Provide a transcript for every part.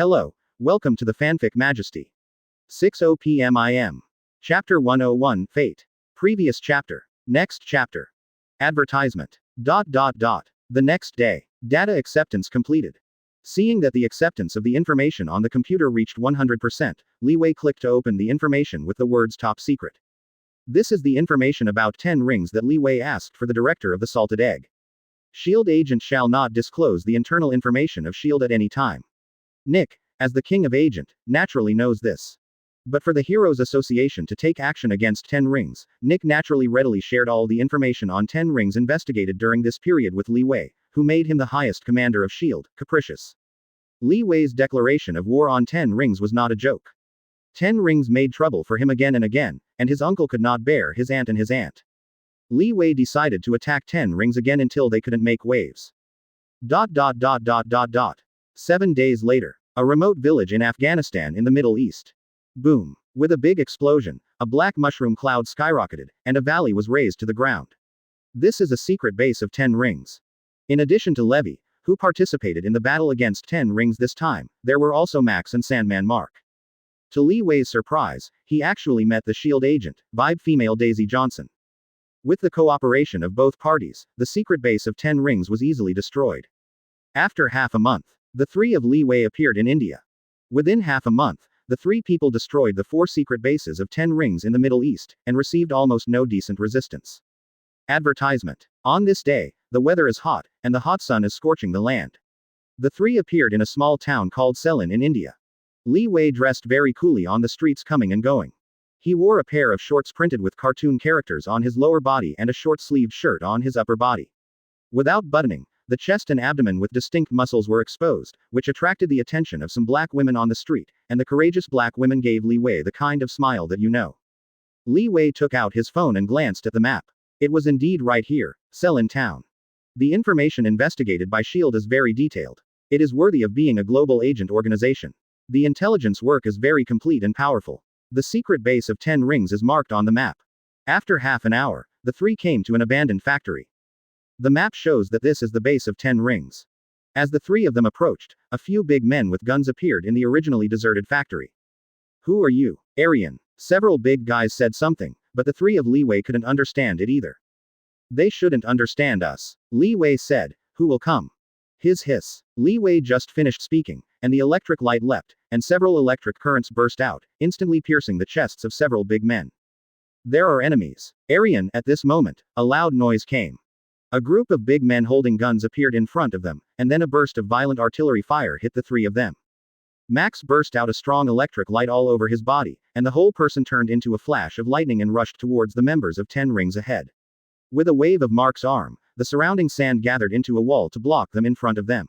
Hello, welcome to the Fanfic Majesty. 6:00 p.m. IM. Chapter 101 Fate. Previous chapter. Next chapter. Advertisement. The next day. Data acceptance completed. Seeing that the acceptance of the information on the computer reached 100%, Li Wei clicked to open the information with the words top secret. This is the information about 10 rings that Li Wei asked for the director of the Salted Egg. SHIELD agent shall not disclose the internal information of SHIELD at any time. Nick, as the king of agent, naturally knows this. But for the Heroes Association to take action against 10 rings, Nick naturally readily shared all the information on 10 rings investigated during this period with Li Wei, who made him the highest commander of SHIELD, Capricious. Li Wei's declaration of war on 10 rings was not a joke. 10 rings made trouble for him again and again, and his uncle could not bear his aunt and his aunt. Li Wei decided to attack 10 rings again until they couldn't make waves. 7 days later. A remote village in Afghanistan in the Middle East. Boom. With a big explosion, a black mushroom cloud skyrocketed, and a valley was razed to the ground. This is a secret base of 10 rings. In addition to Levi, who participated in the battle against 10 rings this time, there were also Max and Sandman Mark. To Li Wei's surprise, he actually met the SHIELD agent, Vibe female Daisy Johnson. With the cooperation of both parties, the secret base of 10 rings was easily destroyed. After half a month, the three of Li Wei appeared in India. Within half a month, the three people destroyed the 4 secret bases of 10 rings in the Middle East, and received almost no decent resistance. Advertisement. On this day, the weather is hot, and the hot sun is scorching the land. The three appeared in a small town called Selin in India. Li Wei dressed very coolly on the streets coming and going. He wore a pair of shorts printed with cartoon characters on his lower body and a short-sleeved shirt on his upper body. Without buttoning, the chest and abdomen with distinct muscles were exposed, which attracted the attention of some black women on the street, and the courageous black women gave Li Wei the kind of smile that you know. Li Wei took out his phone and glanced at the map. It was indeed right here, Selin town. The information investigated by SHIELD is very detailed. It is worthy of being a global agent organization. The intelligence work is very complete and powerful. The secret base of 10 rings is marked on the map. After half an hour, the three came to an abandoned factory. The map shows that this is the base of 10 rings. As the three of them approached, a few big men with guns appeared in the originally deserted factory. Who are you? Aryan. Several big guys said something, but the three of Li Wei couldn't understand it either. They shouldn't understand us. Li Wei said. Who will come? Hiss. Li Wei just finished speaking, and the electric light leapt, and several electric currents burst out, instantly piercing the chests of several big men. There are enemies. Aryan, at this moment, a loud noise came. A group of big men holding guns appeared in front of them, and then a burst of violent artillery fire hit the three of them. Max burst out a strong electric light all over his body, and the whole person turned into a flash of lightning and rushed towards the members of 10 rings ahead. With a wave of Mark's arm, the surrounding sand gathered into a wall to block them in front of them.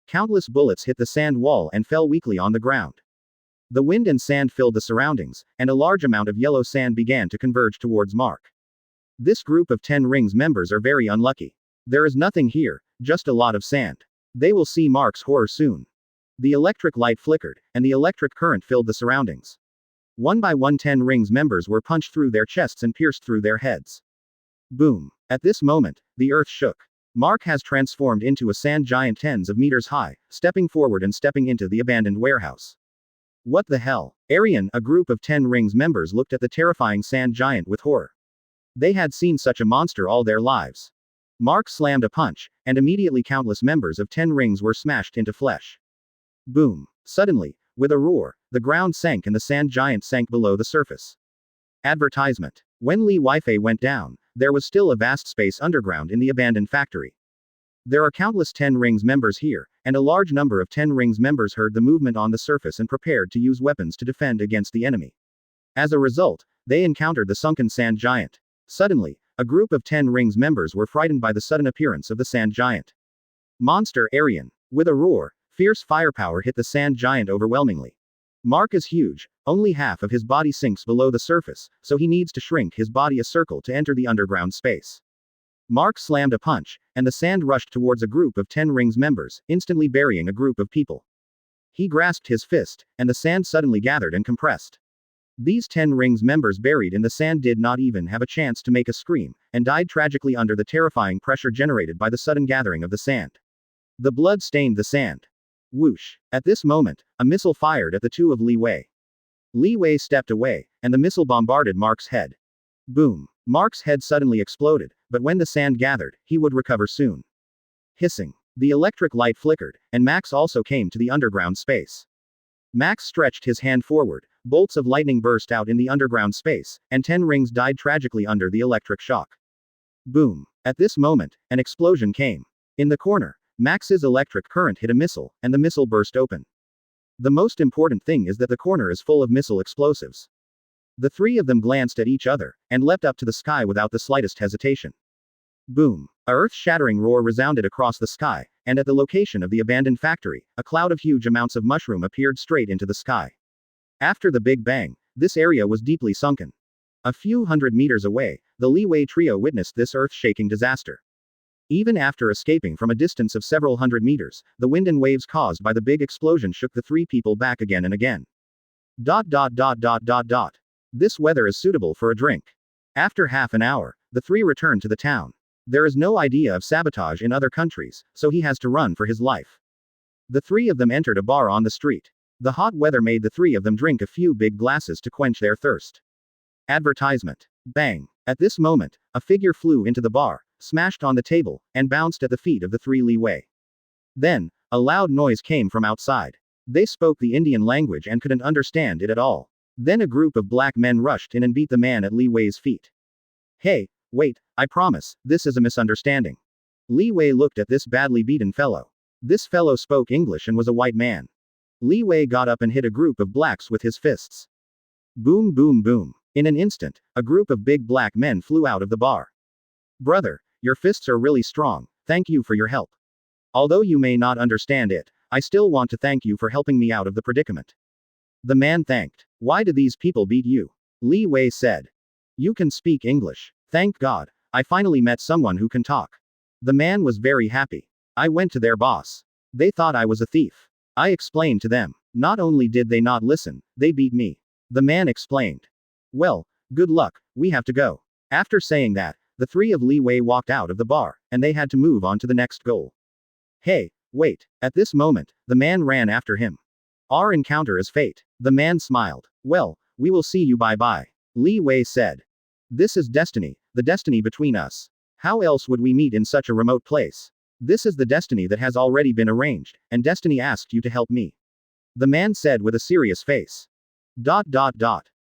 Countless bullets hit the sand wall and fell weakly on the ground. The wind and sand filled the surroundings, and a large amount of yellow sand began to converge towards Mark. This group of 10 rings members are very unlucky. There is nothing here, just a lot of sand. They will see Mark's horror soon. The electric light flickered, and the electric current filled the surroundings. One by one 10 rings members were punched through their chests and pierced through their heads. Boom. At this moment, the earth shook. Mark has transformed into a sand giant tens of meters high, stepping forward and stepping into the abandoned warehouse. What the hell? Aryan, a group of 10 rings members looked at the terrifying sand giant with horror. They had seen such a monster all their lives. Mark slammed a punch, and immediately countless members of 10 rings were smashed into flesh. Boom. Suddenly, with a roar, the ground sank and the sand giant sank below the surface. Advertisement. When Li Weifei went down, there was still a vast space underground in the abandoned factory. There are countless 10 rings members here, and a large number of 10 rings members heard the movement on the surface and prepared to use weapons to defend against the enemy. As a result, they encountered the sunken sand giant. Suddenly, a group of 10 rings members were frightened by the sudden appearance of the sand giant. Monster Aryan. With a roar, fierce firepower hit the sand giant overwhelmingly. Mark is huge, only half of his body sinks below the surface, so he needs to shrink his body a circle to enter the underground space. Mark slammed a punch, and the sand rushed towards a group of 10 rings members, instantly burying a group of people. He grasped his fist, and the sand suddenly gathered and compressed. These 10 rings members buried in the sand did not even have a chance to make a scream, and died tragically under the terrifying pressure generated by the sudden gathering of the sand. The blood stained the sand. Whoosh. At this moment, a missile fired at the two of Li Wei. Li Wei stepped away, and the missile bombarded Mark's head. Boom. Mark's head suddenly exploded, but when the sand gathered, he would recover soon. Hissing. The electric light flickered, and Max also came to the underground space. Max stretched his hand forward, bolts of lightning burst out in the underground space, and 10 rings died tragically under the electric shock. Boom. At this moment, an explosion came. In the corner, Max's electric current hit a missile, and the missile burst open. The most important thing is that the corner is full of missile explosives. The three of them glanced at each other, and leapt up to the sky without the slightest hesitation. Boom. A earth-shattering roar resounded across the sky, and at the location of the abandoned factory, a cloud of huge amounts of mushroom appeared straight into the sky. After the Big Bang, this area was deeply sunken. A few hundred meters away, the Li Wei trio witnessed this earth-shaking disaster. Even after escaping from a distance of several hundred meters, the wind and waves caused by the big explosion shook the three people back again and again. This weather is suitable for a drink. After half an hour, the three returned to the town. There is no idea of sabotage in other countries, so he has to run for his life. The three of them entered a bar on the street. The hot weather made the three of them drink a few big glasses to quench their thirst. Advertisement. Bang. At this moment, a figure flew into the bar, smashed on the table, and bounced at the feet of the three Li Wei. Then, a loud noise came from outside. They spoke the Indian language and couldn't understand it at all. Then a group of black men rushed in and beat the man at Li Wei's feet. Hey, wait, I promise, this is a misunderstanding. Li Wei looked at this badly beaten fellow. This fellow spoke English and was a white man. Li Wei got up and hit a group of blacks with his fists. Boom, boom, boom. In an instant, a group of big black men flew out of the bar. Brother, your fists are really strong, thank you for your help. Although you may not understand it, I still want to thank you for helping me out of the predicament. The man thanked. Why do these people beat you? Li Wei said. You can speak English. Thank God, I finally met someone who can talk. The man was very happy. I went to their boss. They thought I was a thief. I explained to them. Not only did they not listen, they beat me. The man explained. Well, good luck, we have to go. After saying that, the three of Li Wei walked out of the bar, and they had to move on to the next goal. Hey, wait. At this moment, the man ran after him. Our encounter is fate. The man smiled. Well, we will see you bye-bye. Li Wei said. This is destiny, the destiny between us. How else would we meet in such a remote place? This is the destiny that has already been arranged, and destiny asked you to help me. The man said with a serious face.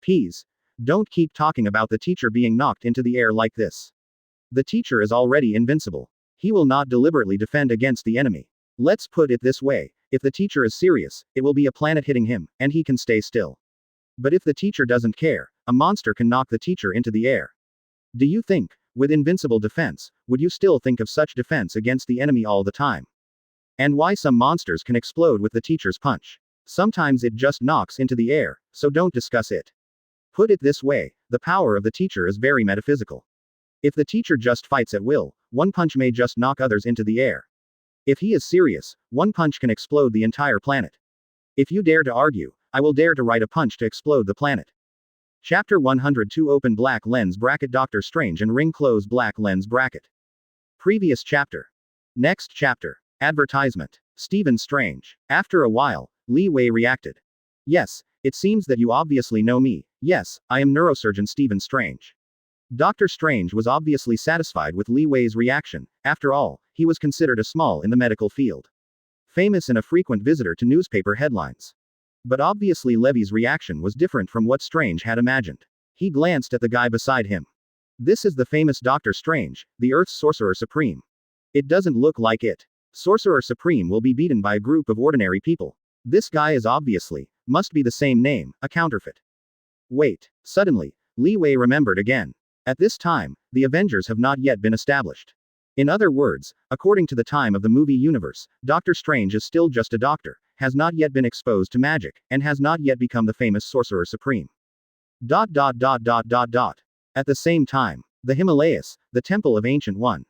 Please. Don't keep talking about the teacher being knocked into the air like this. The teacher is already invincible. He will not deliberately defend against the enemy. Let's put it this way, if the teacher is serious, it will be a planet hitting him, and he can stay still. But if the teacher doesn't care, a monster can knock the teacher into the air. Do you think, with invincible defense, would you still think of such defense against the enemy all the time? And why some monsters can explode with the teacher's punch? Sometimes it just knocks into the air, so don't discuss it. Put it this way, the power of the teacher is very metaphysical. If the teacher just fights at will, one punch may just knock others into the air. If he is serious, one punch can explode the entire planet. If you dare to argue, I will dare to write a punch to explode the planet. Chapter 102 Open black lens bracket Doctor Strange and ring close black lens bracket. Previous chapter. Next chapter. Advertisement. Stephen Strange. After a while, Li Wei reacted. Yes, it seems that you obviously know me. Yes, I am neurosurgeon Stephen Strange. Dr. Strange was obviously satisfied with Li Wei's reaction. After all, he was considered a small in the medical field. Famous and a frequent visitor to newspaper headlines. But obviously Levy's reaction was different from what Strange had imagined. He glanced at the guy beside him. This is the famous Dr. Strange, the Earth's Sorcerer Supreme. It doesn't look like it. Sorcerer Supreme will be beaten by a group of ordinary people. This guy is obviously, must be the same name, a counterfeit. Wait. Suddenly, Li Wei remembered again. At this time, the Avengers have not yet been established. In other words, according to the time of the movie universe, Doctor Strange is still just a doctor, has not yet been exposed to magic, and has not yet become the famous Sorcerer Supreme. At the same time, the Himalayas, the Temple of Ancient One.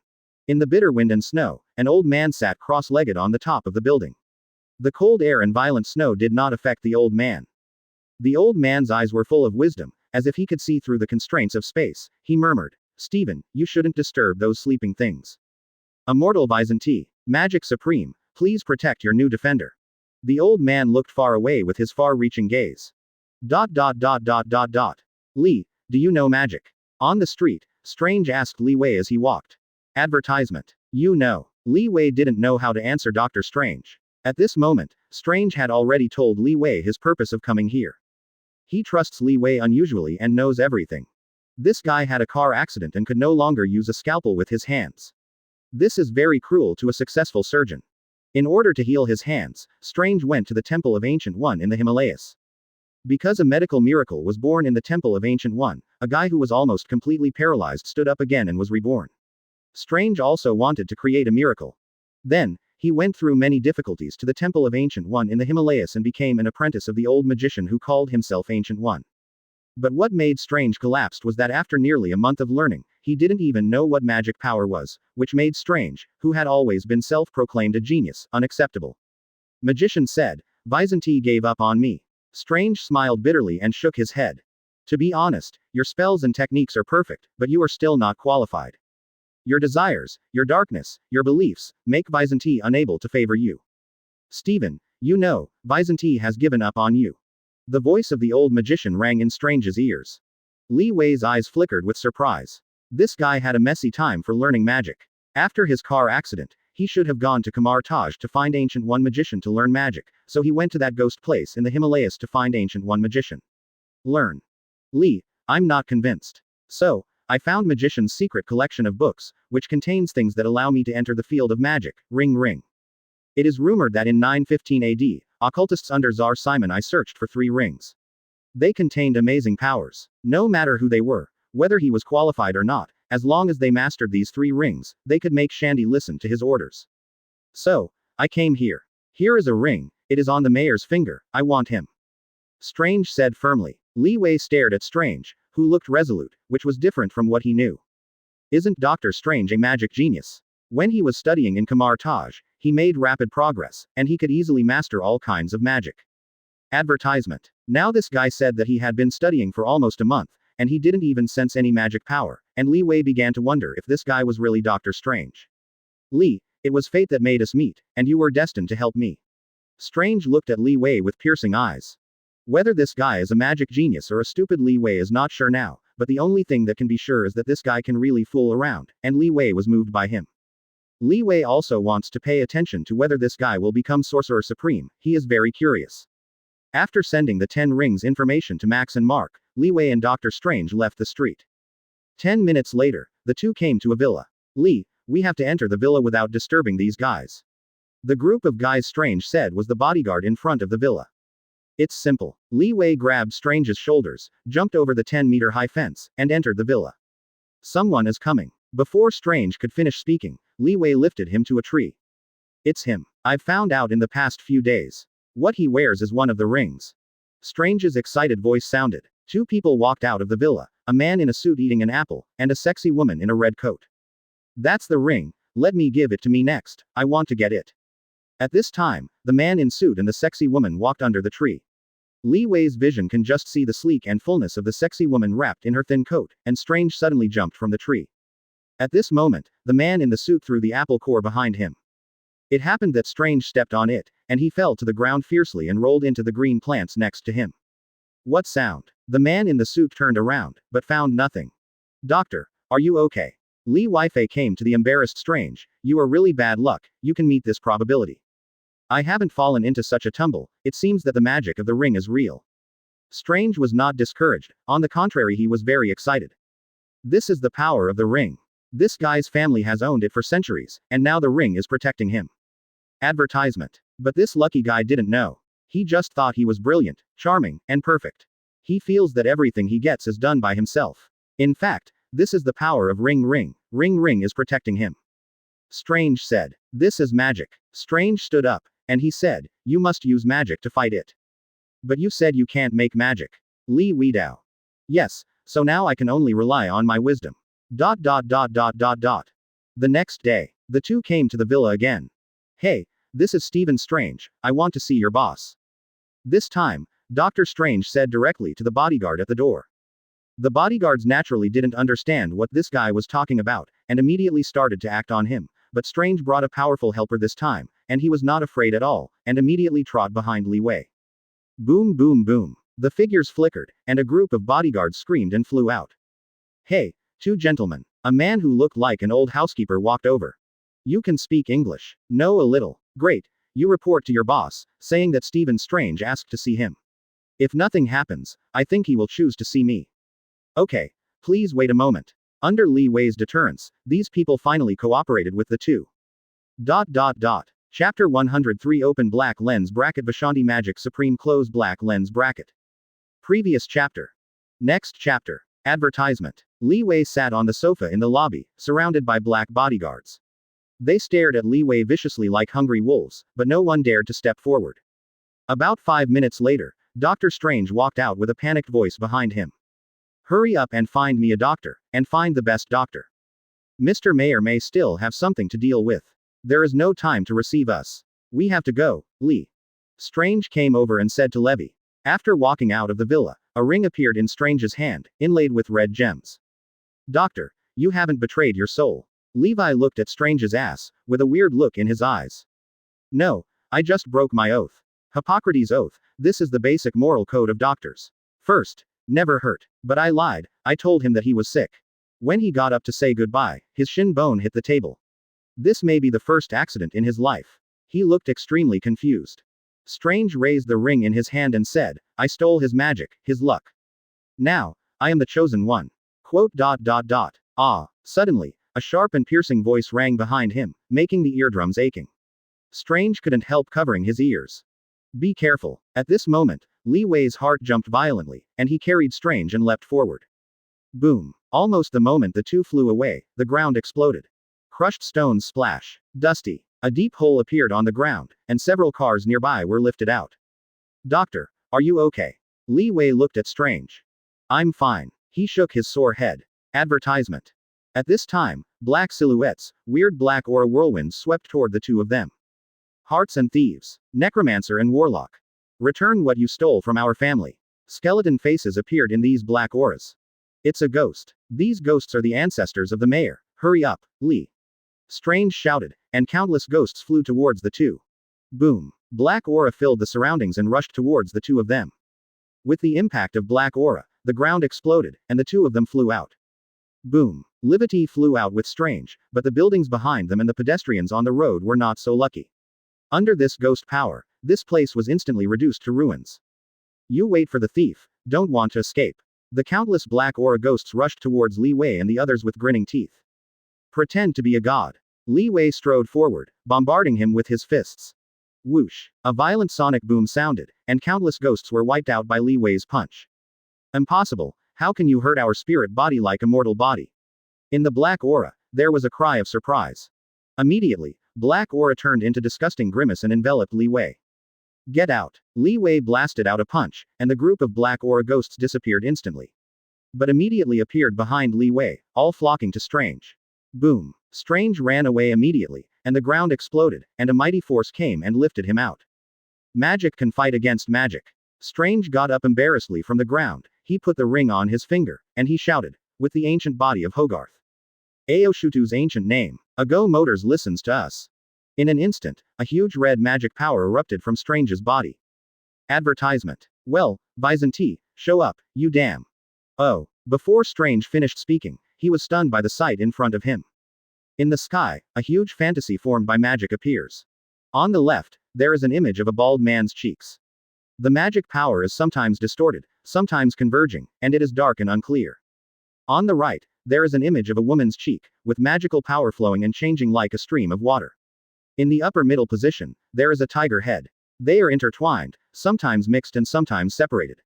In the bitter wind and snow, an old man sat cross-legged on the top of the building. The cold air and violent snow did not affect the old man. The old man's eyes were full of wisdom, as if he could see through the constraints of space. He murmured, Stephen, you shouldn't disturb those sleeping things. Immortal Byzantine, Magic Supreme, please protect your new defender. The old man looked far away with his far-reaching gaze. Li, do you know magic? On the street, Strange asked Li Wei as he walked. Advertisement. You know. Li Wei didn't know how to answer Dr. Strange. At this moment, Strange had already told Li Wei his purpose of coming here. He trusts Li Wei unusually and knows everything. This guy had a car accident and could no longer use a scalpel with his hands. This is very cruel to a successful surgeon. In order to heal his hands, Strange went to the Temple of Ancient One in the Himalayas. Because a medical miracle was born in the Temple of Ancient One, a guy who was almost completely paralyzed stood up again and was reborn. Strange also wanted to create a miracle. Then, he went through many difficulties to the Temple of Ancient One in the Himalayas and became an apprentice of the old magician who called himself Ancient One. But what made Strange collapse was that after nearly a month of learning, he didn't even know what magic power was, which made Strange, who had always been self-proclaimed a genius, unacceptable. Magician said, Byzanti gave up on me. Strange smiled bitterly and shook his head. To be honest, your spells and techniques are perfect, but you are still not qualified. Your desires, your darkness, your beliefs, make Byzanti unable to favor you. Stephen, you know, Byzanti has given up on you. The voice of the old magician rang in Strange's ears. Li Wei's eyes flickered with surprise. This guy had a messy time for learning magic. After his car accident, he should have gone to Kamar Taj to find Ancient One magician to learn magic, so he went to that ghost place in the Himalayas to find Ancient One magician. Learn. Li, I'm not convinced. So, I found magician's secret collection of books, which contains things that allow me to enter the field of magic, ring. It is rumored that in 915 AD, occultists under Tsar Simon I searched for 3 rings. They contained amazing powers. No matter who they were, whether he was qualified or not, as long as they mastered these 3 rings, they could make Shandy listen to his orders. So, I came here. Here is a ring, it is on the mayor's finger, I want him. Strange said firmly. Li Wei stared at Strange, who looked resolute, which was different from what he knew. Isn't Dr. Strange a magic genius? When he was studying in Kamar Taj, he made rapid progress, and he could easily master all kinds of magic. Advertisement. Now this guy said that he had been studying for almost a month, and he didn't even sense any magic power, and Li Wei began to wonder if this guy was really Dr. Strange. Li, it was fate that made us meet, and you were destined to help me. Strange looked at Li Wei with piercing eyes. Whether this guy is a magic genius or a stupid Li Wei is not sure now, but the only thing that can be sure is that this guy can really fool around, and Li Wei was moved by him. Li Wei also wants to pay attention to whether this guy will become Sorcerer Supreme, he is very curious. After sending the 10 rings information to Max and Mark, Li Wei and Dr. Strange left the street. 10 minutes later, the two came to a villa. Li, we have to enter the villa without disturbing these guys. The group of guys Strange said was the bodyguard in front of the villa. It's simple. Li Wei grabbed Strange's shoulders, jumped over the 10-meter-high fence, and entered the villa. Someone is coming. Before Strange could finish speaking, Li Wei lifted him to a tree. It's him. I've found out in the past few days. What he wears is one of the rings. Strange's excited voice sounded. 2 people walked out of the villa, a man in a suit eating an apple, and a sexy woman in a red coat. That's the ring, let me give it to me next, I want to get it. At this time, the man in suit and the sexy woman walked under the tree. Li Wei's vision can just see the sleek and fullness of the sexy woman wrapped in her thin coat, and Strange suddenly jumped from the tree. At this moment, the man in the suit threw the apple core behind him. It happened that Strange stepped on it, and he fell to the ground fiercely and rolled into the green plants next to him. What sound? The man in the suit turned around, but found nothing. Doctor, are you okay? Li Weifei came to the embarrassed Strange. You are really bad luck, you can meet this probability. I haven't fallen into such a tumble, it seems that the magic of the ring is real. Strange was not discouraged, on the contrary he was very excited. This is the power of the ring. This guy's family has owned it for centuries, and now the ring is protecting him. Advertisement. But this lucky guy didn't know. He just thought he was brilliant, charming, and perfect. He feels that everything he gets is done by himself. In fact, this is the power of ring. Ring is protecting him. Strange said. This is magic. Strange stood up, and he said, you must use magic to fight it. But you said you can't make magic. Li Weidao. Yes, so now I can only rely on my wisdom. The next day, the two came to the villa again. Hey, this is Stephen Strange, I want to see your boss. This time, Dr. Strange said directly to the bodyguard at the door. The bodyguards naturally didn't understand what this guy was talking about, and immediately started to act on him, but Strange brought a powerful helper this time, and he was not afraid at all, and immediately trod behind Li Wei. Boom boom boom. The figures flickered, and a group of bodyguards screamed and flew out. Hey, two gentlemen. A man who looked like an old housekeeper walked over. You can speak English. No, a little. Great. You report to your boss, saying that Stephen Strange asked to see him. If nothing happens, I think he will choose to see me. Okay. Please wait a moment. Under Li Wei's deterrence, these people finally cooperated with the two. Chapter 103 Open black lens bracket Vishanti Magic Supreme close black lens bracket. Previous chapter. Next chapter. Advertisement. Li Wei sat on the sofa in the lobby, surrounded by black bodyguards. They stared at Li Wei viciously like hungry wolves, but no one dared to step forward. About 5 minutes later, Dr. Strange walked out with a panicked voice behind him. Hurry up and find me a doctor, and find the best doctor. Mr. Mayor may still have something to deal with. There is no time to receive us. We have to go, Li. Strange came over and said to Levi. After walking out of the villa, a ring appeared in Strange's hand, inlaid with red gems. Doctor, you haven't betrayed your soul. Levi looked at Strange's ass, with a weird look in his eyes. No, I just broke my oath. Hippocrates' oath, this is the basic moral code of doctors. First, never hurt. But I lied, I told him that he was sick. When he got up to say goodbye, his shin bone hit the table. This may be the first accident in his life. He looked extremely confused. Strange raised the ring in his hand and said, I stole his magic, his luck. Now, I am the chosen one. Suddenly, a sharp and piercing voice rang behind him, making the eardrums aching. Strange couldn't help covering his ears. Be careful. At this moment, Li Wei's heart jumped violently, and he carried Strange and leapt forward. Boom. Almost the moment the two flew away, the ground exploded. Crushed stones splash. Dusty. A deep hole appeared on the ground, and several cars nearby were lifted out. Doctor, are you okay? Li Wei looked at Strange. I'm fine. He shook his sore head. Advertisement. At this time, black silhouettes, weird black aura whirlwinds swept toward the two of them. Hearts and thieves. Necromancer and warlock. Return what you stole from our family. Skeleton faces appeared in these black auras. It's a ghost. These ghosts are the ancestors of the mayor. Hurry up, Li. Strange shouted, and countless ghosts flew towards the two. Boom. Black aura filled the surroundings and rushed towards the two of them. With the impact of black aura, the ground exploded, and the two of them flew out. Boom. Livity flew out with Strange, but the buildings behind them and the pedestrians on the road were not so lucky. Under this ghost power, this place was instantly reduced to ruins. You wait for the thief, don't want to escape. The countless black aura ghosts rushed towards Li Wei and the others with grinning teeth. Pretend to be a god. Li Wei strode forward, bombarding him with his fists. Whoosh. A violent sonic boom sounded, and countless ghosts were wiped out by Li Wei's punch. Impossible, how can you hurt our spirit body like a mortal body? In the black aura, there was a cry of surprise. Immediately, black aura turned into disgusting grimace and enveloped Li Wei. Get out. Li Wei blasted out a punch, and the group of black aura ghosts disappeared instantly. But immediately appeared behind Li Wei, all flocking to Strange. Boom. Strange ran away immediately, and the ground exploded, and a mighty force came and lifted him out. Magic can fight against magic. Strange got up embarrassedly from the ground, he put the ring on his finger, and he shouted, with the ancient body of Hogarth. Aoshutu's ancient name. Ago Motors listens to us. In an instant, a huge red magic power erupted from Strange's body. Advertisement. Well, Byzanti, show up, you damn. Oh. Before Strange finished speaking, he was stunned by the sight in front of him. In the sky, a huge fantasy formed by magic appears. On the left, there is an image of a bald man's cheeks. The magic power is sometimes distorted, sometimes converging, and it is dark and unclear. On the right, there is an image of a woman's cheek, with magical power flowing and changing like a stream of water. In the upper middle position, there is a tiger head. They are intertwined, sometimes mixed and sometimes separated.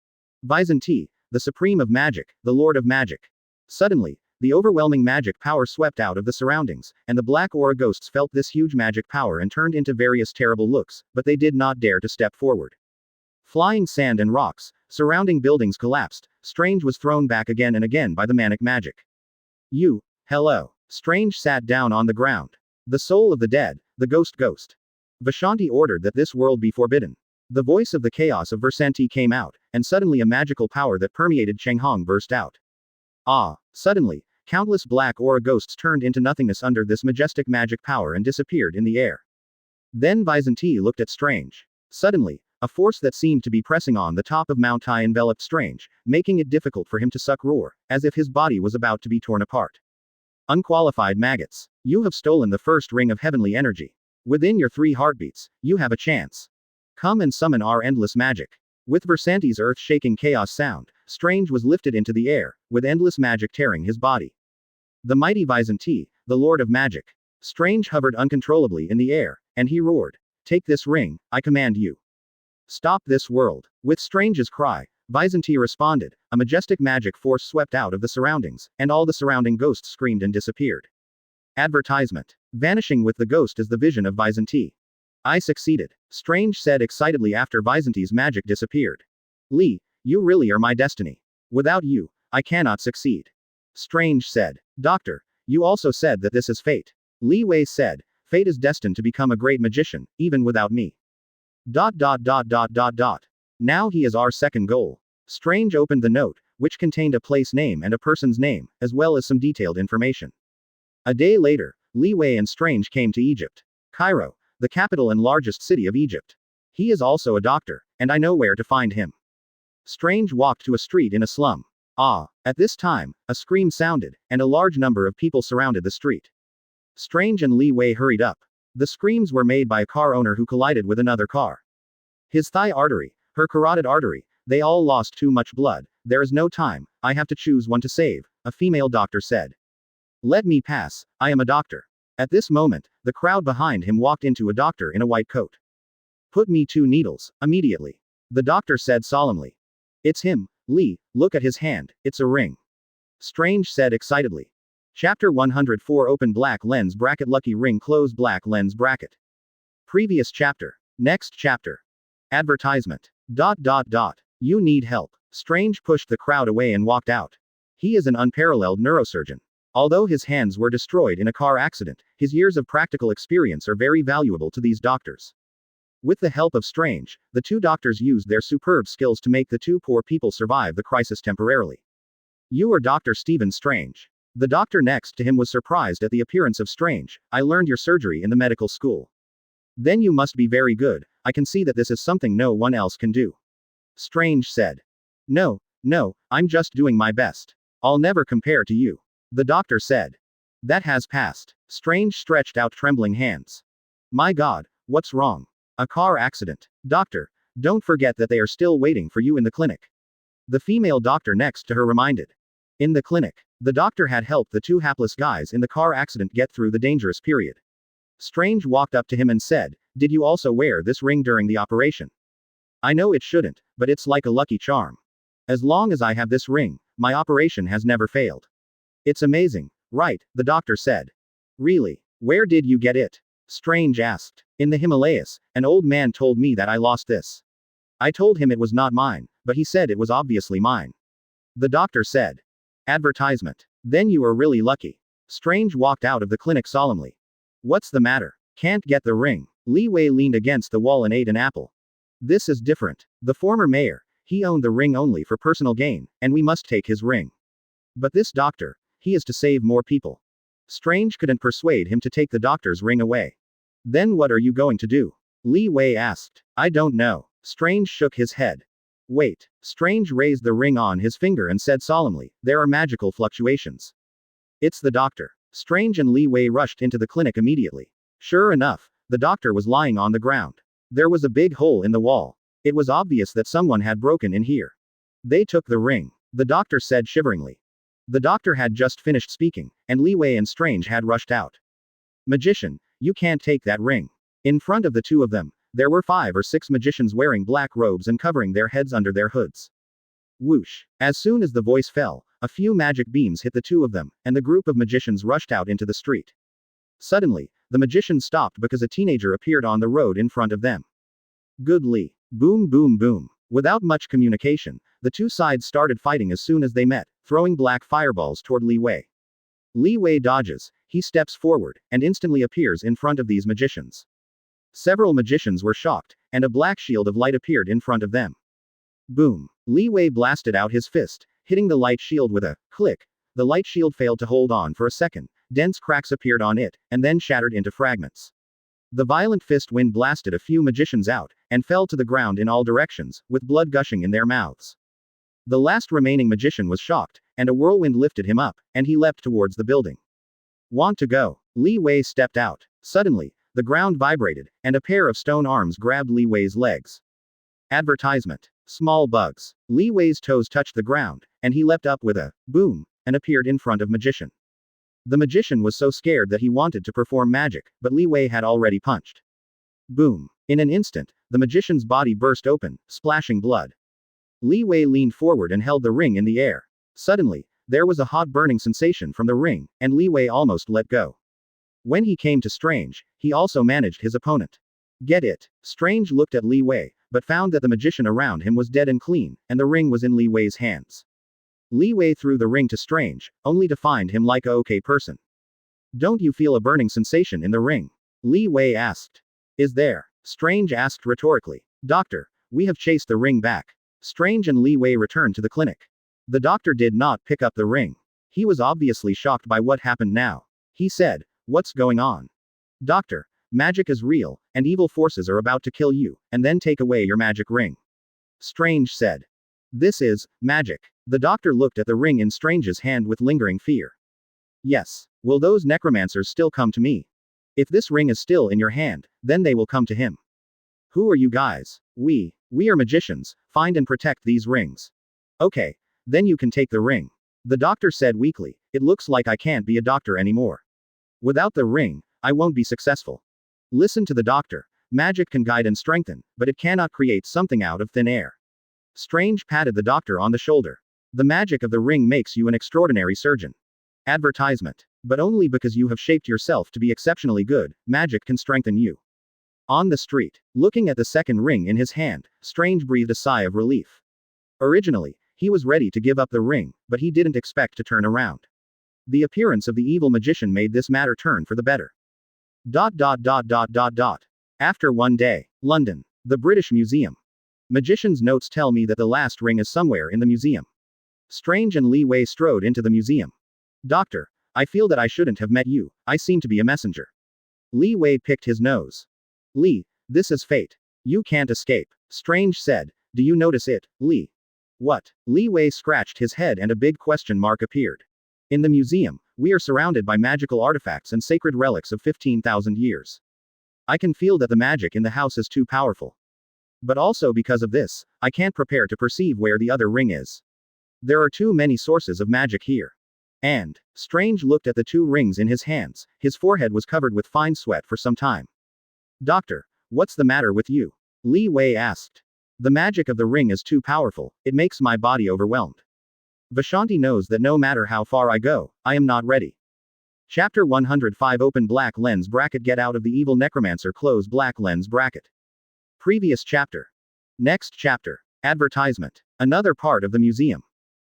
Byzanti, the supreme of magic, the lord of magic. Suddenly, the overwhelming magic power swept out of the surroundings, and the black aura ghosts felt this huge magic power and turned into various terrible looks, but they did not dare to step forward. Flying sand and rocks, surrounding buildings collapsed. Strange was thrown back again and again by the manic magic. Hello. Strange sat down on the ground. The soul of the dead, the ghost. Vishanti ordered that this world be forbidden. The voice of the chaos of Versanti came out, and suddenly a magical power that permeated Chenghong burst out. Suddenly, countless black aura ghosts turned into nothingness under this majestic magic power and disappeared in the air. Then Byzanti looked at Strange. Suddenly, a force that seemed to be pressing on the top of Mount Tai enveloped Strange, making it difficult for him to suck roar, as if his body was about to be torn apart. Unqualified maggots. You have stolen the first ring of heavenly energy. Within your 3 heartbeats, you have a chance. Come and summon our endless magic. With Versanti's earth-shaking chaos sound, Strange was lifted into the air, with endless magic tearing his body. The mighty Byzanti, the Lord of Magic. Strange hovered uncontrollably in the air, and he roared. Take this ring, I command you. Stop this world. With Strange's cry, Byzanti responded, a majestic magic force swept out of the surroundings, and all the surrounding ghosts screamed and disappeared. Advertisement. Vanishing with the ghost is the vision of Byzanti. I succeeded, Strange said excitedly after Byzanti's magic disappeared. Li, you really are my destiny. Without you, I cannot succeed. Strange said. Doctor, you also said that this is fate. Li Wei said, fate is destined to become a great magician, even without me. ... Now he is our second goal. Strange opened the note, which contained a place name and a person's name, as well as some detailed information. A day later, Li Wei and Strange came to Egypt. Cairo, the capital and largest city of Egypt. He is also a doctor, and I know where to find him. Strange walked to a street in a slum. At this time, a scream sounded, and a large number of people surrounded the street. Strange and Li Wei hurried up. The screams were made by a car owner who collided with another car. His thigh artery, her carotid artery, they all lost too much blood. There is no time, I have to choose one to save, a female doctor said. Let me pass, I am a doctor. At this moment, the crowd behind him walked into a doctor in a white coat. Put me 2 needles, immediately. The doctor said solemnly. It's him, Li, look at his hand, it's a ring. Strange said excitedly. Chapter 104 Open black lens bracket lucky ring close black lens bracket. Previous chapter. Next chapter. Advertisement. ... You need help. Strange pushed the crowd away and walked out. He is an unparalleled neurosurgeon. Although his hands were destroyed in a car accident, his years of practical experience are very valuable to these doctors. With the help of Strange, the 2 doctors used their superb skills to make the 2 poor people survive the crisis temporarily. You are Dr. Stephen Strange. The doctor next to him was surprised at the appearance of Strange. I learned your surgery in the medical school. Then you must be very good, I can see that this is something no one else can do. Strange said. No, I'm just doing my best. I'll never compare to you. The doctor said. That has passed. Strange stretched out trembling hands. My God, what's wrong? A car accident. Doctor, don't forget that they are still waiting for you in the clinic. The female doctor next to her reminded. In the clinic. The doctor had helped the 2 hapless guys in the car accident get through the dangerous period. Strange walked up to him and said, did you also wear this ring during the operation? I know it shouldn't, but it's like a lucky charm. As long as I have this ring, my operation has never failed. It's amazing, right? The doctor said. Really? Where did you get it? Strange asked. In the Himalayas, an old man told me that I lost this. I told him it was not mine, but he said it was obviously mine. The doctor said. Advertisement. Then you are really lucky. Strange walked out of the clinic solemnly. What's the matter? Can't get the ring. Li Wei leaned against the wall and ate an apple. This is different. The former mayor, he owned the ring only for personal gain, and we must take his ring. But this doctor, he is to save more people. Strange couldn't persuade him to take the doctor's ring away. Then what are you going to do? Li Wei asked. I don't know. Strange shook his head. Wait. Strange raised the ring on his finger and said solemnly, there are magical fluctuations. It's the doctor. Strange and Li Wei rushed into the clinic immediately. Sure enough, the doctor was lying on the ground. There was a big hole in the wall. It was obvious that someone had broken in here. They took the ring. The doctor said shiveringly. The doctor had just finished speaking, and Li Wei and Strange had rushed out. Magician, you can't take that ring. In front of the 2 of them, there were 5 or 6 magicians wearing black robes and covering their heads under their hoods. Whoosh. As soon as the voice fell, a few magic beams hit the 2 of them, and the group of magicians rushed out into the street. Suddenly, the magicians stopped because a teenager appeared on the road in front of them. Good Li. Boom boom boom. Without much communication, the 2 sides started fighting as soon as they met, throwing black fireballs toward Li Wei. Li Wei dodges, he steps forward, and instantly appears in front of these magicians. Several magicians were shocked, and a black shield of light appeared in front of them. Boom. Li Wei blasted out his fist, hitting the light shield with a click. The light shield failed to hold on for a second, dense cracks appeared on it, and then shattered into fragments. The violent fist wind blasted a few magicians out, and fell to the ground in all directions, with blood gushing in their mouths. The last remaining magician was shocked, and a whirlwind lifted him up, and he leapt towards the building. Want to go? Li Wei stepped out. Suddenly, the ground vibrated, and a pair of stone arms grabbed Li Wei's legs. Advertisement. Small bugs. Li Wei's toes touched the ground, and he leapt up with a boom, and appeared in front of magician. The magician was so scared that he wanted to perform magic, but Li Wei had already punched. Boom. In an instant, the magician's body burst open, splashing blood. Li Wei leaned forward and held the ring in the air. Suddenly, there was a hot burning sensation from the ring, and Li Wei almost let go. When he came to Strange, he also managed his opponent. Get it? Strange looked at Li Wei, but found that the magician around him was dead and clean, and the ring was in Li Wei's hands. Li Wei threw the ring to Strange, only to find him like a okay person. Don't you feel a burning sensation in the ring? Li Wei asked. Is there? Strange asked rhetorically. Doctor, we have chased the ring back. Strange and Li Wei returned to the clinic. The doctor did not pick up the ring. He was obviously shocked by what happened now. He said, "What's going on? Doctor, magic is real, and evil forces are about to kill you, and then take away your magic ring." Strange said. This is magic. The doctor looked at the ring in Strange's hand with lingering fear. Yes. Will those necromancers still come to me? If this ring is still in your hand, then they will come to him. Who are you guys? We are magicians. Find and protect these rings. Okay. Then you can take the ring. The doctor said weakly. It looks like I can't be a doctor anymore. Without the ring, I won't be successful. Listen to the doctor. Magic can guide and strengthen, but it cannot create something out of thin air. Strange patted the doctor on the shoulder. The magic of the ring makes you an extraordinary surgeon. Advertisement. But only because you have shaped yourself to be exceptionally good, magic can strengthen you. On the street, looking at the second ring in his hand, Strange breathed a sigh of relief. Originally, he was ready to give up the ring, but he didn't expect to turn around. The appearance of the evil magician made this matter turn for the better. After one day, London, the British Museum. Magician's notes tell me that the last ring is somewhere in the museum. Strange and Li Wei strode into the museum. Doctor, I feel that I shouldn't have met you, I seem to be a messenger. Li Wei picked his nose. Li, this is fate. You can't escape. Strange said, do you notice it, Li? What? Li Wei scratched his head and a big question mark appeared. In the museum, we are surrounded by magical artifacts and sacred relics of 15,000 years. I can feel that the magic in the house is too powerful. But also because of this, I can't prepare to perceive where the other ring is. There are too many sources of magic here. And, Strange looked at the two rings in his hands, his forehead was covered with fine sweat for some time. Doctor, what's the matter with you? Li Wei asked. The magic of the ring is too powerful, it makes my body overwhelmed. Vishanti knows that no matter how far I go, I am not ready. Chapter 105 Open black lens bracket. Get out of the evil necromancer. Close black lens bracket. Previous chapter. Next chapter. Advertisement. Another part of the museum.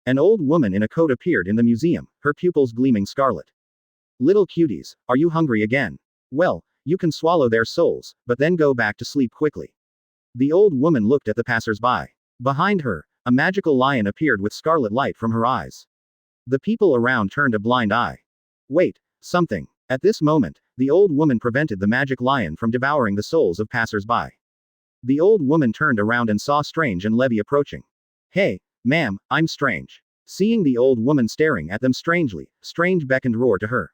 An old woman in a coat appeared in the museum, her pupils gleaming scarlet. Little cuties, are you hungry again? Well, you can swallow their souls, but then go back to sleep quickly. The old woman looked at the passers-by. Behind her, a magical lion appeared with scarlet light from her eyes. The people around turned a blind eye. Wait, something. At this moment, the old woman prevented the magic lion from devouring the souls of passers-by. The old woman turned around and saw Strange and Levy approaching. Hey, ma'am, I'm Strange. Seeing the old woman staring at them strangely, Strange beckoned Roar to her.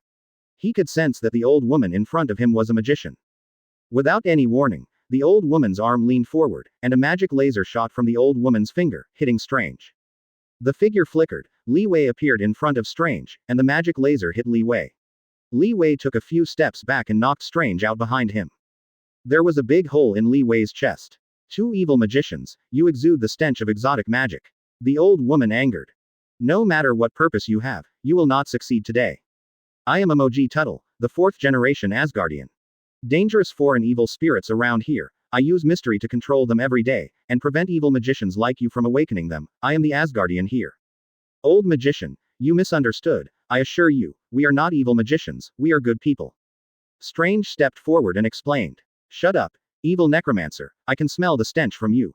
He could sense that the old woman in front of him was a magician. Without any warning, the old woman's arm leaned forward, and a magic laser shot from the old woman's finger, hitting Strange. The figure flickered, Li Wei appeared in front of Strange, and the magic laser hit Li Wei. Li Wei took a few steps back and knocked Strange out behind him. There was a big hole in Li Wei's chest. Two evil magicians, you exude the stench of exotic magic. The old woman angered. No matter what purpose you have, you will not succeed today. I am Emoji Tuttle, the 4th generation Asgardian. Dangerous foreign evil spirits around here, I use mystery to control them every day, and prevent evil magicians like you from awakening them. I am the Asgardian here. Old magician, you misunderstood, I assure you, we are not evil magicians, we are good people. Strange stepped forward and explained. Shut up, evil necromancer, I can smell the stench from you.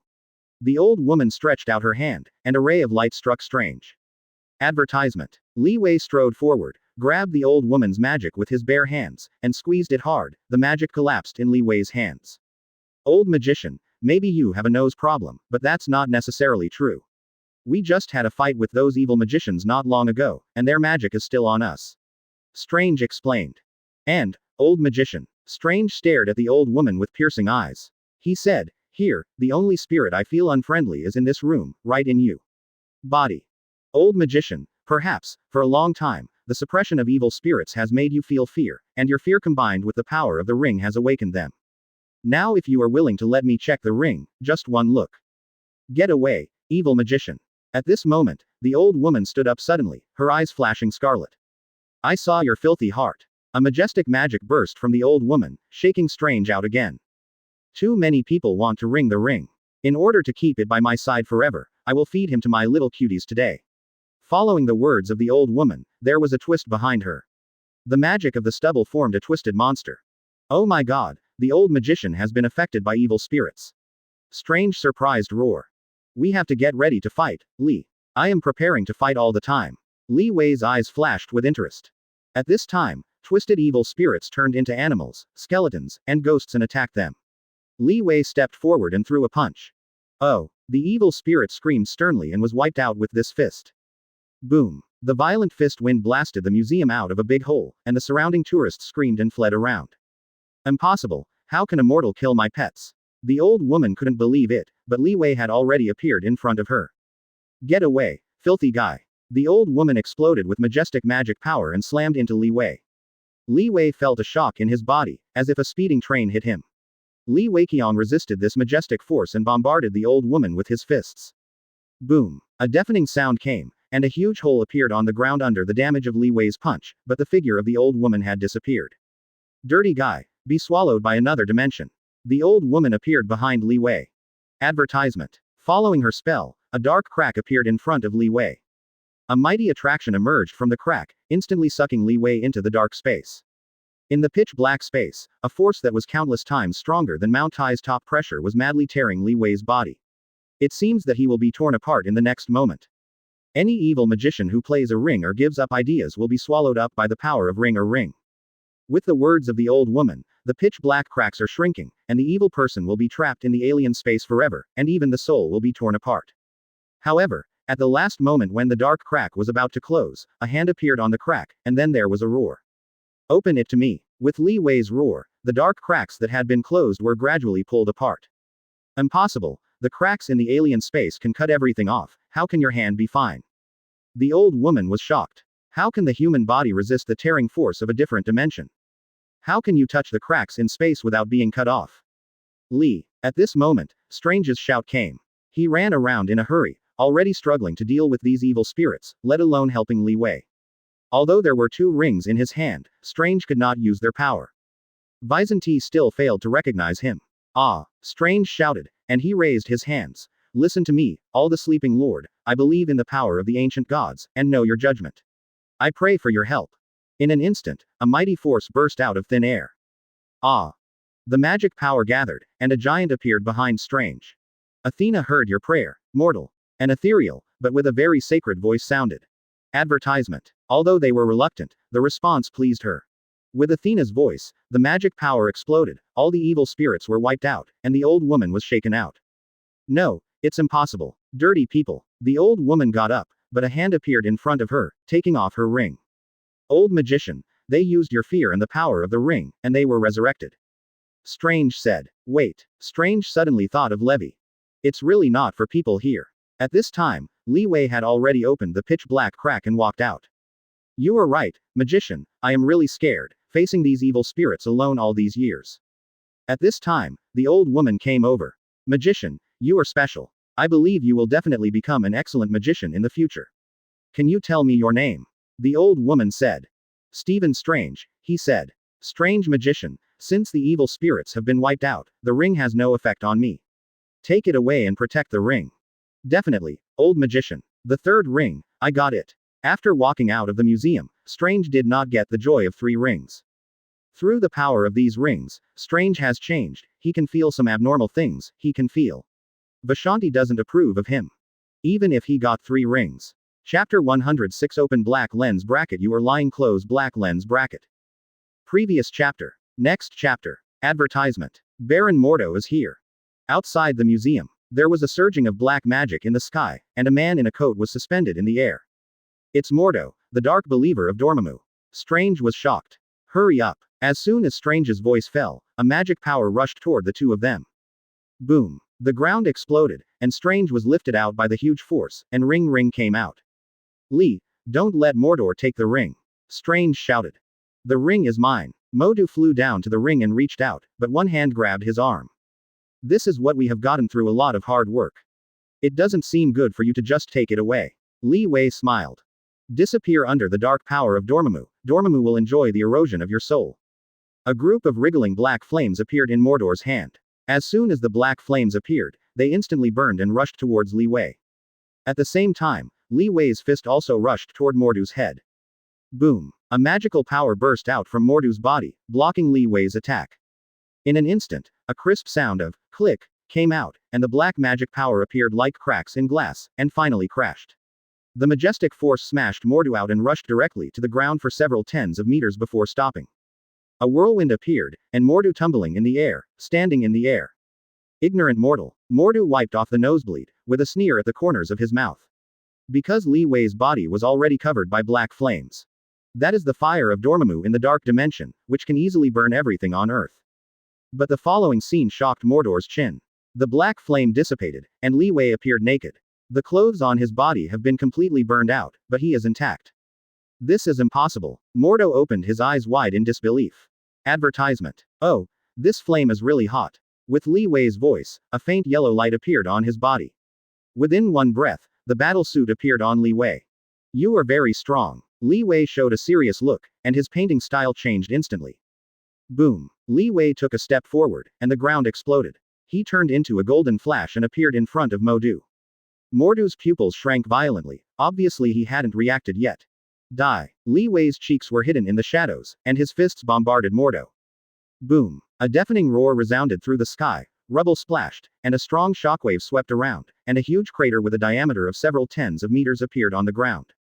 The old woman stretched out her hand, and a ray of light struck Strange. Advertisement. Li Wei strode forward, grabbed the old woman's magic with his bare hands, and squeezed it hard. The magic collapsed in Li Wei's hands. Old magician, maybe you have a nose problem, but that's not necessarily true. We just had a fight with those evil magicians not long ago, and their magic is still on us. Strange explained. And, old magician. Strange stared at the old woman with piercing eyes. He said, here, the only spirit I feel unfriendly is in this room, right in you. Body. Old magician, perhaps, for a long time, the suppression of evil spirits has made you feel fear, and your fear combined with the power of the ring has awakened them. Now if you are willing to let me check the ring, just one look. Get away, evil magician. At this moment, the old woman stood up suddenly, her eyes flashing scarlet. I saw your filthy heart. A majestic magic burst from the old woman, shaking Strange out again. Too many people want to ring the ring. In order to keep it by my side forever, I will feed him to my little cuties today. Following the words of the old woman, there was a twist behind her. The magic of the stubble formed a twisted monster. Oh my god, the old magician has been affected by evil spirits. Strange surprised roar. We have to get ready to fight, Li. I am preparing to fight all the time. Li Wei's eyes flashed with interest. At this time, twisted evil spirits turned into animals, skeletons, and ghosts and attacked them. Li Wei stepped forward and threw a punch. Oh, the evil spirit screamed sternly and was wiped out with this fist. Boom. The violent fist wind blasted the museum out of a big hole, and the surrounding tourists screamed and fled around. Impossible, how can a mortal kill my pets? The old woman couldn't believe it, but Li Wei had already appeared in front of her. Get away, filthy guy. The old woman exploded with majestic magic power and slammed into Li Wei. Li Wei felt a shock in his body, as if a speeding train hit him. Li Weiqiang resisted this majestic force and bombarded the old woman with his fists. Boom. A deafening sound came, and a huge hole appeared on the ground under the damage of Li Wei's punch, but the figure of the old woman had disappeared. Dirty guy, be swallowed by another dimension. The old woman appeared behind Li Wei. Advertisement. Following her spell, a dark crack appeared in front of Li Wei. A mighty attraction emerged from the crack, instantly sucking Li Wei into the dark space. In the pitch-black space, a force that was countless times stronger than Mount Tai's top pressure was madly tearing Li Wei's body. It seems that he will be torn apart in the next moment. Any evil magician who plays a ring or gives up ideas will be swallowed up by the power of ring or ring. With the words of the old woman, the pitch-black cracks are shrinking, and the evil person will be trapped in the alien space forever, and even the soul will be torn apart. However, at the last moment when the dark crack was about to close, a hand appeared on the crack, and then there was a roar. Open it to me. With Li Wei's roar, the dark cracks that had been closed were gradually pulled apart. Impossible, the cracks in the alien space can cut everything off, how can your hand be fine? The old woman was shocked. How can the human body resist the tearing force of a different dimension? How can you touch the cracks in space without being cut off? Li. At this moment, Strange's shout came. He ran around in a hurry, already struggling to deal with these evil spirits, let alone helping Li Wei. Although there were 2 rings in his hand, Strange could not use their power. Vyzanti still failed to recognize him. Ah! Strange shouted, and he raised his hands. Listen to me, all the sleeping lord, I believe in the power of the ancient gods, and know your judgment. I pray for your help. In an instant, a mighty force burst out of thin air. Ah! The magic power gathered, and a giant appeared behind Strange. Athena heard your prayer, mortal. An ethereal, but with a very sacred voice sounded. Advertisement. Although they were reluctant, the response pleased her. With Athena's voice, the magic power exploded, all the evil spirits were wiped out, and the old woman was shaken out. No, it's impossible. Dirty people. The old woman got up, but a hand appeared in front of her, taking off her ring. Old magician, they used your fear and the power of the ring, and they were resurrected. Strange said. Wait. Strange suddenly thought of Levi. It's really not for people here. At this time, Li Wei had already opened the pitch-black crack and walked out. You are right, magician, I am really scared, facing these evil spirits alone all these years. At this time, the old woman came over. Magician, you are special. I believe you will definitely become an excellent magician in the future. Can you tell me your name? The old woman said. Stephen Strange, he said. Strange magician, since the evil spirits have been wiped out, the ring has no effect on me. Take it away and protect the ring. Definitely, old magician. The 3rd ring, I got it. After walking out of the museum, Strange did not get the joy of 3 rings. Through the power of these rings, Strange has changed, he can feel some abnormal things, he can feel. Vishanti doesn't approve of him. Even if he got 3 rings. Chapter 106 Open black lens bracket. You are lying. Close black lens bracket. Previous chapter. Next chapter. Advertisement. Baron Mordo is here. Outside the museum, there was a surging of black magic in the sky, and a man in a coat was suspended in the air. It's Mordo, the dark believer of Dormammu. Strange was shocked. Hurry up. As soon as Strange's voice fell, a magic power rushed toward the two of them. Boom. The ground exploded, and Strange was lifted out by the huge force, and Ring came out. Lee, don't let Mordor take the ring. Strange shouted. The ring is mine. Modu flew down to the ring and reached out, but one hand grabbed his arm. This is what we have gotten through a lot of hard work. It doesn't seem good for you to just take it away. Li Wei smiled. Disappear under the dark power of Dormammu. Dormammu will enjoy the erosion of your soul. A group of wriggling black flames appeared in Mordor's hand. As soon as the black flames appeared, they instantly burned and rushed towards Li Wei. At the same time, Li Wei's fist also rushed toward Mordu's head. Boom. A magical power burst out from Mordu's body, blocking Li Wei's attack. In an instant, a crisp sound of click came out, and the black magic power appeared like cracks in glass, and finally crashed. The majestic force smashed Mordu out and rushed directly to the ground for several tens of meters before stopping. A whirlwind appeared, and Mordu tumbling in the air, standing in the air. Ignorant mortal. Mordu wiped off the nosebleed, with a sneer at the corners of his mouth. Because Li Wei's body was already covered by black flames. That is the fire of Dormammu in the dark dimension, which can easily burn everything on Earth. But the following scene shocked Mordor's chin. The black flame dissipated, and Li Wei appeared naked. The clothes on his body have been completely burned out, but he is intact. This is impossible. Mordo opened his eyes wide in disbelief. Advertisement. Oh, this flame is really hot. With Li Wei's voice, a faint yellow light appeared on his body. Within one breath, the battle suit appeared on Li Wei. You are very strong. Li Wei showed a serious look, and his painting style changed instantly. Boom. Li Wei took a step forward, and the ground exploded. He turned into a golden flash and appeared in front of Mordu. Mordu's pupils shrank violently. Obviously he hadn't reacted yet. Die. Li Wei's cheeks were hidden in the shadows, and his fists bombarded Mordo. Boom. A deafening roar resounded through the sky, rubble splashed, and a strong shockwave swept around, and a huge crater with a diameter of several tens of meters appeared on the ground.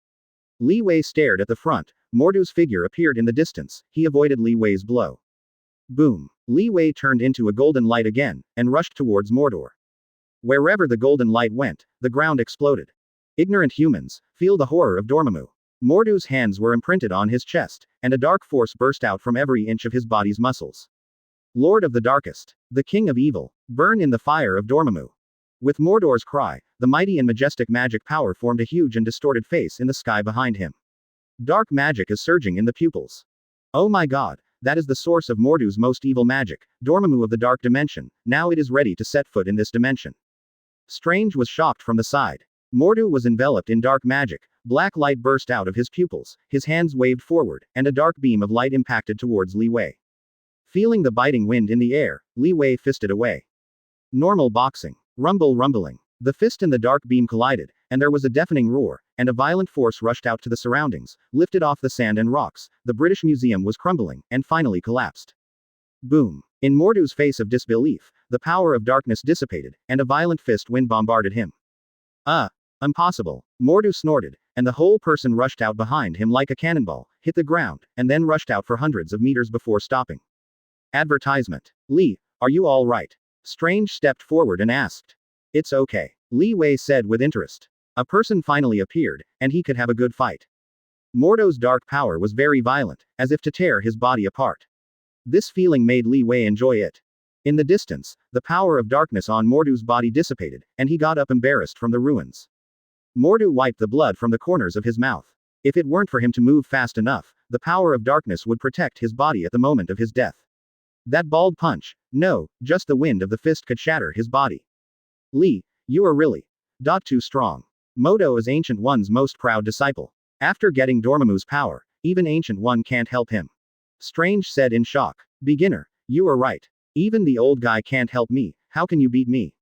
Li Wei stared at the front. Mordu's figure appeared in the distance. He avoided Li Wei's blow. Boom. Li Wei turned into a golden light again, and rushed towards Mordor. Wherever the golden light went, the ground exploded. Ignorant humans, feel the horror of Dormammu. Mordu's hands were imprinted on his chest, and a dark force burst out from every inch of his body's muscles. Lord of the Darkest, the King of Evil, burn in the fire of Dormammu. With Mordor's cry, the mighty and majestic magic power formed a huge and distorted face in the sky behind him. Dark magic is surging in the pupils. Oh my god, that is the source of Mordu's most evil magic, Dormammu of the Dark Dimension. Now it is ready to set foot in this dimension. Strange was shocked from the side. Mordu was enveloped in dark magic. Black light burst out of his pupils, his hands waved forward, and a dark beam of light impacted towards Li Wei. Feeling the biting wind in the air, Li Wei fisted away. Normal boxing. Rumbling. The fist and the dark beam collided, and there was a deafening roar, and a violent force rushed out to the surroundings, lifted off the sand and rocks. The British Museum was crumbling, and finally collapsed. Boom. In Mordu's face of disbelief, the power of darkness dissipated, and a violent fist wind bombarded him. Impossible. Mordu snorted, and the whole person rushed out behind him like a cannonball, hit the ground, and then rushed out for hundreds of meters before stopping. Advertisement. Li, are you all right? Strange stepped forward and asked. It's okay. Li Wei said with interest. A person finally appeared, and he could have a good fight. Mordo's dark power was very violent, as if to tear his body apart. This feeling made Li Wei enjoy it. In the distance, the power of darkness on Mordu's body dissipated, and he got up embarrassed from the ruins. Mordu wiped the blood from the corners of his mouth. If it weren't for him to move fast enough, the power of darkness would protect his body at the moment of his death. That bald punch, no, just the wind of the fist could shatter his body. Li, you are really too strong. Mordo is Ancient One's most proud disciple. After getting Dormammu's power, even Ancient One can't help him. Strange said in shock. Beginner, you are right. Even the old guy can't help me, how can you beat me?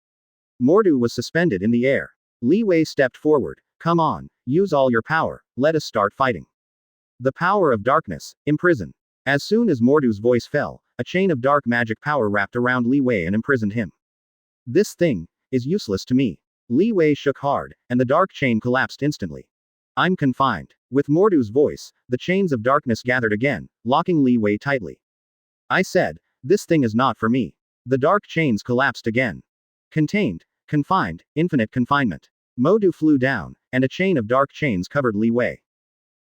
Mordu was suspended in the air. Li Wei stepped forward. Come on, use all your power, let us start fighting. The power of darkness, imprison. As soon as Mordu's voice fell, a chain of dark magic power wrapped around Li Wei and imprisoned him. This thing is useless to me. Li Wei shook hard, and the dark chain collapsed instantly. I'm confined. With Mordu's voice, the chains of darkness gathered again, locking Li Wei tightly. I said, this thing is not for me. The dark chains collapsed again. Contained, confined, infinite confinement. Mordu flew down, and a chain of dark chains covered Li Wei.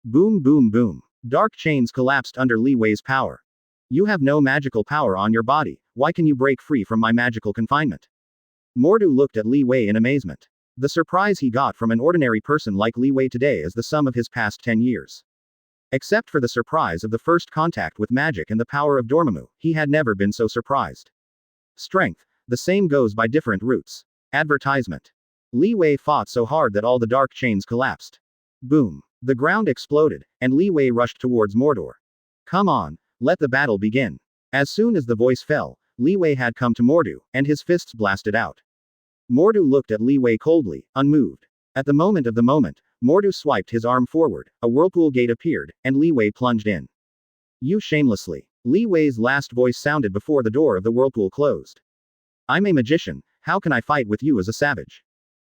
Boom boom boom. Dark chains collapsed under Li Wei's power. You have no magical power on your body, why can you break free from my magical confinement? Mordu looked at Li Wei in amazement. The surprise he got from an ordinary person like Li Wei today is the sum of his past 10 years. Except for the surprise of the first contact with magic and the power of Dormammu, he had never been so surprised. Strength. The same goes by different routes. Advertisement. Li Wei fought so hard that all the dark chains collapsed. Boom. The ground exploded, and Li Wei rushed towards Mordor. Come on, let the battle begin. As soon as the voice fell, Li Wei had come to Mordu, and his fists blasted out. Mordu looked at Li Wei coldly, unmoved. At the moment, Mordu swiped his arm forward, a whirlpool gate appeared, and Li Wei plunged in. You shamelessly. Li Wei's last voice sounded before the door of the whirlpool closed. I'm a magician, how can I fight with you as a savage?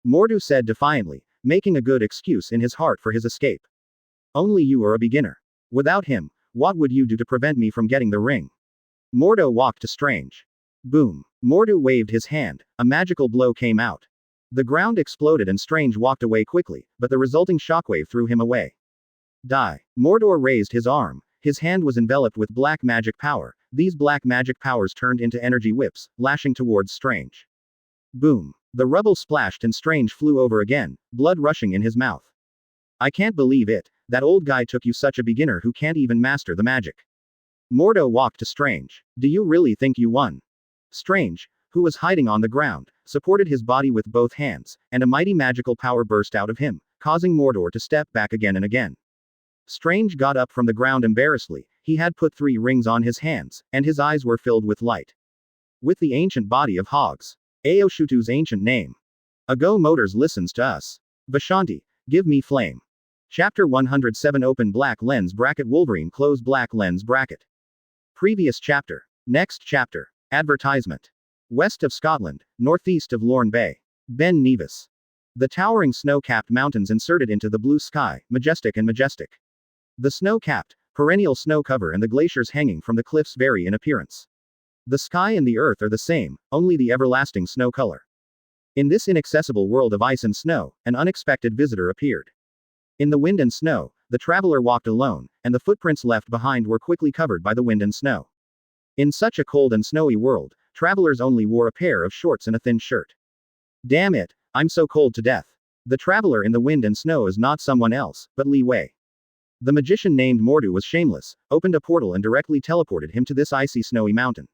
Mordu said defiantly, making a good excuse in his heart for his escape. Only you are a beginner. Without him, what would you do to prevent me from getting the ring? Mordo walked to Strange. Boom. Mordu waved his hand, a magical blow came out. The ground exploded and Strange walked away quickly, but the resulting shockwave threw him away. Die. Mordor raised his arm, his hand was enveloped with black magic power, these black magic powers turned into energy whips, lashing towards Strange. Boom. The rubble splashed and Strange flew over again, blood rushing in his mouth. I can't believe it, that old guy took you such a beginner who can't even master the magic. Mordo walked to Strange. Do you really think you won? Strange, who was hiding on the ground, supported his body with both hands, and a mighty magical power burst out of him, causing Mordor to step back again and again. Strange got up from the ground embarrassedly, he had put 3 rings on his hands, and his eyes were filled with light. With the ancient body of Hogs. Aoshutu's ancient name. Ago Motors listens to us. Vishanti, give me flame. Chapter 107 Open black lens bracket Wolverine close black lens bracket. Previous chapter. Next chapter. Advertisement. West of Scotland, northeast of Lorne Bay. Ben Nevis. The towering snow-capped mountains inserted into the blue sky, majestic and majestic. The snow-capped, perennial snow cover and the glaciers hanging from the cliffs vary in appearance. The sky and the earth are the same, only the everlasting snow color. In this inaccessible world of ice and snow, an unexpected visitor appeared. In the wind and snow, the traveler walked alone, and the footprints left behind were quickly covered by the wind and snow. In such a cold and snowy world, travelers only wore a pair of shorts and a thin shirt. Damn it, I'm so cold to death. The traveler in the wind and snow is not someone else, but Li Wei. The magician named Mordu was shameless, opened a portal and directly teleported him to this icy snowy mountain.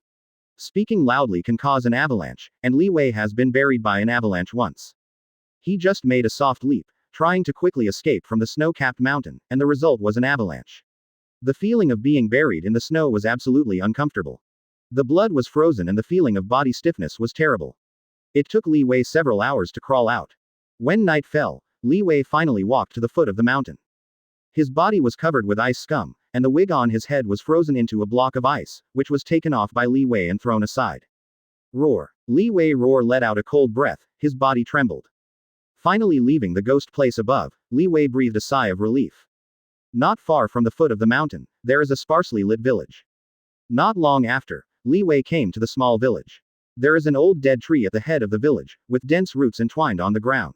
Speaking loudly can cause an avalanche, and Li Wei has been buried by an avalanche once. He just made a soft leap, trying to quickly escape from the snow-capped mountain, and the result was an avalanche. The feeling of being buried in the snow was absolutely uncomfortable. The blood was frozen and the feeling of body stiffness was terrible. It took Li Wei several hours to crawl out. When night fell, Li Wei finally walked to the foot of the mountain. His body was covered with ice scum, and the wig on his head was frozen into a block of ice, which was taken off by Li Wei and thrown aside. Roar. Li Wei let out a cold breath, his body trembled. Finally leaving the ghost place above, Li Wei breathed a sigh of relief. Not far from the foot of the mountain, there is a sparsely lit village. Not long after, Li Wei came to the small village. There is an old dead tree at the head of the village, with dense roots entwined on the ground.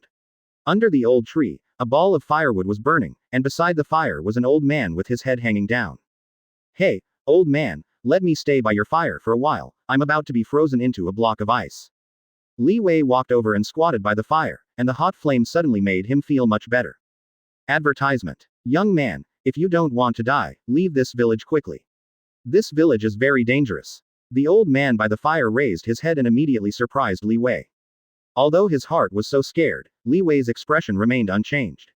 Under the old tree, a ball of firewood was burning, and beside the fire was an old man with his head hanging down. Hey, old man, let me stay by your fire for a while, I'm about to be frozen into a block of ice. Li Wei walked over and squatted by the fire, and the hot flame suddenly made him feel much better. Advertisement. Young man, if you don't want to die, leave this village quickly. This village is very dangerous. The old man by the fire raised his head and immediately surprised Li Wei. Although his heart was so scared, Li Wei's expression remained unchanged.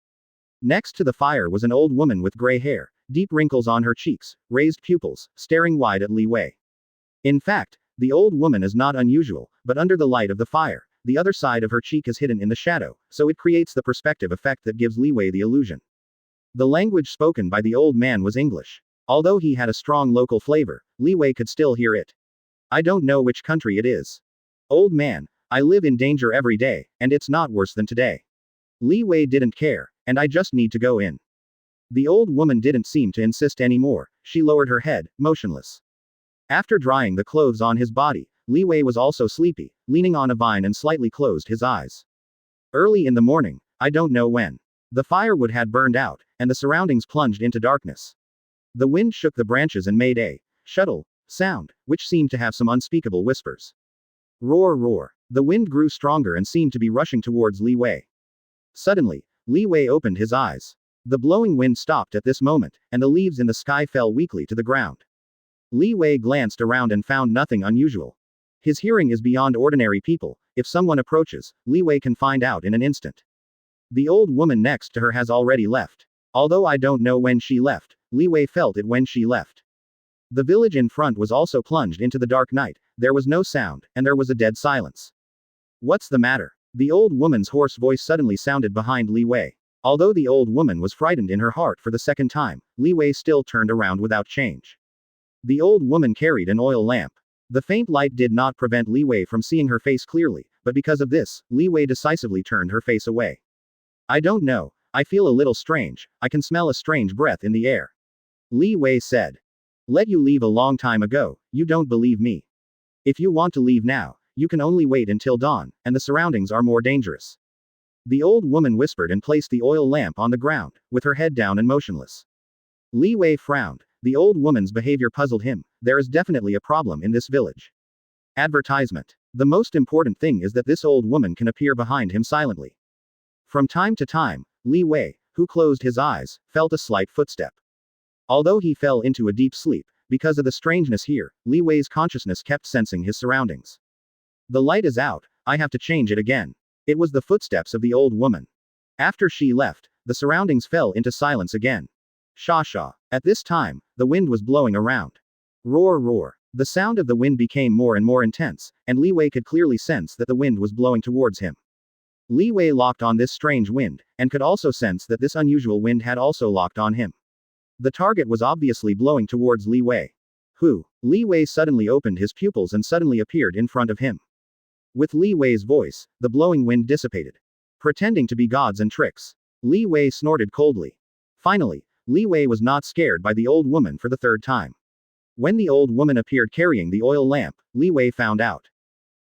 Next to the fire was an old woman with gray hair, deep wrinkles on her cheeks, raised pupils, staring wide at Li Wei. In fact, the old woman is not unusual, but under the light of the fire, the other side of her cheek is hidden in the shadow, so it creates the perspective effect that gives Li Wei the illusion. The language spoken by the old man was English. Although he had a strong local flavor, Li Wei could still hear it. I don't know which country it is. Old man, I live in danger every day, and it's not worse than today. Li Wei didn't care, and I just need to go in. The old woman didn't seem to insist anymore, she lowered her head, motionless. After drying the clothes on his body, Li Wei was also sleepy, leaning on a vine and slightly closed his eyes. Early in the morning, I don't know when. The firewood had burned out, and the surroundings plunged into darkness. The wind shook the branches and made a shuttle sound, which seemed to have some unspeakable whispers. Roar, roar. The wind grew stronger and seemed to be rushing towards Li Wei. Suddenly, Li Wei opened his eyes. The blowing wind stopped at this moment, and the leaves in the sky fell weakly to the ground. Li Wei glanced around and found nothing unusual. His hearing is beyond ordinary people. If someone approaches, Li Wei can find out in an instant. The old woman next to her has already left. Although I don't know when she left, Li Wei felt it when she left. The village in front was also plunged into the dark night, there was no sound, and there was a dead silence. What's the matter? The old woman's hoarse voice suddenly sounded behind Li Wei. Although the old woman was frightened in her heart for the second time, Li Wei still turned around without change. The old woman carried an oil lamp. The faint light did not prevent Li Wei from seeing her face clearly, but because of this, Li Wei decisively turned her face away. I don't know, I feel a little strange, I can smell a strange breath in the air. Li Wei said. Let you leave a long time ago, you don't believe me. If you want to leave now, you can only wait until dawn, and the surroundings are more dangerous. The old woman whispered and placed the oil lamp on the ground, with her head down and motionless. Li Wei frowned. The old woman's behavior puzzled him. There is definitely a problem in this village. Advertisement. The most important thing is that this old woman can appear behind him silently. From time to time, Li Wei, who closed his eyes, felt a slight footstep. Although he fell into a deep sleep, because of the strangeness here, Li Wei's consciousness kept sensing his surroundings. The light is out, I have to change it again. It was the footsteps of the old woman. After she left, the surroundings fell into silence again. Sha sha. At this time, the wind was blowing around. Roar roar. The sound of the wind became more and more intense, and Li Wei could clearly sense that the wind was blowing towards him. Li Wei locked on this strange wind, and could also sense that this unusual wind had also locked on him. The target was obviously blowing towards Li Wei. Who? Li Wei suddenly opened his pupils and suddenly appeared in front of him. With Li Wei's voice, the blowing wind dissipated. Pretending to be gods and tricks. Li Wei snorted coldly. Finally, Li Wei was not scared by the old woman for the third time. When the old woman appeared carrying the oil lamp, Li Wei found out.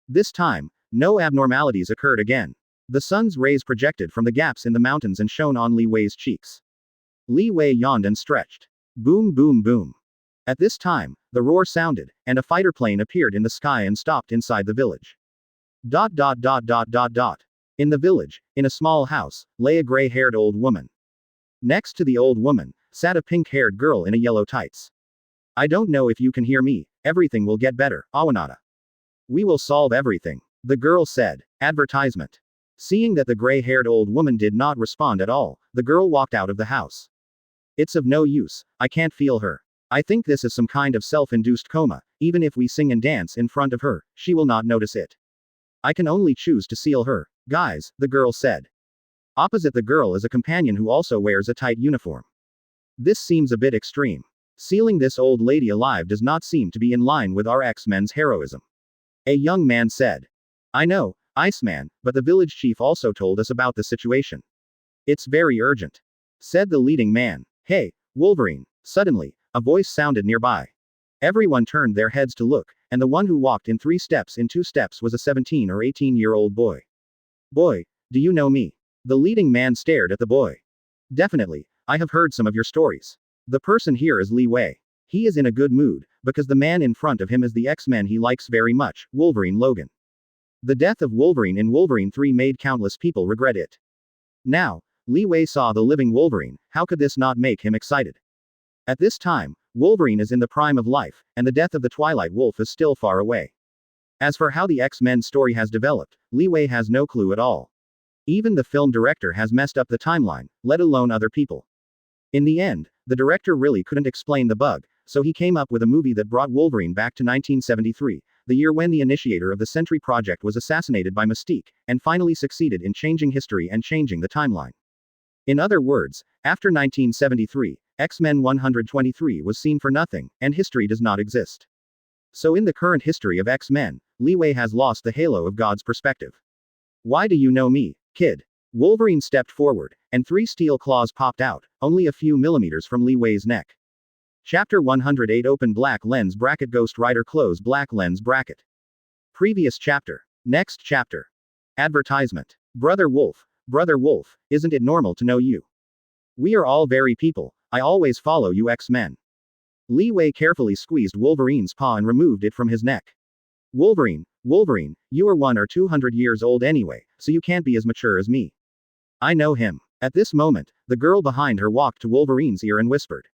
This time, no abnormalities occurred again. The sun's rays projected from the gaps in the mountains and shone on Li Wei's cheeks. Li Wei yawned and stretched. Boom boom boom. At this time, the roar sounded, and a fighter plane appeared in the sky and stopped inside the village. In the village, in a small house, lay a gray-haired old woman. Next to the old woman, sat a pink-haired girl in a yellow tights. I don't know if you can hear me, everything will get better, Awanada. We will solve everything, the girl said. Advertisement. Seeing that the gray-haired old woman did not respond at all, the girl walked out of the house. It's of no use, I can't feel her. I think this is some kind of self-induced coma, even if we sing and dance in front of her, she will not notice it. I can only choose to seal her. Guys, the girl said. Opposite the girl is a companion who also wears a tight uniform. This seems a bit extreme. Sealing this old lady alive does not seem to be in line with our X-Men's heroism. A young man said. I know, Iceman, but the village chief also told us about the situation. It's very urgent. Said the leading man. Hey, Wolverine. Suddenly, a voice sounded nearby. Everyone turned their heads to look, and the one who walked in 3 steps in 2 steps was a 17 or 18-year-old boy. Boy, do you know me? The leading man stared at the boy. Definitely, I have heard some of your stories. The person here is Li Wei. He is in a good mood, because the man in front of him is the X-Men he likes very much, Wolverine Logan. The death of Wolverine in Wolverine 3 made countless people regret it. Now, Li Wei saw the living Wolverine, how could this not make him excited? At this time, Wolverine is in the prime of life, and the death of the Twilight Wolf is still far away. As for how the X-Men story has developed, Li Wei has no clue at all. Even the film director has messed up the timeline, let alone other people. In the end, the director really couldn't explain the bug, so he came up with a movie that brought Wolverine back to 1973, the year when the initiator of the Sentry Project was assassinated by Mystique, and finally succeeded in changing history and changing the timeline. In other words, after 1973, X-Men 123 was seen for nothing, and history does not exist. So in the current history of X-Men, Li Wei has lost the halo of God's perspective. Why do you know me, kid? Wolverine stepped forward, and 3 steel claws popped out, only a few millimeters from Li Wei's neck. Chapter 108 Open black lens bracket Ghost Rider close black lens bracket. Previous chapter. Next chapter. Advertisement. Brother Wolf, isn't it normal to know you? We are all very people, I always follow you X-Men. Li Wei carefully squeezed Wolverine's paw and removed it from his neck. Wolverine, you are 100 or 200 years old anyway, so you can't be as mature as me. I know him. At this moment, the girl behind her walked to Wolverine's ear and whispered.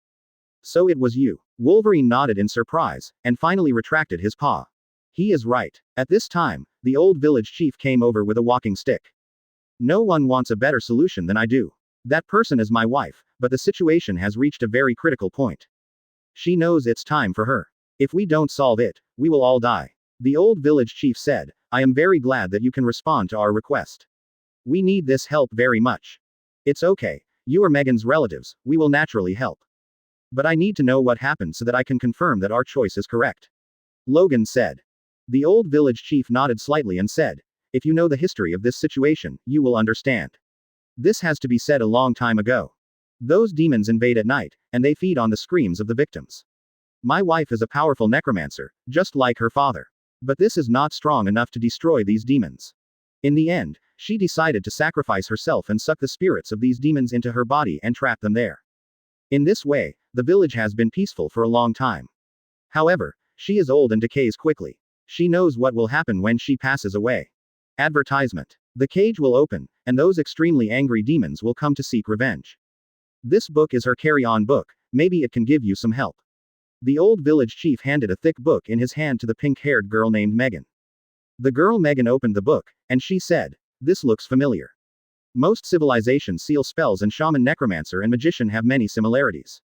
So it was you. Wolverine nodded in surprise, and finally retracted his paw. He is right. At this time, the old village chief came over with a walking stick. No one wants a better solution than I do. That person is my wife, but the situation has reached a very critical point. She knows it's time for her. If we don't solve it, we will all die. The old village chief said, I am very glad that you can respond to our request. We need this help very much. It's okay. You are Megan's relatives, we will naturally help. But I need to know what happened so that I can confirm that our choice is correct. Logan said. The old village chief nodded slightly and said, if you know the history of this situation, you will understand. This has to be said a long time ago. Those demons invade at night, and they feed on the screams of the victims. My wife is a powerful necromancer, just like her father. But this is not strong enough to destroy these demons. In the end, she decided to sacrifice herself and suck the spirits of these demons into her body and trap them there. In this way, the village has been peaceful for a long time. However, she is old and decays quickly. She knows what will happen when she passes away. Advertisement. The cage will open, and those extremely angry demons will come to seek revenge. This book is her carry-on book, maybe it can give you some help. The old village chief handed a thick book in his hand to the pink-haired girl named Megan. The girl Megan opened the book, and she said, this looks familiar. Most civilizations seal spells and shaman necromancer and magician have many similarities.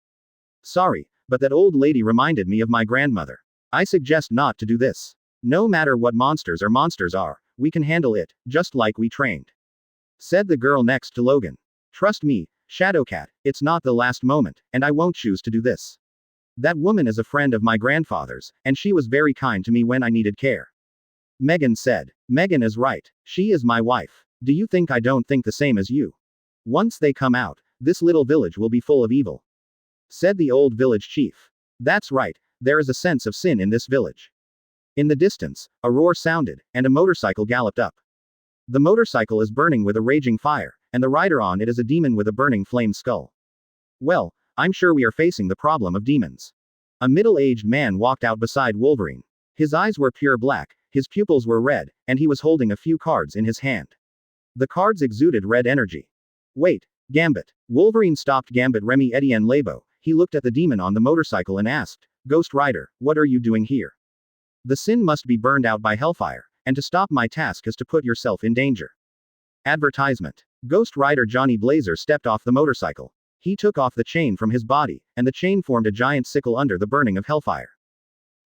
Sorry, but that old lady reminded me of my grandmother. I suggest not to do this. No matter what monsters are, we can handle it, just like we trained. Said the girl next to Logan. Trust me, Shadowcat, it's not the last moment, and I won't choose to do this. That woman is a friend of my grandfather's, and she was very kind to me when I needed care. Megan said. Megan is right. She is my wife. Do you think I don't think the same as you? Once they come out, this little village will be full of evil. Said the old village chief. That's right, there is a sense of sin in this village. In the distance, a roar sounded, and a motorcycle galloped up. The motorcycle is burning with a raging fire, and the rider on it is a demon with a burning flame skull. Well, I'm sure we are facing the problem of demons. A middle-aged man walked out beside Wolverine. His eyes were pure black, his pupils were red, and he was holding a few cards in his hand. The cards exuded red energy. Wait, Gambit. Wolverine stopped Gambit Remy Etienne Labo. He looked at the demon on the motorcycle and asked, Ghost Rider, what are you doing here? The sin must be burned out by hellfire, and to stop my task is to put yourself in danger. Advertisement. Ghost Rider Johnny Blazer stepped off the motorcycle. He took off the chain from his body, and the chain formed a giant sickle under the burning of hellfire.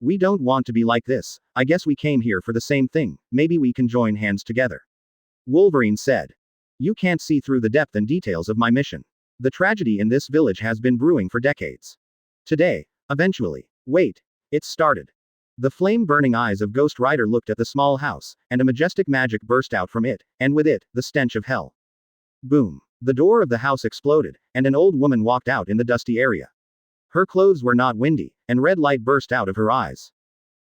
We don't want to be like this, I guess we came here for the same thing, maybe we can join hands together. Wolverine said. You can't see through the depth and details of my mission. The tragedy in this village has been brewing for decades. Today, eventually. Wait. It started. The flame-burning eyes of Ghost Rider looked at the small house, and a majestic magic burst out from it, and with it, the stench of hell. Boom. The door of the house exploded, and an old woman walked out in the dusty area. Her clothes were not windy, and red light burst out of her eyes.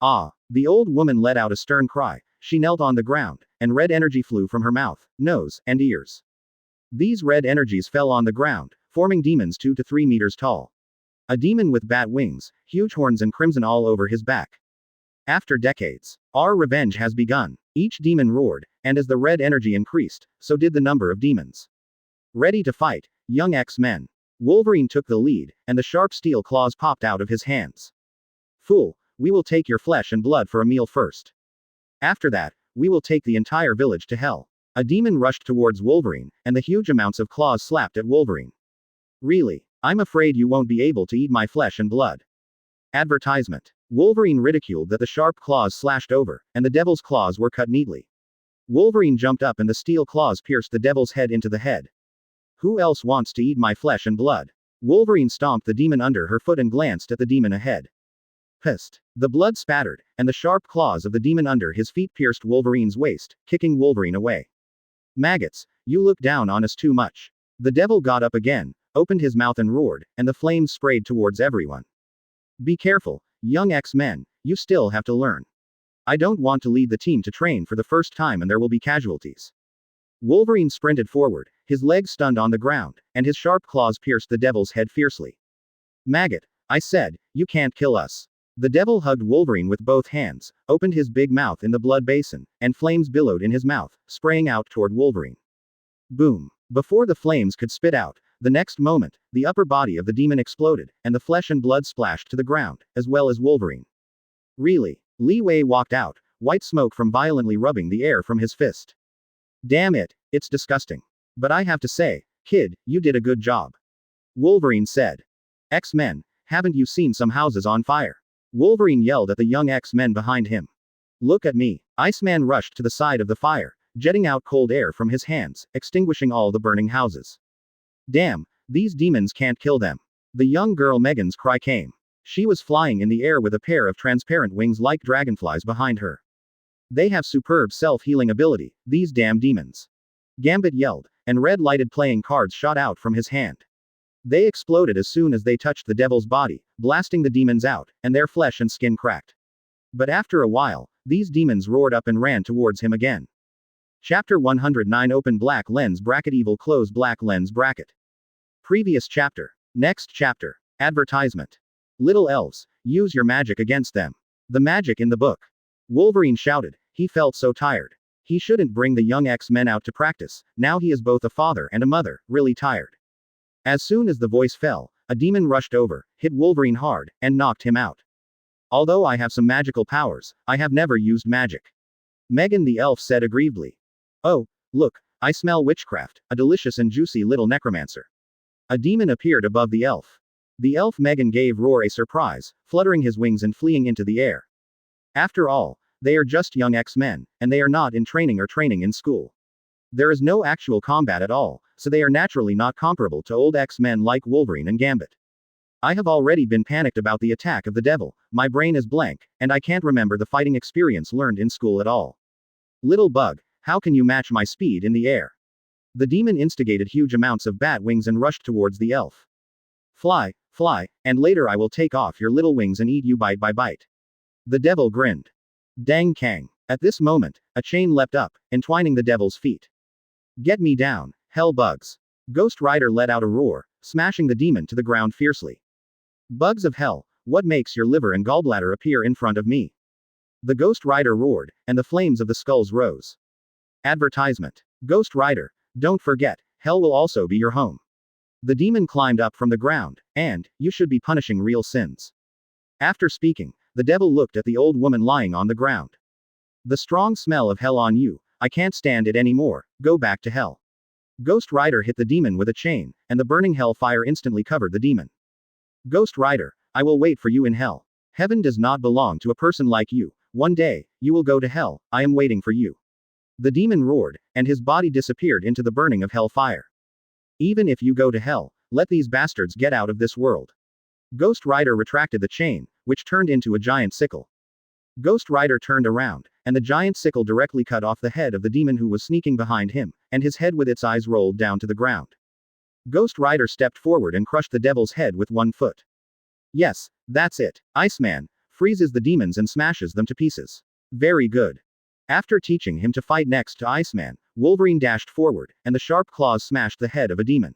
Ah! The old woman let out a stern cry. She knelt on the ground, and red energy flew from her mouth, nose, and ears. These red energies fell on the ground, forming demons 2 to 3 meters tall. A demon with bat wings, huge horns and crimson all over his back. After decades, our revenge has begun. Each demon roared, and as the red energy increased, so did the number of demons. Ready to fight, young X-Men. Wolverine took the lead, and the sharp steel claws popped out of his hands. Fool, we will take your flesh and blood for a meal first. After that, we will take the entire village to hell. A demon rushed towards Wolverine, and the huge amounts of claws slapped at Wolverine. Really, I'm afraid you won't be able to eat my flesh and blood. Advertisement. Wolverine ridiculed that the sharp claws slashed over, and the devil's claws were cut neatly. Wolverine jumped up and the steel claws pierced the devil's head into the head. Who else wants to eat my flesh and blood? Wolverine stomped the demon under her foot and glanced at the demon ahead. Pissed. The blood spattered, and the sharp claws of the demon under his feet pierced Wolverine's waist, kicking Wolverine away. Maggots, you look down on us too much. The devil got up again, opened his mouth and roared, and the flames sprayed towards everyone. Be careful, young X-Men, you still have to learn. I don't want to lead the team to train for the first time and there will be casualties. Wolverine sprinted forward, his legs stunned on the ground, and his sharp claws pierced the devil's head fiercely. Maggot, I said, you can't kill us. The devil hugged Wolverine with both hands, opened his big mouth in the blood basin, and flames billowed in his mouth, spraying out toward Wolverine. Boom. Before the flames could spit out, the next moment, the upper body of the demon exploded, and the flesh and blood splashed to the ground, as well as Wolverine. Really? Li Wei walked out, white smoke from violently rubbing the air from his fist. Damn it, it's disgusting. But I have to say, kid, you did a good job. Wolverine said. X-Men, haven't you seen some houses on fire? Wolverine yelled at the young X-Men behind him. Look at me. Iceman rushed to the side of the fire, jetting out cold air from his hands, extinguishing all the burning houses. Damn, these demons can't kill them. The young girl Megan's cry came. She was flying in the air with a pair of transparent wings like dragonflies behind her. They have superb self-healing ability, these damn demons. Gambit yelled, and red-lighted playing cards shot out from his hand. They exploded as soon as they touched the devil's body, blasting the demons out, and their flesh and skin cracked. But after a while, these demons roared up and ran towards him again. Chapter 109 Open black lens bracket Evil close black lens bracket. Previous chapter. Next chapter. Advertisement. Little elves, use your magic against them. The magic in the book. Wolverine shouted, he felt so tired. He shouldn't bring the young X-Men out to practice, now he is both a father and a mother, really tired. As soon as the voice fell, a demon rushed over, hit Wolverine hard, and knocked him out. Although I have some magical powers, I have never used magic. Megan the elf said aggrievedly. Oh, look, I smell witchcraft, a delicious and juicy little necromancer. A demon appeared above the elf. The elf Megan gave Roar a surprise, fluttering his wings and fleeing into the air. After all, they are just young X-Men, and they are not in training or training in school. There is no actual combat at all, so they are naturally not comparable to old X-Men like Wolverine and Gambit. I have already been panicked about the attack of the devil, my brain is blank, and I can't remember the fighting experience learned in school at all. Little bug, how can you match my speed in the air? The demon instigated huge amounts of bat wings and rushed towards the elf. Fly, fly, and later I will take off your little wings and eat you bite by bite. The devil grinned. Dang Kang. At this moment, a chain leapt up, entwining the devil's feet. Get me down, hell bugs. Ghost Rider let out a roar, smashing the demon to the ground fiercely. Bugs of hell, what makes your liver and gallbladder appear in front of me? The Ghost Rider roared, and the flames of the skulls rose. Advertisement. Ghost Rider, don't forget, hell will also be your home. The demon climbed up from the ground, and, you should be punishing real sins. After speaking, the devil looked at the old woman lying on the ground. The strong smell of hell on you, I can't stand it anymore, go back to hell. Ghost Rider hit the demon with a chain, and the burning hell fire instantly covered the demon. Ghost Rider, I will wait for you in hell. Heaven does not belong to a person like you, one day, you will go to hell, I am waiting for you. The demon roared, and his body disappeared into the burning of hell fire. Even if you go to hell, let these bastards get out of this world. Ghost Rider retracted the chain, which turned into a giant sickle. Ghost Rider turned around, and the giant sickle directly cut off the head of the demon who was sneaking behind him, and his head with its eyes rolled down to the ground. Ghost Rider stepped forward and crushed the devil's head with one foot. Yes, that's it. Iceman freezes the demons and smashes them to pieces. Very good. After teaching him to fight next to Iceman, Wolverine dashed forward, and the sharp claws smashed the head of a demon.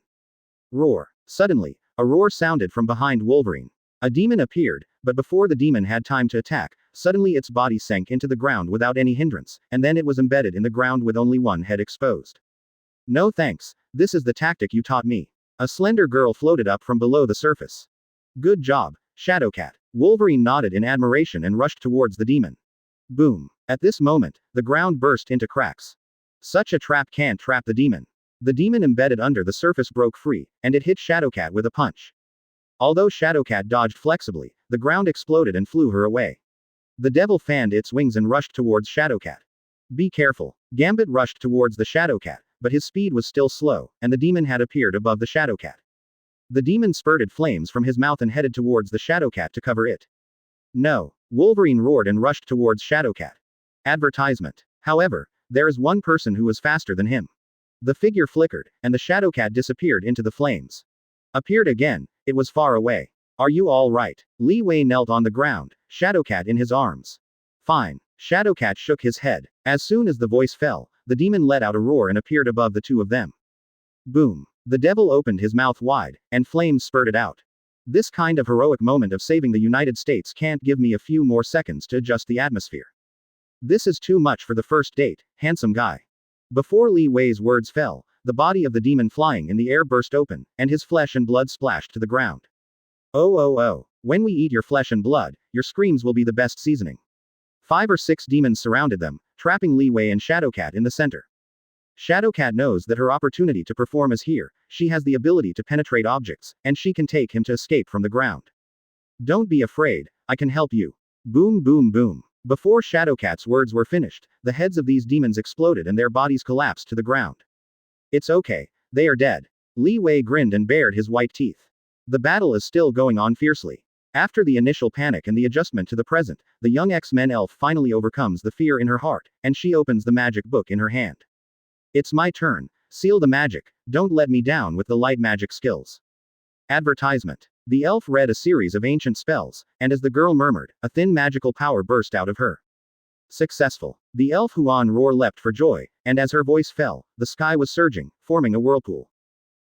Roar. Suddenly, a roar sounded from behind Wolverine. A demon appeared, but before the demon had time to attack, suddenly its body sank into the ground without any hindrance, and then it was embedded in the ground with only one head exposed. No thanks, this is the tactic you taught me. A slender girl floated up from below the surface. Good job, Shadowcat. Wolverine nodded in admiration and rushed towards the demon. Boom. At this moment, the ground burst into cracks. Such a trap can't trap the demon. The demon embedded under the surface broke free, and it hit Shadowcat with a punch. Although Shadowcat dodged flexibly, the ground exploded and flew her away. The devil fanned its wings and rushed towards Shadowcat. Be careful. Gambit rushed towards the Shadowcat, but his speed was still slow, and the demon had appeared above the Shadowcat. The demon spurted flames from his mouth and headed towards the Shadowcat to cover it. No. Wolverine roared and rushed towards Shadowcat. Advertisement. However, there is one person who is faster than him. The figure flickered, and the Shadowcat disappeared into the flames. Appeared again, it was far away. Are you all right? Li Wei knelt on the ground, Shadowcat in his arms. Fine. Shadowcat shook his head. As soon as the voice fell, the demon let out a roar and appeared above the two of them. Boom. The devil opened his mouth wide, and flames spurted out. This kind of heroic moment of saving the United States can't give me a few more seconds to adjust the atmosphere. This is too much for the first date, handsome guy. Before Li Wei's words fell, the body of the demon flying in the air burst open, and his flesh and blood splashed to the ground. Oh oh oh. When we eat your flesh and blood, your screams will be the best seasoning. 5 or 6 demons surrounded them, trapping Li Wei and Shadowcat in the center. Shadowcat knows that her opportunity to perform is here, she has the ability to penetrate objects, and she can take him to escape from the ground. Don't be afraid, I can help you. Boom boom boom. Before Shadowcat's words were finished, the heads of these demons exploded and their bodies collapsed to the ground. It's okay, they are dead. Li Wei grinned and bared his white teeth. The battle is still going on fiercely. After the initial panic and the adjustment to the present, the young X-Men elf finally overcomes the fear in her heart, and she opens the magic book in her hand. It's my turn. Seal the magic. Don't let me down with the light magic skills. Advertisement. The elf read a series of ancient spells, and as the girl murmured, a thin magical power burst out of her. Successful. The elf Huan roar leapt for joy, and as her voice fell, the sky was surging, forming a whirlpool.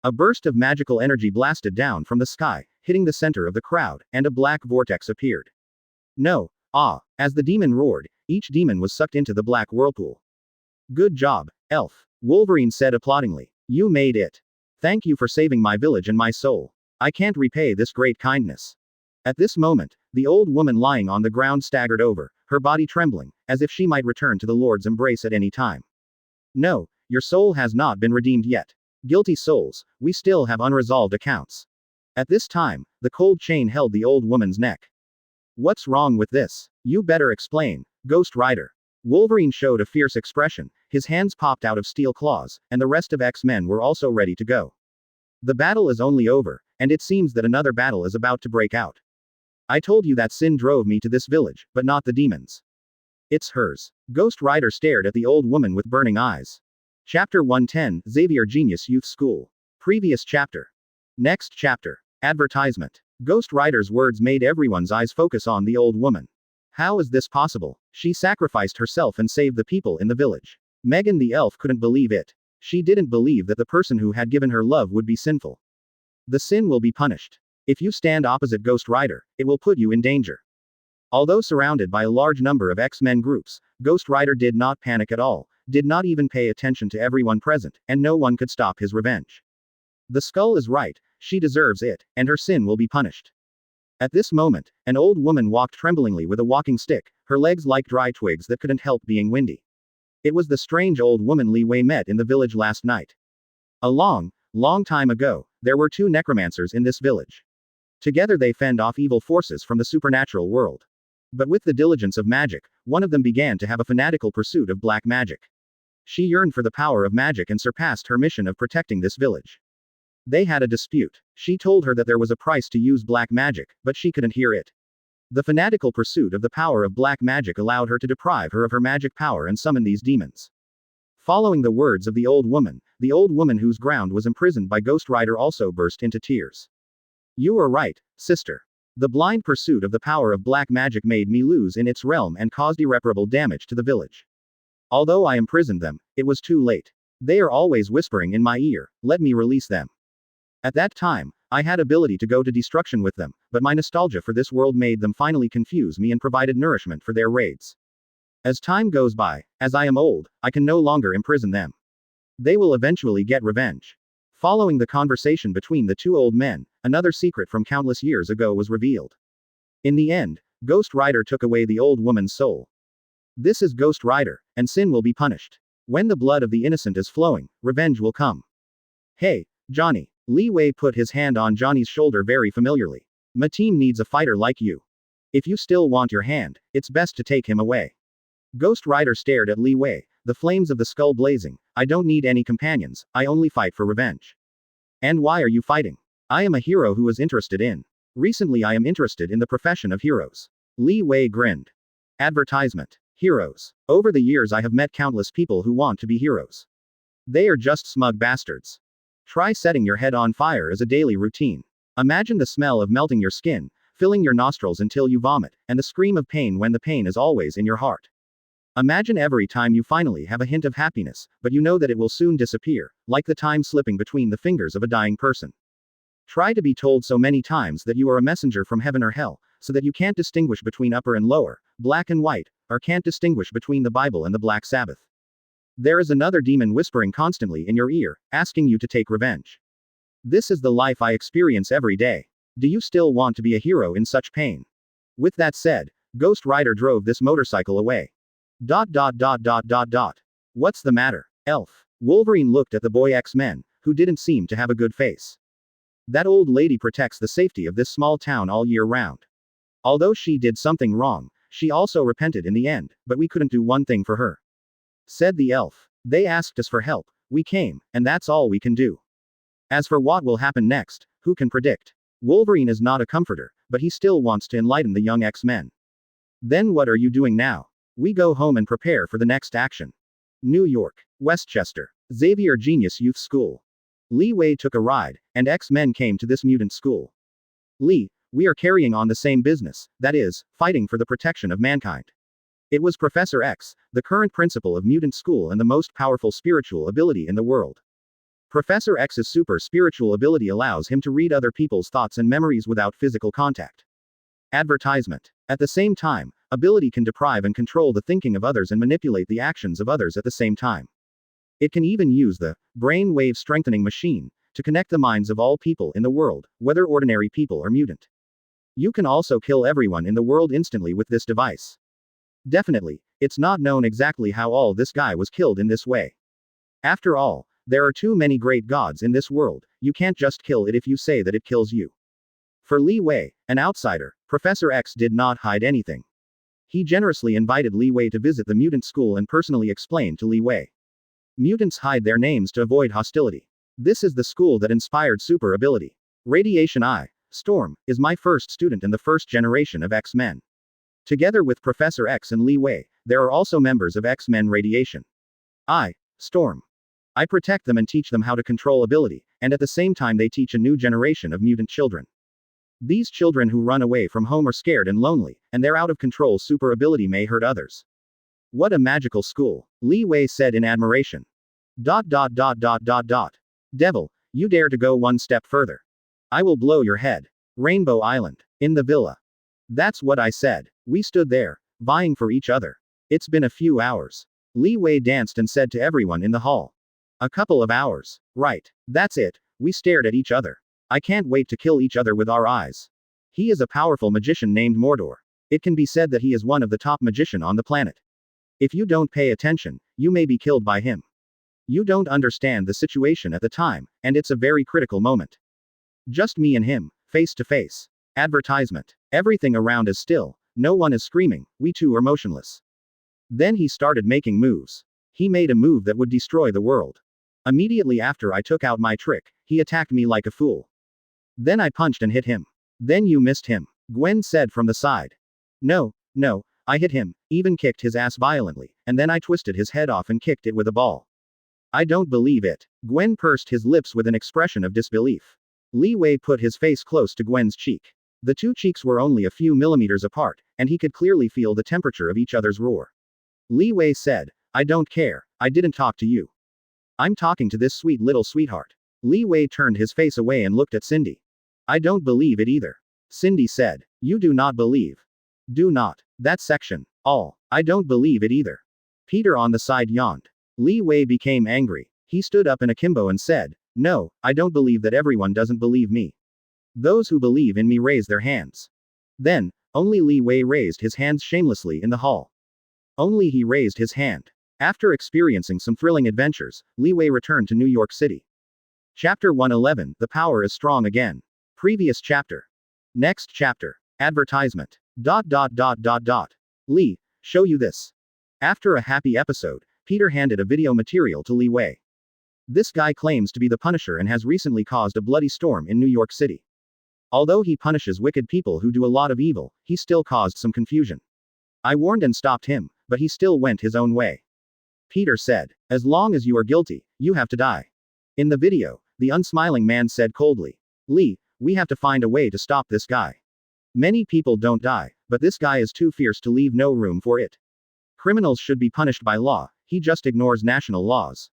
A burst of magical energy blasted down from the sky, hitting the center of the crowd, and a black vortex appeared. No. As the demon roared, each demon was sucked into the black whirlpool. Good job, elf. Wolverine said applaudingly. You made it. Thank you for saving my village and my soul. I can't repay this great kindness. At this moment, the old woman lying on the ground staggered over, her body trembling, as if she might return to the Lord's embrace at any time. No, your soul has not been redeemed yet. Guilty souls, we still have unresolved accounts. At this time, the cold chain held the old woman's neck. What's wrong with this? You better explain, Ghost Rider. Wolverine showed a fierce expression, his hands popped out of steel claws, and the rest of X-Men were also ready to go. The battle is only over, and it seems that another battle is about to break out. I told you that sin drove me to this village, but not the demons. It's hers. Ghost Rider stared at the old woman with burning eyes. Chapter 110, Xavier Genius Youth School. Previous chapter. Next chapter. Advertisement. Ghost Rider's words made everyone's eyes focus on the old woman. How is this possible? She sacrificed herself and saved the people in the village. Megan the elf couldn't believe it. She didn't believe that the person who had given her love would be sinful. The sin will be punished. If you stand opposite Ghost Rider, it will put you in danger. Although surrounded by a large number of X-Men groups, Ghost Rider did not panic at all, did not even pay attention to everyone present, and no one could stop his revenge. The skull is right, she deserves it, and her sin will be punished. At this moment, an old woman walked tremblingly with a walking stick, her legs like dry twigs that couldn't help being windy. It was the strange old woman Li Wei met in the village last night. A long time ago, there were 2 necromancers in this village. Together they fend off evil forces from the supernatural world. But with the diligence of magic, one of them began to have a fanatical pursuit of black magic. She yearned for the power of magic and surpassed her mission of protecting this village. They had a dispute. She told her that there was a price to use black magic, but she couldn't hear it. The fanatical pursuit of the power of black magic allowed her to deprive her of her magic power and summon these demons. Following the words of the old woman whose ground was imprisoned by Ghost Rider also burst into tears. You are right, sister. The blind pursuit of the power of black magic made me lose in its realm and caused irreparable damage to the village. Although I imprisoned them, it was too late. They are always whispering in my ear, let me release them. At that time, I had ability to go to destruction with them, but my nostalgia for this world made them finally confuse me and provided nourishment for their raids. As time goes by, as I am old, I can no longer imprison them. They will eventually get revenge. Following the conversation between the 2 old men, another secret from countless years ago was revealed. In the end, Ghost Rider took away the old woman's soul. This is Ghost Rider, and sin will be punished. When the blood of the innocent is flowing, revenge will come. Hey, Johnny. Li Wei put his hand on Johnny's shoulder very familiarly. My team needs a fighter like you. If you still want your hand, it's best to take him away. Ghost Rider stared at Li Wei, the flames of the skull blazing. I don't need any companions, I only fight for revenge. And why are you fighting? I am a hero who is interested in. Recently I am interested in the profession of heroes. Li Wei grinned. Advertisement. Heroes. Over the years I have met countless people who want to be heroes. They are just smug bastards. Try setting your head on fire as a daily routine. Imagine the smell of melting your skin, filling your nostrils until you vomit, and the scream of pain when the pain is always in your heart. Imagine every time you finally have a hint of happiness, but you know that it will soon disappear, like the time slipping between the fingers of a dying person. Try to be told so many times that you are a messenger from heaven or hell, so that you can't distinguish between upper and lower, black and white, or can't distinguish between the Bible and the Black Sabbath. There is another demon whispering constantly in your ear, asking you to take revenge. This is the life I experience every day. Do you still want to be a hero in such pain? With that said, Ghost Rider drove this motorcycle away. What's the matter, Elf? Wolverine looked at the boy X-Men, who didn't seem to have a good face. That old lady protects the safety of this small town all year round. Although she did something wrong, she also repented in the end, but we couldn't do one thing for her. Said the elf. They asked us for help, we came, and that's all we can do. As for what will happen next, who can predict? Wolverine is not a comforter, but he still wants to enlighten the young X-Men. Then what are you doing now? We go home and prepare for the next action. New York, Westchester, Xavier Genius Youth School. Li Wei took a ride, and X-Men came to this mutant school. Li, we are carrying on the same business, that is, fighting for the protection of mankind. It was Professor X, the current principal of Mutant School and the most powerful spiritual ability in the world. Professor X's super spiritual ability allows him to read other people's thoughts and memories without physical contact. Advertisement. At the same time, ability can deprive and control the thinking of others and manipulate the actions of others at the same time. It can even use the brain wave strengthening machine to connect the minds of all people in the world, whether ordinary people or mutant. You can also kill everyone in the world instantly with this device. Definitely, it's not known exactly how all this guy was killed in this way. After all, there are too many great gods in this world, you can't just kill it if you say that it kills you. For Li Wei, an outsider, Professor X did not hide anything. He generously invited Li Wei to visit the mutant school and personally explained to Li Wei. Mutants hide their names to avoid hostility. This is the school that inspired super ability. Radiation I, Storm, is my first student and the first generation of X-Men. Together with Professor X and Li Wei, there are also members of X-Men Radiation I, Storm. I protect them and teach them how to control ability, and at the same time they teach a new generation of mutant children. These children who run away from home are scared and lonely, and their out of control super ability may hurt others. What a magical school, Li Wei said in admiration. Devil, you dare to go one step further. I will blow your head. Rainbow Island. In the villa. That's what I said. We stood there, vying for each other. It's been a few hours. Li Wei danced and said to everyone in the hall. A couple of hours. Right. That's it, we stared at each other. I can't wait to kill each other with our eyes. He is a powerful magician named Mordor. It can be said that he is one of the top magician on the planet. If you don't pay attention, you may be killed by him. You don't understand the situation at the time, and it's a very critical moment. Just me and him, face to face. Advertisement. Everything around is still, no one is screaming, we two are motionless. Then he started making moves. He made a move that would destroy the world. Immediately after I took out my trick, he attacked me like a fool. Then I punched and hit him. Then you missed him, Gwen said from the side. No, I hit him, even kicked his ass violently, and then I twisted his head off and kicked it with a ball. I don't believe it. Gwen pursed his lips with an expression of disbelief. Li Wei put his face close to Gwen's cheek. The two cheeks were only a few millimeters apart, and he could clearly feel the temperature of each other's roar. Li Wei said, I don't care, I didn't talk to you. I'm talking to this sweet little sweetheart. Li Wei turned his face away and looked at Cindy. I don't believe it either. Cindy said, you do not believe. Do not. That section. All. I don't believe it either. Peter on the side yawned. Li Wei became angry. He stood up in akimbo and said, no, I don't believe that everyone doesn't believe me. Those who believe in me raise their hands. Then, only Li Wei raised his hands shamelessly in the hall. Only he raised his hand. After experiencing some thrilling adventures, Li Wei returned to New York City. Chapter 111, The Power is Strong Again. Previous chapter. Next chapter. Advertisement. Li, show you this. After a happy episode, Peter handed a video material to Li Wei. This guy claims to be the Punisher and has recently caused a bloody storm in New York City. Although he punishes wicked people who do a lot of evil, he still caused some confusion. I warned and stopped him, but he still went his own way. Peter said, as long as you are guilty, You have to die. In the video, the unsmiling man said coldly, Lee, we have to find a way to stop this guy. Many people don't die, but this guy is too fierce to leave no room for it. Criminals should be punished by law, he just ignores national laws.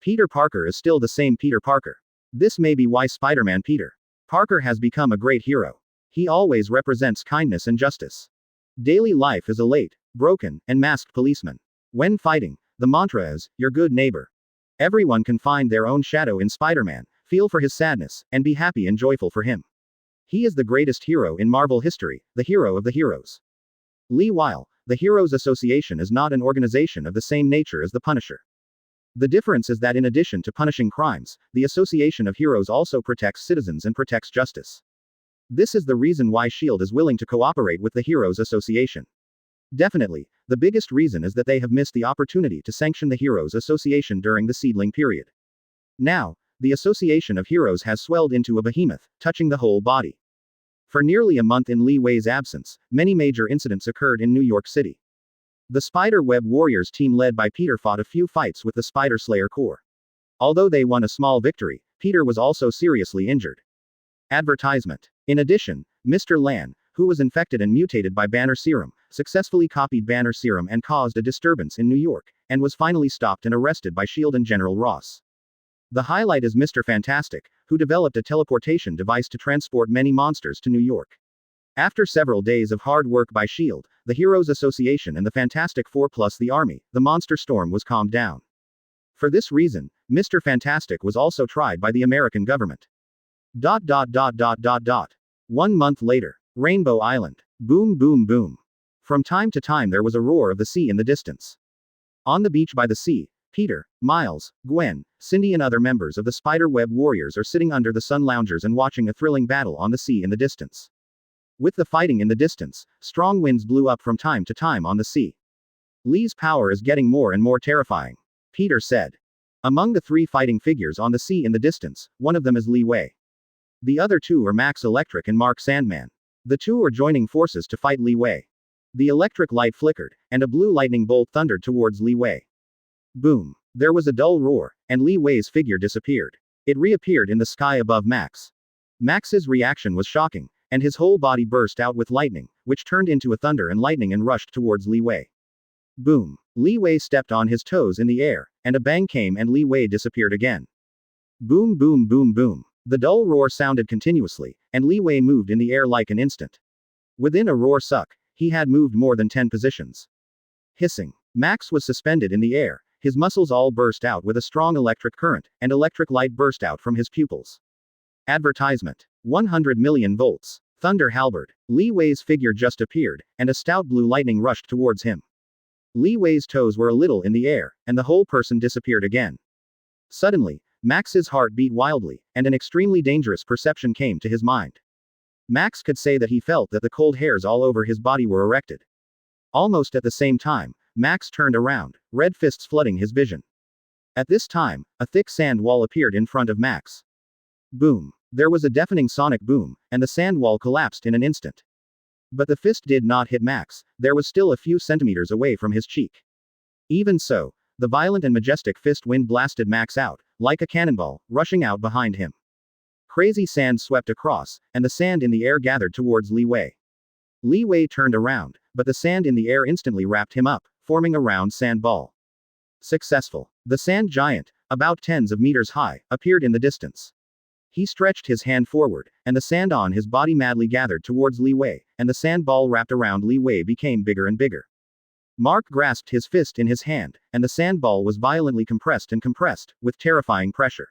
Peter Parker is still the same Peter Parker. This may be why Spider-Man Peter Parker has become a great hero. He always represents kindness and justice. Daily life is a late, broken, and masked policeman. When fighting, the mantra is, your good neighbor. Everyone can find their own shadow in Spider-Man, feel for his sadness, and be happy and joyful for him. He is the greatest hero in Marvel history, the hero of the heroes. Lee Weil, the Heroes Association is not an organization of the same nature as the Punisher. The difference is that in addition to punishing crimes, the Association of Heroes also protects citizens and protects justice. This is the reason why S.H.I.E.L.D. is willing to cooperate with the Heroes Association. Definitely, the biggest reason is that they have missed the opportunity to sanction the Heroes Association during the seedling period. Now, the Association of Heroes has swelled into a behemoth, touching the whole body. For nearly a month in Lee Wei's absence, many major incidents occurred in New York City. The Spider-Web Warriors team led by Peter fought a few fights with the Spider Slayer Corps. Although they won a small victory, Peter was also seriously injured. Advertisement. In addition, Mr. Lan, who was infected and mutated by Banner Serum, successfully copied Banner Serum and caused a disturbance in New York, and was finally stopped and arrested by S.H.I.E.L.D. and General Ross. The highlight is Mr. Fantastic, who developed a teleportation device to transport many monsters to New York. After several days of hard work by S.H.I.E.L.D., the Heroes Association and the Fantastic Four plus the Army, the monster storm was calmed down. For this reason, Mr. Fantastic was also tried by the American government. 1 month later. Rainbow Island. Boom boom boom. From time to time there was a roar of the sea in the distance. On the beach by the sea, Peter, Miles, Gwen, Cindy and other members of the Spider-Web Warriors are sitting under the sun loungers and watching a thrilling battle on the sea in the distance. With the fighting in the distance, strong winds blew up from time to time on the sea. Lee's power is getting more and more terrifying, Peter said. Among the three fighting figures on the sea in the distance, one of them is Lee Wei. The other two are Max Electric and Mark Sandman. The two are joining forces to fight Lee Wei. The electric light flickered, and a blue lightning bolt thundered towards Lee Wei. Boom. There was a dull roar, and Lee Wei's figure disappeared. It reappeared in the sky above Max. Max's reaction was shocking, and his whole body burst out with lightning, which turned into a thunder and lightning and rushed towards Lee Wei. Boom. Lee Wei stepped on his toes in the air, and a bang came and Lee Wei disappeared again. Boom boom boom boom. The dull roar sounded continuously, and Lee Wei moved in the air like an instant. Within a roar suck, he had moved more than 10 positions. Hissing. Max was suspended in the air, his muscles all burst out with a strong electric current, and electric light burst out from his pupils. Advertisement. 100 million volts. Thunder halberd. Lee Wei's figure just appeared, and a stout blue lightning rushed towards him. Lee Wei's toes were a little in the air, and the whole person disappeared again. Suddenly, Max's heart beat wildly, and an extremely dangerous perception came to his mind. Max could say that he felt that the cold hairs all over his body were erected. Almost at the same time, Max turned around, red fists flooding his vision. At this time, a thick sand wall appeared in front of Max. Boom. There was a deafening sonic boom, and the sand wall collapsed in an instant. But the fist did not hit Max, there was still a few centimeters away from his cheek. Even so, the violent and majestic fist wind blasted Max out, like a cannonball, rushing out behind him. Crazy sand swept across, and the sand in the air gathered towards Lee Wei. Lee Wei turned around, but the sand in the air instantly wrapped him up, forming a round sand ball. Successful. The sand giant, about tens of meters high, appeared in the distance. He stretched his hand forward, and the sand on his body madly gathered towards Lee Wei, and the sand ball wrapped around Lee Wei became bigger and bigger. Mark grasped his fist in his hand, and the sand ball was violently compressed, with terrifying pressure.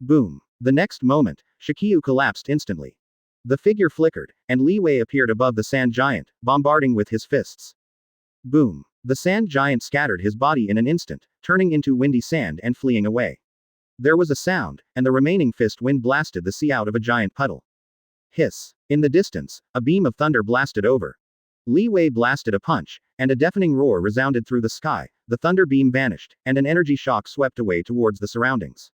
Boom. The next moment, Shikyu collapsed instantly. The figure flickered, and Lee Wei appeared above the sand giant, bombarding with his fists. Boom. The sand giant scattered his body in an instant, turning into windy sand and fleeing away. There was a sound, and the remaining fist wind blasted the sea out of a giant puddle. Hiss. In the distance, a beam of thunder blasted over. Lee Wei blasted a punch, and a deafening roar resounded through the sky, the thunder beam vanished, and an energy shock swept away towards the surroundings.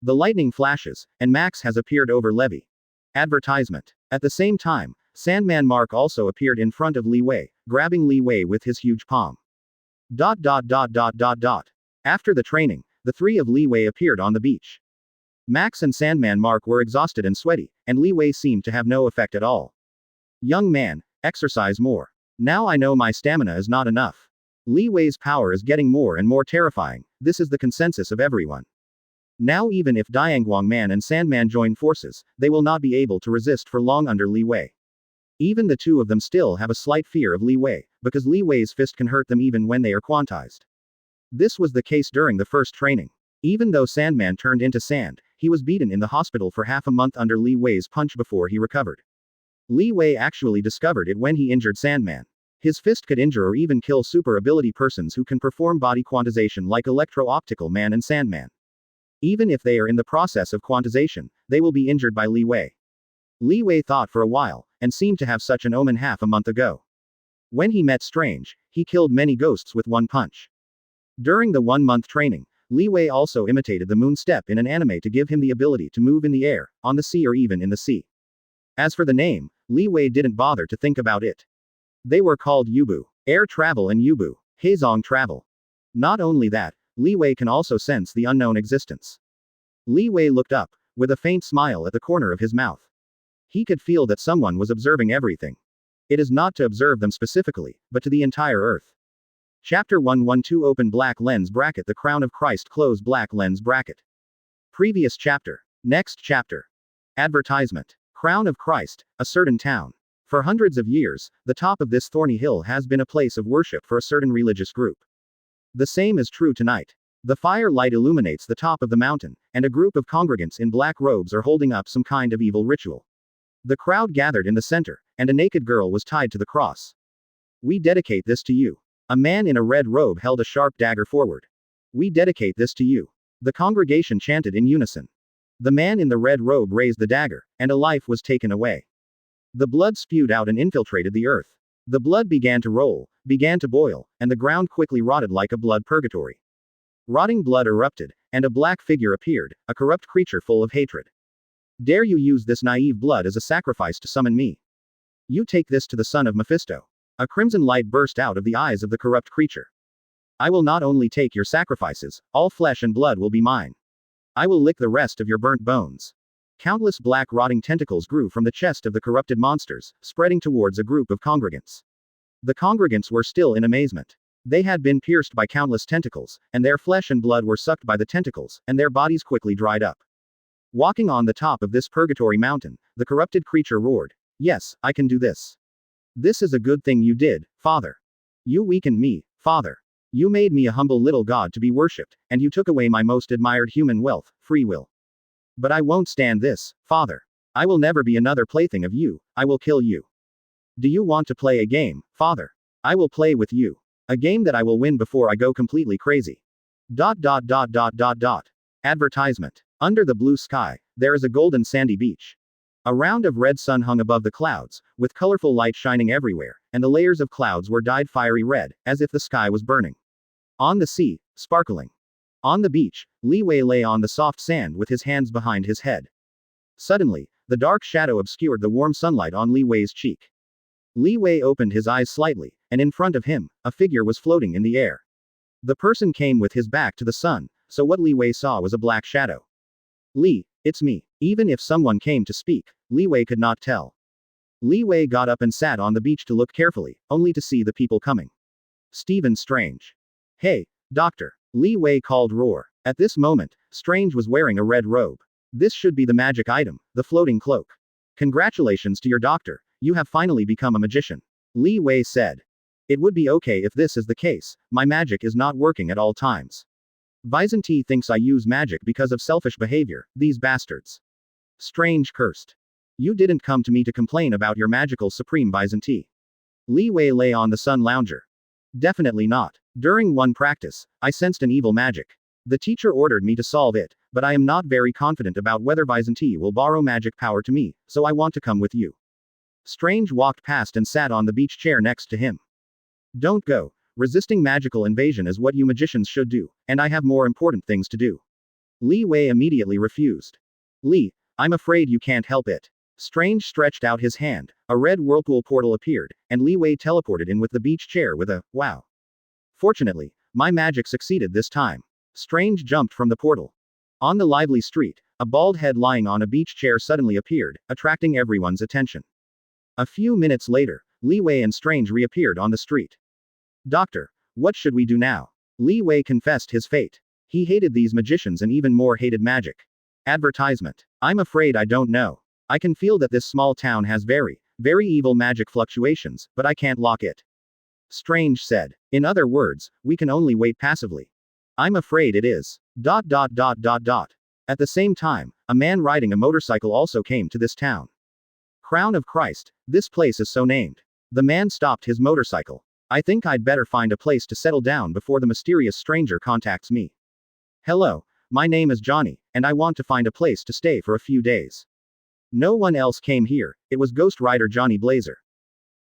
The lightning flashes, and Max has appeared over Levy. Advertisement. At the same time, Sandman Mark also appeared in front of Lee Wei, grabbing Lee Wei with his huge palm. After the training, the three of Li Wei appeared on the beach. Max and Sandman Mark were exhausted and sweaty, and Li Wei seemed to have no effect at all. Young man, exercise more. Now I know my stamina is not enough. Li Wei's power is getting more and more terrifying, this is the consensus of everyone. Now even if Dianguang Man and Sandman join forces, they will not be able to resist for long under Li Wei. Even the two of them still have a slight fear of Li Wei, because Li Wei's fist can hurt them even when they are quantized. This was the case during the first training. Even though Sandman turned into sand, he was beaten in the hospital for half a month under Li Wei's punch before he recovered. Li Wei actually discovered it when he injured Sandman. His fist could injure or even kill super ability persons who can perform body quantization like Electro-Optical Man and Sandman. Even if they are in the process of quantization, they will be injured by Li Wei. Li Wei thought for a while, and seemed to have such an omen half a month ago. When he met Strange, he killed many ghosts with one punch. During the 1-month training, Li Wei also imitated the moon step in an anime to give him the ability to move in the air, on the sea or even in the sea. As for the name, Li Wei didn't bother to think about it. They were called Yubu, air travel and Yubu, Heizong travel. Not only that, Li Wei can also sense the unknown existence. Li Wei looked up, with a faint smile at the corner of his mouth. He could feel that someone was observing everything. It is not to observe them specifically, but to the entire earth. Chapter 112 Open black lens bracket The Crown of Christ close black lens bracket. Previous chapter. Next chapter. Advertisement. Crown of Christ, a certain town. For hundreds of years, the top of this thorny hill has been a place of worship for a certain religious group. The same is true tonight. The fire light illuminates the top of the mountain, and a group of congregants in black robes are holding up some kind of evil ritual. The crowd gathered in the center, and a naked girl was tied to the cross. We dedicate this to you. A man in a red robe held a sharp dagger forward. We dedicate this to you. The congregation chanted in unison. The man in the red robe raised the dagger, and a life was taken away. The blood spewed out and infiltrated the earth. The blood began to roll, began to boil, and the ground quickly rotted like a blood purgatory. Rotting blood erupted, and a black figure appeared, a corrupt creature full of hatred. Dare you use this naive blood as a sacrifice to summon me? You take this to the son of Mephisto. A crimson light burst out of the eyes of the corrupt creature. I will not only take your sacrifices, all flesh and blood will be mine. I will lick the rest of your burnt bones. Countless black rotting tentacles grew from the chest of the corrupted monsters, spreading towards a group of congregants. The congregants were still in amazement. They had been pierced by countless tentacles, and their flesh and blood were sucked by the tentacles, and their bodies quickly dried up. Walking on the top of this purgatory mountain, the corrupted creature roared, "Yes, I can do this. This is a good thing you did, Father. You weakened me, Father. You made me a humble little god to be worshipped, and you took away my most admired human wealth, free will. But I won't stand this, Father. I will never be another plaything of you, I will kill you. Do you want to play a game, Father? I will play with you. A game that I will win before I go completely crazy. ... Advertisement. Under the blue sky, there is a golden sandy beach. A round of red sun hung above the clouds, with colorful light shining everywhere, and the layers of clouds were dyed fiery red, as if the sky was burning. On the sea, sparkling. On the beach, Li Wei lay on the soft sand with his hands behind his head. Suddenly, the dark shadow obscured the warm sunlight on Li Wei's cheek. Li Wei opened his eyes slightly, and in front of him, a figure was floating in the air. The person came with his back to the sun, so what Li Wei saw was a black shadow. Li, it's me. Even if someone came to speak, Li Wei could not tell. Li Wei got up and sat on the beach to look carefully, only to see the people coming. Stephen Strange. Hey, doctor. Li Wei called roar. At this moment, Strange was wearing a red robe. This should be the magic item, the floating cloak. Congratulations to your doctor, you have finally become a magician. Li Wei said. It would be okay if this is the case, my magic is not working at all times. Byzanti thinks I use magic because of selfish behavior, these bastards. Strange cursed. You didn't come to me to complain about your magical supreme Byzanti. Li Wei lay on the sun lounger. Definitely not. During one practice, I sensed an evil magic. The teacher ordered me to solve it, but I am not very confident about whether Byzanti will borrow magic power to me, so I want to come with you. Strange walked past and sat on the beach chair next to him. Don't go. Resisting magical invasion is what you magicians should do, and I have more important things to do. Li Wei immediately refused. Li, I'm afraid you can't help it. Strange stretched out his hand, a red whirlpool portal appeared, and Li Wei teleported in with the beach chair with a, wow. Fortunately, my magic succeeded this time. Strange jumped from the portal. On the lively street, a bald head lying on a beach chair suddenly appeared, attracting everyone's attention. A few minutes later, Li Wei and Strange reappeared on the street. Doctor, what should we do now? Li Wei confessed his fate. He hated these magicians and even more hated magic. Advertisement. I'm afraid I don't know. I can feel that this small town has very evil magic fluctuations, but I can't lock it. Strange said. In other words, we can only wait passively. I'm afraid it is. At the same time, a man riding a motorcycle also came to this town. Crown of Christ, this place is so named. The man stopped his motorcycle. I think I'd better find a place to settle down before the mysterious stranger contacts me. Hello, my name is Johnny, and I want to find a place to stay for a few days. No one else came here, it was Ghost Rider Johnny Blazer.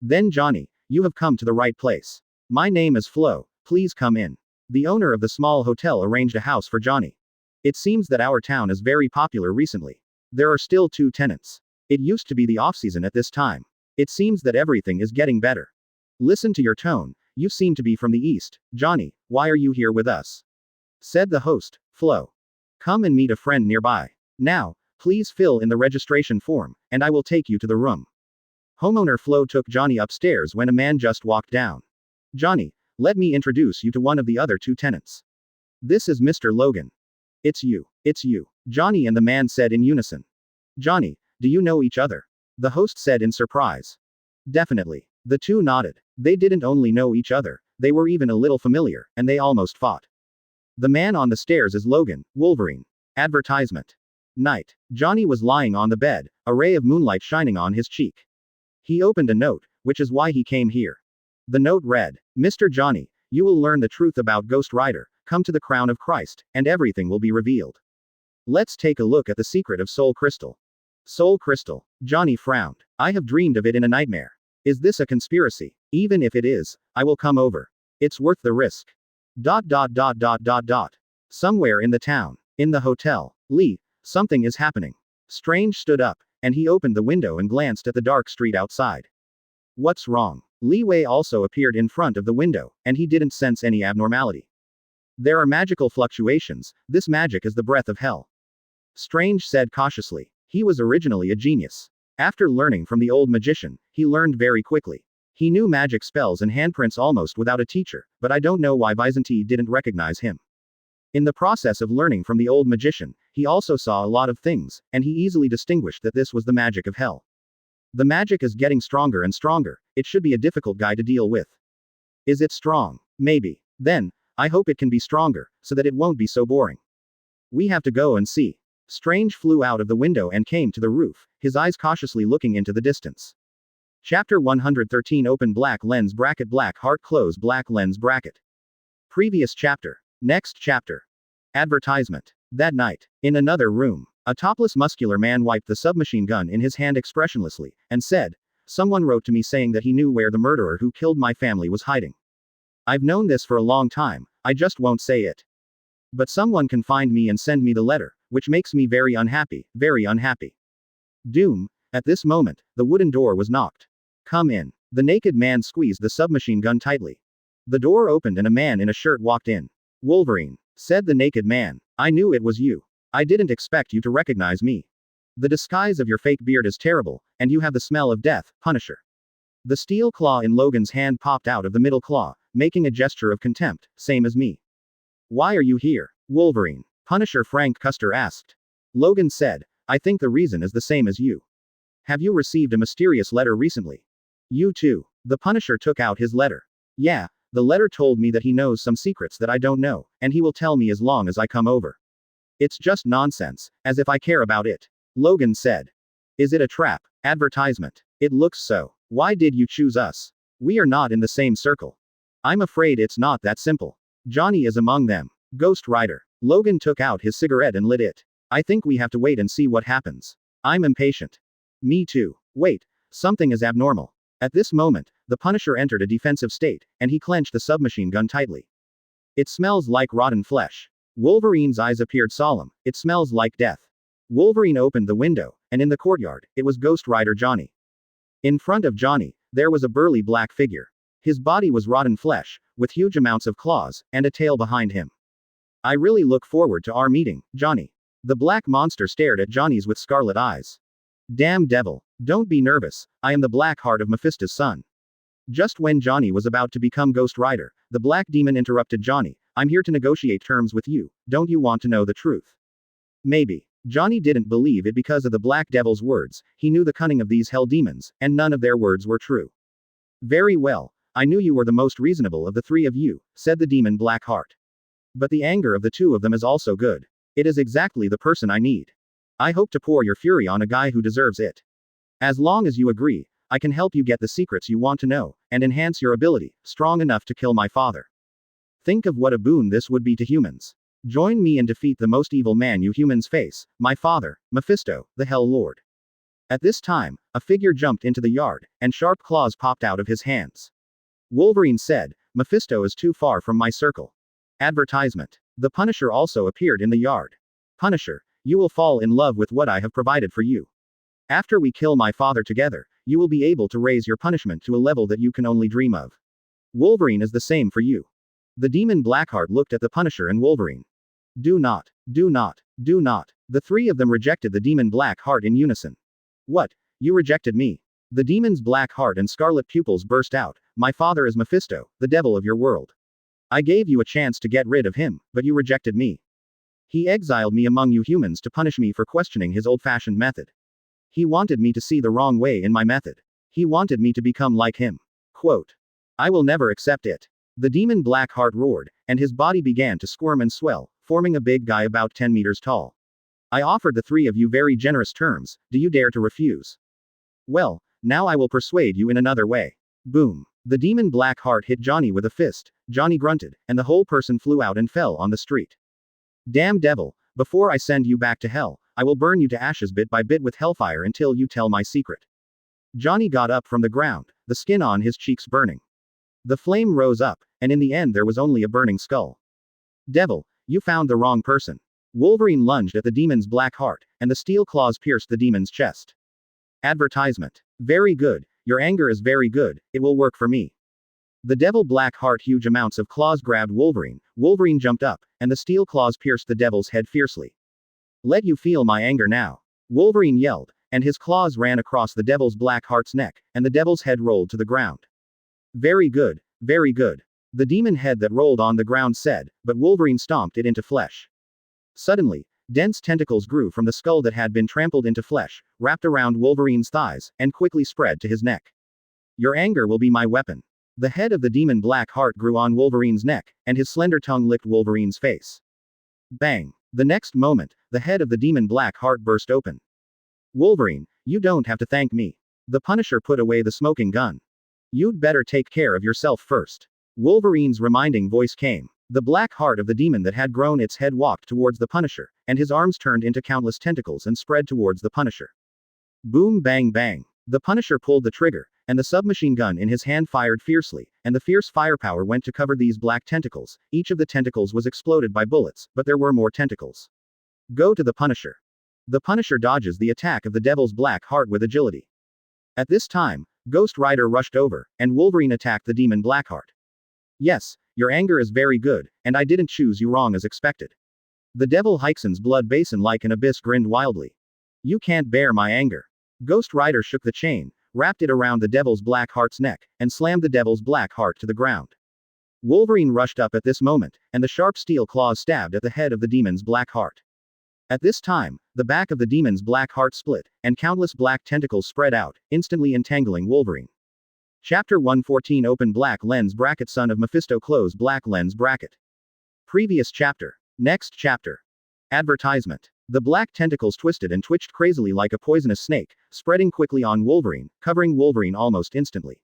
Then Johnny, you have come to the right place. My name is Flo, please come in. The owner of the small hotel arranged a house for Johnny. It seems that our town is very popular recently. There are still 2 tenants. It used to be the off-season at this time. It seems that everything is getting better. Listen to your tone, you seem to be from the east. Johnny, why are you here with us? Said the host, Flo. Come and meet a friend nearby. Now, please fill in the registration form, and I will take you to the room. Homeowner Flo took Johnny upstairs when a man just walked down. Johnny, let me introduce you to one of the other 2 tenants. This is Mr. Logan. It's you. Johnny and the man said in unison. Johnny, do you know each other? The host said in surprise. Definitely. The 2 nodded. They didn't only know each other, they were even a little familiar, and they almost fought. The man on the stairs is Logan, Wolverine. Advertisement. Night. Johnny was lying on the bed, a ray of moonlight shining on his cheek. He opened a note, which is why he came here. The note read, Mr. Johnny, you will learn the truth about Ghost Rider, come to the Crown of Christ, and everything will be revealed. Let's take a look at the secret of Soul Crystal. Soul Crystal. Johnny frowned. I have dreamed of it in a nightmare. Is this a conspiracy? Even if it is, I will come over. It's worth the risk. Somewhere in the town. In the hotel. Lee, something is happening. Strange stood up, and he opened the window and glanced at the dark street outside. What's wrong? Li Wei also appeared in front of the window, and he didn't sense any abnormality. There are magical fluctuations, this magic is the breath of hell. Strange said cautiously. He was originally a genius. After learning from the old magician, he learned very quickly. He knew magic spells and handprints almost without a teacher, but I don't know why Byzanti didn't recognize him. In the process of learning from the old magician, he also saw a lot of things, and he easily distinguished that this was the magic of hell. The magic is getting stronger and stronger, it should be a difficult guy to deal with. Is it strong? Maybe. Then, I hope it can be stronger, so that it won't be so boring. We have to go and see. Strange flew out of the window and came to the roof, his eyes cautiously looking into the distance. Chapter 113 Open black lens bracket black heart close black lens bracket. Previous chapter. Next chapter. Advertisement. That night, in another room, a topless muscular man wiped the submachine gun in his hand expressionlessly, and said, Someone wrote to me saying that he knew where the murderer who killed my family was hiding. I've known this for a long time, I just won't say it. But someone can find me and send me the letter, which makes me very unhappy, very unhappy. Doom. At this moment, the wooden door was knocked. Come in. The naked man squeezed the submachine gun tightly. The door opened and a man in a shirt walked in. Wolverine, said the naked man. I knew it was you. I didn't expect you to recognize me. The disguise of your fake beard is terrible, and you have the smell of death, Punisher. The steel claw in Logan's hand popped out of the middle claw, making a gesture of contempt, same as me. Why are you here, Wolverine? Punisher Frank Custer asked. Logan said, I think the reason is the same as you. Have you received a mysterious letter recently? You too. The Punisher took out his letter. Yeah, the letter told me that he knows some secrets that I don't know, and he will tell me as long as I come over. It's just nonsense, as if I care about it. Logan said. Is it a trap? Advertisement. It looks so. Why did you choose us? We are not in the same circle. I'm afraid it's not that simple. Johnny is among them. Ghost Rider. Logan took out his cigarette and lit it. I think we have to wait and see what happens. I'm impatient. Me too. Wait, something is abnormal. At this moment, the Punisher entered a defensive state, and he clenched the submachine gun tightly. It smells like rotten flesh. Wolverine's eyes appeared solemn. It smells like death. Wolverine opened the window, and in the courtyard, it was Ghost Rider Johnny. In front of Johnny, there was a burly black figure. His body was rotten flesh, with huge amounts of claws, and a tail behind him. I really look forward to our meeting, Johnny. The black monster stared at Johnny's with scarlet eyes. Damn devil. Don't be nervous, I am the Black Heart of Mephisto's son. Just when Johnny was about to become Ghost Rider, the black demon interrupted Johnny. I'm here to negotiate terms with you, don't you want to know the truth? Maybe. Johnny didn't believe it because of the Black Devil's words, he knew the cunning of these hell demons, and none of their words were true. Very well, I knew you were the most reasonable of the three of you, said the demon Black Heart. But the anger of the two of them is also good. It is exactly the person I need. I hope to pour your fury on a guy who deserves it. As long as you agree, I can help you get the secrets you want to know, and enhance your ability, strong enough to kill my father. Think of what a boon this would be to humans. Join me and defeat the most evil man you humans face, my father, Mephisto, the Hell Lord. At this time, a figure jumped into the yard, and sharp claws popped out of his hands. Wolverine said, Mephisto is too far from my circle. Advertisement. The Punisher also appeared in the yard. Punisher, you will fall in love with what I have provided for you. After we kill my father together, you will be able to raise your punishment to a level that you can only dream of. Wolverine is the same for you. The demon Blackheart looked at the Punisher and Wolverine. Do not, do not, do not. The three of them rejected the demon Blackheart in unison. What? You rejected me? The demon's black heart and scarlet pupils burst out. My father is Mephisto, the devil of your world. I gave you a chance to get rid of him, but you rejected me. He exiled me among you humans to punish me for questioning his old-fashioned method. He wanted me to see the wrong way in my method. He wanted me to become like him. Quote. I will never accept it. The demon Blackheart roared, and his body began to squirm and swell, forming a big guy about 10 meters tall. I offered the three of you very generous terms, do you dare to refuse? Well, now I will persuade you in another way. Boom. The demon Blackheart hit Johnny with a fist, Johnny grunted, and the whole person flew out and fell on the street. Damn devil, before I send you back to hell, I will burn you to ashes bit by bit with hellfire until you tell my secret. Johnny got up from the ground, the skin on his cheeks burning. The flame rose up, and in the end there was only a burning skull. Devil, you found the wrong person. Wolverine lunged at the demon's black heart, and the steel claws pierced the demon's chest. Advertisement. Very good, your anger is very good, it will work for me. The devil black heart huge amounts of claws grabbed Wolverine, Wolverine jumped up, and the steel claws pierced the devil's head fiercely. Let you feel my anger now. Wolverine yelled, and his claws ran across the devil's black heart's neck, and the devil's head rolled to the ground. Very good, very good. The demon head that rolled on the ground said, but Wolverine stomped it into flesh. Suddenly, dense tentacles grew from the skull that had been trampled into flesh, wrapped around Wolverine's thighs, and quickly spread to his neck. Your anger will be my weapon. The head of the demon black heart grew on Wolverine's neck, and his slender tongue licked Wolverine's face. Bang! The next moment, the head of the demon black heart burst open. Wolverine, you don't have to thank me. The Punisher put away the smoking gun. You'd better take care of yourself first. Wolverine's reminding voice came. The black heart of the demon that had grown its head walked towards the Punisher, and his arms turned into countless tentacles and spread towards the Punisher. Boom bang bang. The Punisher pulled the trigger, and the submachine gun in his hand fired fiercely, and the fierce firepower went to cover these black tentacles. Each of the tentacles was exploded by bullets, but there were more tentacles. Go to the Punisher. The Punisher dodges the attack of the devil's black heart with agility. At this time, Ghost Rider rushed over, and Wolverine attacked the demon Blackheart. Yes, your anger is very good, and I didn't choose you wrong as expected. The devil Hykeson's blood basin like an abyss grinned wildly. You can't bear my anger. Ghost Rider shook the chain, wrapped it around the devil's black heart's neck, and slammed the devil's black heart to the ground. Wolverine rushed up at this moment, and the sharp steel claws stabbed at the head of the demon's black heart. At this time, the back of the demon's black heart split, and countless black tentacles spread out, instantly entangling Wolverine. Chapter 114 Open black lens bracket Son of Mephisto close black lens bracket. Previous chapter. Next chapter. Advertisement. The black tentacles twisted and twitched crazily like a poisonous snake, spreading quickly on Wolverine, covering Wolverine almost instantly.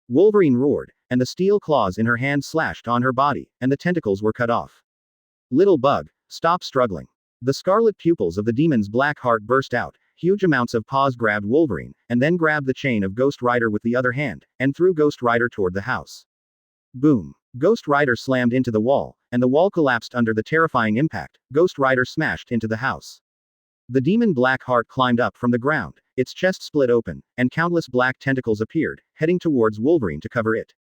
Wolverine roared, and the steel claws in her hand slashed on her body, and the tentacles were cut off. Little bug, stop struggling. The scarlet pupils of the demon's black heart burst out, huge amounts of paws grabbed Wolverine, and then grabbed the chain of Ghost Rider with the other hand, and threw Ghost Rider toward the house. Boom. Ghost Rider slammed into the wall, and the wall collapsed under the terrifying impact. Ghost Rider smashed into the house. The demon Black Heart climbed up from the ground, its chest split open, and countless black tentacles appeared, heading towards Wolverine to cover it.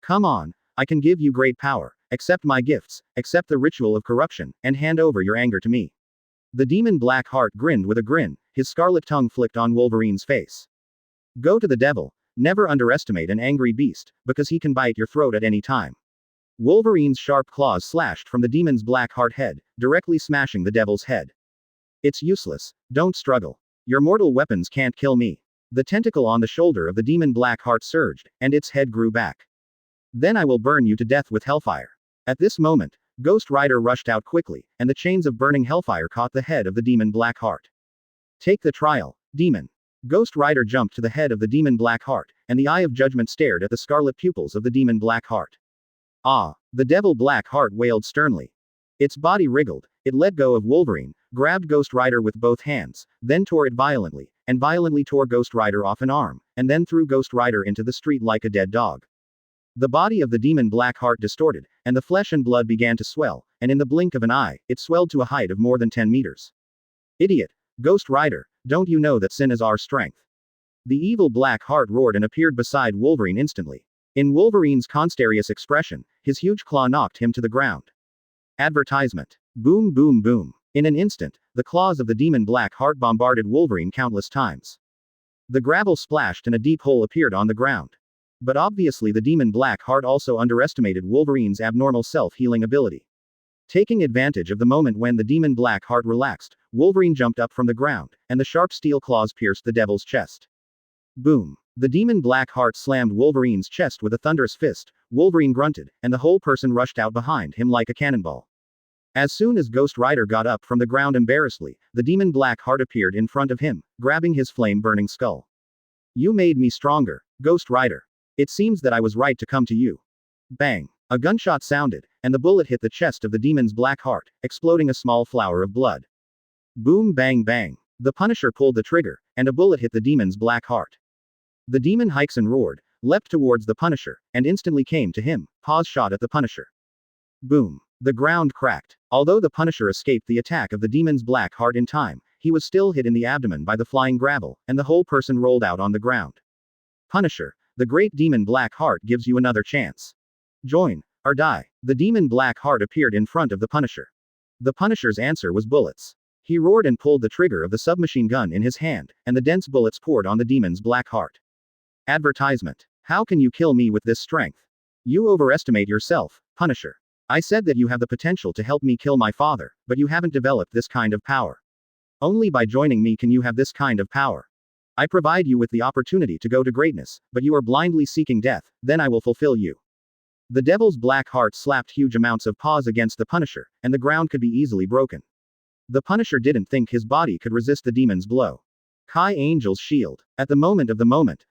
Come on, I can give you great power, accept my gifts, accept the ritual of corruption, and hand over your anger to me. The demon Blackheart grinned with a grin, his scarlet tongue flicked on Wolverine's face. Go to the devil. Never underestimate an angry beast, because he can bite your throat at any time. Wolverine's sharp claws slashed from the demon's Blackheart head, directly smashing the devil's head. It's useless. Don't struggle. Your mortal weapons can't kill me. The tentacle on the shoulder of the demon Blackheart surged, and its head grew back. Then I will burn you to death with hellfire. At this moment, Ghost Rider rushed out quickly, and the chains of burning hellfire caught the head of the demon Blackheart. Take the trial, demon. Ghost Rider jumped to the head of the demon Blackheart, and the eye of judgment stared at the scarlet pupils of the demon Blackheart. Ah! The devil Blackheart wailed sternly. Its body wriggled, it let go of Wolverine, grabbed Ghost Rider with both hands, then tore it violently, and violently tore Ghost Rider off an arm, and then threw Ghost Rider into the street like a dead dog. The body of the demon Blackheart distorted, and the flesh and blood began to swell, and in the blink of an eye, it swelled to a height of more than 10 meters. Idiot! Ghost Rider, don't you know that sin is our strength? The evil Blackheart roared and appeared beside Wolverine instantly. In Wolverine's consterious expression, his huge claw knocked him to the ground. Advertisement. Boom boom boom. In an instant, the claws of the demon Blackheart bombarded Wolverine countless times. The gravel splashed and a deep hole appeared on the ground. But obviously the demon Blackheart also underestimated Wolverine's abnormal self-healing ability. Taking advantage of the moment when the demon Blackheart relaxed, Wolverine jumped up from the ground, and the sharp steel claws pierced the devil's chest. Boom. The demon Blackheart slammed Wolverine's chest with a thunderous fist. Wolverine grunted, and the whole person rushed out behind him like a cannonball. As soon as Ghost Rider got up from the ground embarrassedly, the demon Blackheart appeared in front of him, grabbing his flame-burning skull. You made me stronger, Ghost Rider. It seems that I was right to come to you. Bang. A gunshot sounded, and the bullet hit the chest of the demon's Blackheart, exploding a small flower of blood. Boom bang bang. The Punisher pulled the trigger, and a bullet hit the demon's Blackheart. The demon Hykson roared, leapt towards the Punisher, and instantly came to him, paws shot at the Punisher. Boom. The ground cracked. Although the Punisher escaped the attack of the demon's Blackheart in time, he was still hit in the abdomen by the flying gravel, and the whole person rolled out on the ground. Punisher, the great demon Blackheart gives you another chance. Join, or die. The demon Blackheart appeared in front of the Punisher. The Punisher's answer was bullets. He roared and pulled the trigger of the submachine gun in his hand, and the dense bullets poured on the demon's Blackheart. Advertisement. How can you kill me with this strength? You overestimate yourself, Punisher. I said that you have the potential to help me kill my father, but you haven't developed this kind of power. Only by joining me can you have this kind of power. I provide you with the opportunity to go to greatness, but you are blindly seeking death, then I will fulfill you. The devil's Blackheart slapped huge amounts of paws against the Punisher, and the ground could be easily broken. The Punisher didn't think his body could resist the demon's blow. Kai Angel's shield. At the moment,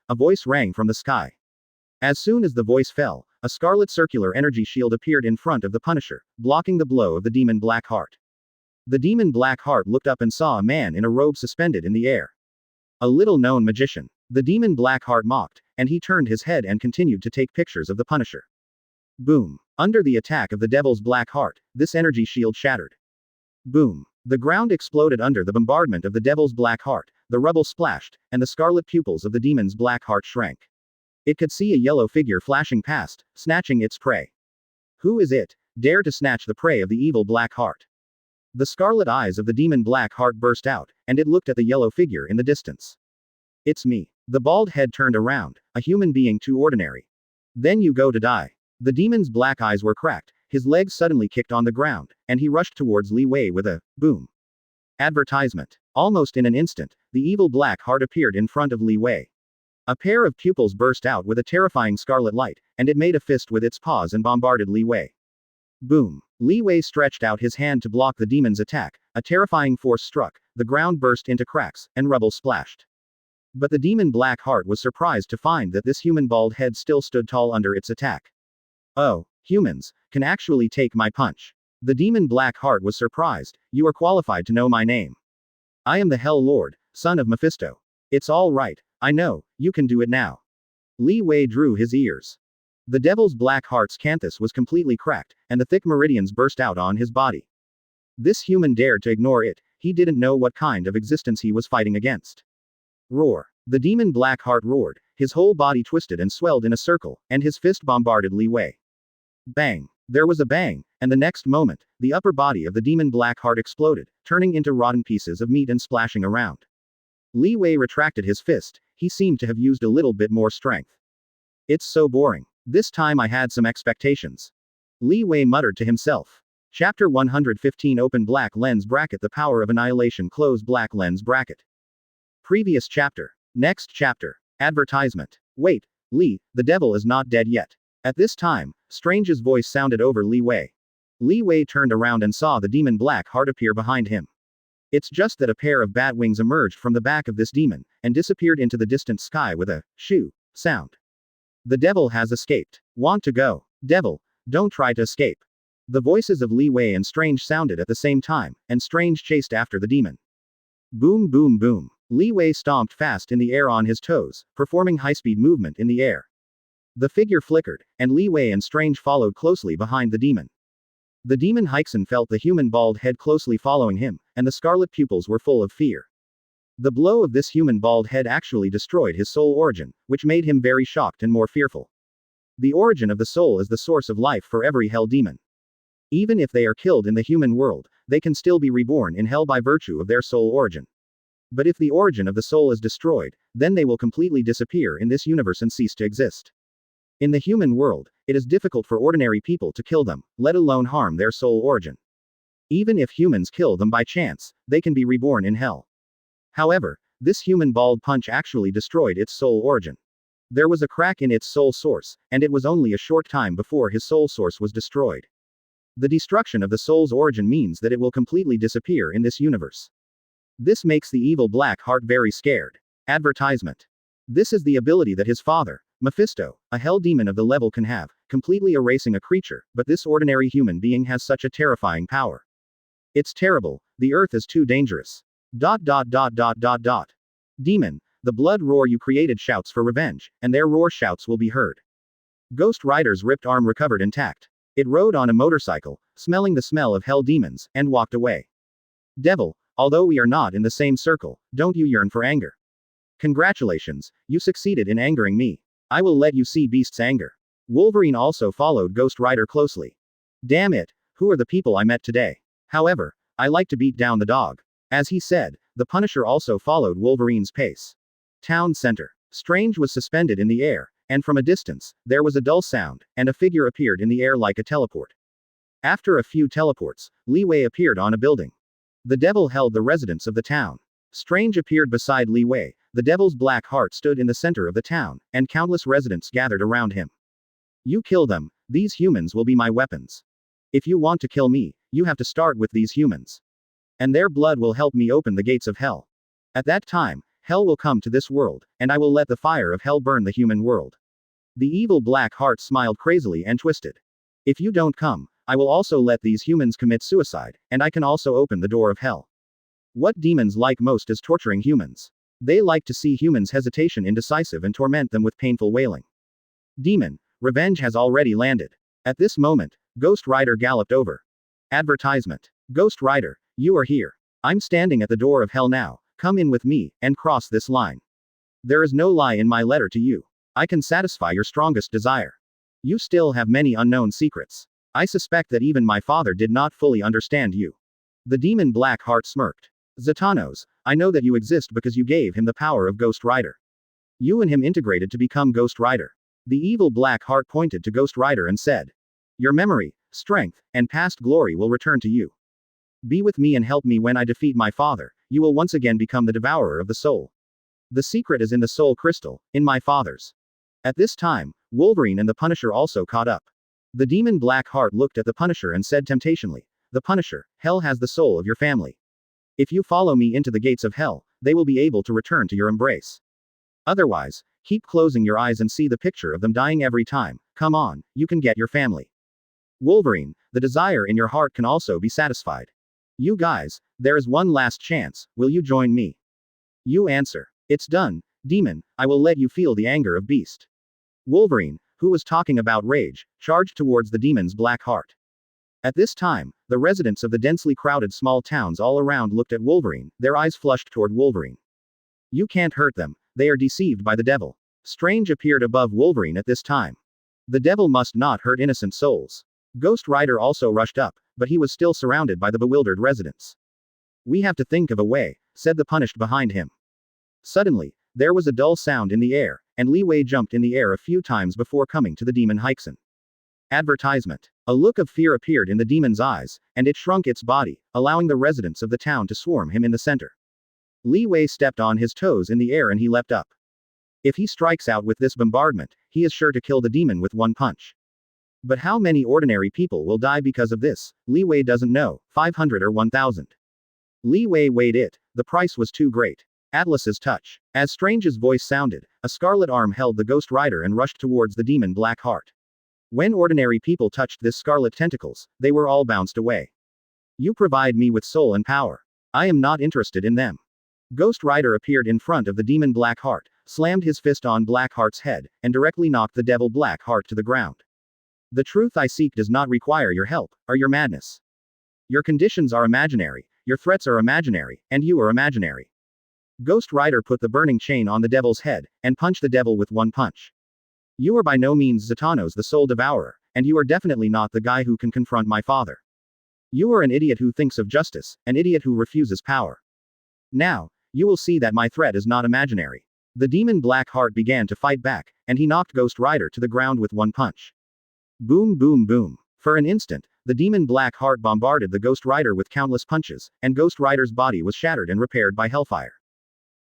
a voice rang from the sky. As soon as the voice fell, a scarlet circular energy shield appeared in front of the Punisher, blocking the blow of the demon Blackheart. The demon Blackheart looked up and saw a man in a robe suspended in the air. A little-known magician. The demon Blackheart mocked, and he turned his head and continued to take pictures of the Punisher. Boom. Under the attack of the devil's Blackheart, this energy shield shattered. Boom. The ground exploded under the bombardment of the devil's Blackheart, the rubble splashed, and the scarlet pupils of the demon's Blackheart shrank. It could see a yellow figure flashing past, snatching its prey. Who is it? Dare to snatch the prey of the evil Blackheart. The scarlet eyes of the demon Blackheart burst out, and it looked at the yellow figure in the distance. It's me. The bald head turned around, a human being too ordinary. Then you go to die. The demon's black eyes were cracked, his legs suddenly kicked on the ground, and he rushed towards Li Wei with a boom. Advertisement. Almost in an instant, the evil Blackheart appeared in front of Li Wei. A pair of pupils burst out with a terrifying scarlet light, and it made a fist with its paws and bombarded Li Wei. Boom. Li Wei stretched out his hand to block the demon's attack, a terrifying force struck, the ground burst into cracks, and rubble splashed. But the demon Blackheart was surprised to find that this human bald head still stood tall under its attack. Oh, humans can actually take my punch. The demon Blackheart was surprised. You are qualified to know my name. I am the Hell Lord, son of Mephisto. It's all right. I know, you can do it now. Li Wei drew his ears. The devil's Blackheart's canthus was completely cracked, and the thick meridians burst out on his body. This human dared to ignore it, he didn't know what kind of existence he was fighting against. Roar. The demon Blackheart roared, his whole body twisted and swelled in a circle, and his fist bombarded Li Wei. Bang. There was a bang, and the next moment, the upper body of the demon Black Heart exploded, turning into rotten pieces of meat and splashing around. Li Wei retracted his fist, he seemed to have used a little bit more strength. It's so boring. This time I had some expectations. Li Wei muttered to himself. Chapter 115 Open Black Lens Bracket The Power of Annihilation Close Black Lens Bracket. Previous chapter. Next chapter. Advertisement. Wait, Li, the devil is not dead yet. At this time, Strange's voice sounded over Li Wei. Li Wei turned around and saw the demon Black Heart appear behind him. It's just that a pair of bat wings emerged from the back of this demon, and disappeared into the distant sky with a shoo sound. The devil has escaped. Want to go? Devil, don't try to escape. The voices of Li Wei and Strange sounded at the same time, and Strange chased after the demon. Boom boom boom. Li Wei stomped fast in the air on his toes, performing high-speed movement in the air. The figure flickered, and Li Wei and Strange followed closely behind the demon. The demon Hixen felt the human bald head closely following him, and the scarlet pupils were full of fear. The blow of this human bald head actually destroyed his soul origin, which made him very shocked and more fearful. The origin of the soul is the source of life for every hell demon. Even if they are killed in the human world, they can still be reborn in hell by virtue of their soul origin. But if the origin of the soul is destroyed, then they will completely disappear in this universe and cease to exist. In the human world, it is difficult for ordinary people to kill them, let alone harm their soul origin. Even if humans kill them by chance, they can be reborn in hell. However, this human bald punch actually destroyed its soul origin. There was a crack in its soul source, and it was only a short time before his soul source was destroyed. The destruction of the soul's origin means that it will completely disappear in this universe. This makes the evil Black Heart very scared. Advertisement. This is the ability that his father, Mephisto, a hell demon of the level, can have, completely erasing a creature, but this ordinary human being has such a terrifying power. It's terrible, the earth is too dangerous. ... Demon, the blood roar you created shouts for revenge, and their roar shouts will be heard. Ghost Rider's ripped arm recovered intact. It rode on a motorcycle, smelling the smell of hell demons, and walked away. Devil, although we are not in the same circle, don't you yearn for anger? Congratulations, you succeeded in angering me. I will let you see Beast's anger. Wolverine also followed Ghost Rider closely. Damn it, who are the people I met today? However, I like to beat down the dog. As he said, the Punisher also followed Wolverine's pace. Town center. Strange was suspended in the air, and from a distance, there was a dull sound, and a figure appeared in the air like a teleport. After a few teleports, Li Wei appeared on a building. The devil held the residents of the town. Strange appeared beside Li Wei, the devil's Black Heart stood in the center of the town, and countless residents gathered around him. You kill them, these humans will be my weapons. If you want to kill me, you have to start with these humans. And their blood will help me open the gates of hell. At that time, hell will come to this world, and I will let the fire of hell burn the human world. The evil Black Heart smiled crazily and twisted. If you don't come, I will also let these humans commit suicide, and I can also open the door of hell. What demons like most is torturing humans. They like to see humans hesitation indecisive and torment them with painful wailing. Demon, revenge has already landed. At this moment, Ghost Rider galloped over. Advertisement. Ghost Rider, you are here. I'm standing at the door of hell now, come in with me, and cross this line. There is no lie in my letter to you. I can satisfy your strongest desire. You still have many unknown secrets. I suspect that even my father did not fully understand you. The demon Black Heart smirked. Zatanos, I know that you exist because you gave him the power of Ghost Rider. You and him integrated to become Ghost Rider. The evil Black Heart pointed to Ghost Rider and said, your memory, strength, and past glory will return to you. Be with me and help me when I defeat my father, you will once again become the devourer of the soul. The secret is in the soul crystal, in my father's. At this time, Wolverine and the Punisher also caught up. The demon Black Heart looked at the Punisher and said temptationally, the Punisher, hell has the soul of your family. If you follow me into the gates of hell, they will be able to return to your embrace. Otherwise, keep closing your eyes and see the picture of them dying every time. Come on, you can get your family. Wolverine, the desire in your heart can also be satisfied. You guys, there is one last chance, will you join me? You answer. It's done, demon, I will let you feel the anger of Beast. Wolverine, who was talking about rage, charged towards the demon's Black Heart. At this time, the residents of the densely crowded small towns all around looked at Wolverine, their eyes flushed toward Wolverine. You can't hurt them, they are deceived by the devil. Strange appeared above Wolverine at this time. The devil must not hurt innocent souls. Ghost Rider also rushed up, but he was still surrounded by the bewildered residents. We have to think of a way, said the punished behind him. Suddenly, there was a dull sound in the air, and Li Wei jumped in the air a few times before coming to the demon Hixen. Advertisement. A look of fear appeared in the demon's eyes, and it shrunk its body, allowing the residents of the town to swarm him in the center. Li Wei stepped on his toes in the air and he leapt up. If he strikes out with this bombardment, he is sure to kill the demon with one punch. But how many ordinary people will die because of this? Li Wei doesn't know, 500 or 1000. Li Wei weighed it, the price was too great. Atlas's touch. As Strange's voice sounded, a scarlet arm held the Ghost Rider and rushed towards the demon Black Heart. When ordinary people touched this scarlet tentacles, they were all bounced away. You provide me with soul and power. I am not interested in them. Ghost Rider appeared in front of the demon Black Heart, slammed his fist on Black Heart's head, and directly knocked the devil Black Heart to the ground. The truth I seek does not require your help, or your madness. Your conditions are imaginary, your threats are imaginary, and you are imaginary. Ghost Rider put the burning chain on the devil's head, and punched the devil with one punch. You are by no means Zatanos the Soul Devourer, and you are definitely not the guy who can confront my father. You are an idiot who thinks of justice, an idiot who refuses power. Now, you will see that my threat is not imaginary. The demon Black Heart began to fight back, and he knocked Ghost Rider to the ground with one punch. Boom boom boom. For an instant, the demon Black Heart bombarded the Ghost Rider with countless punches, and Ghost Rider's body was shattered and repaired by hellfire.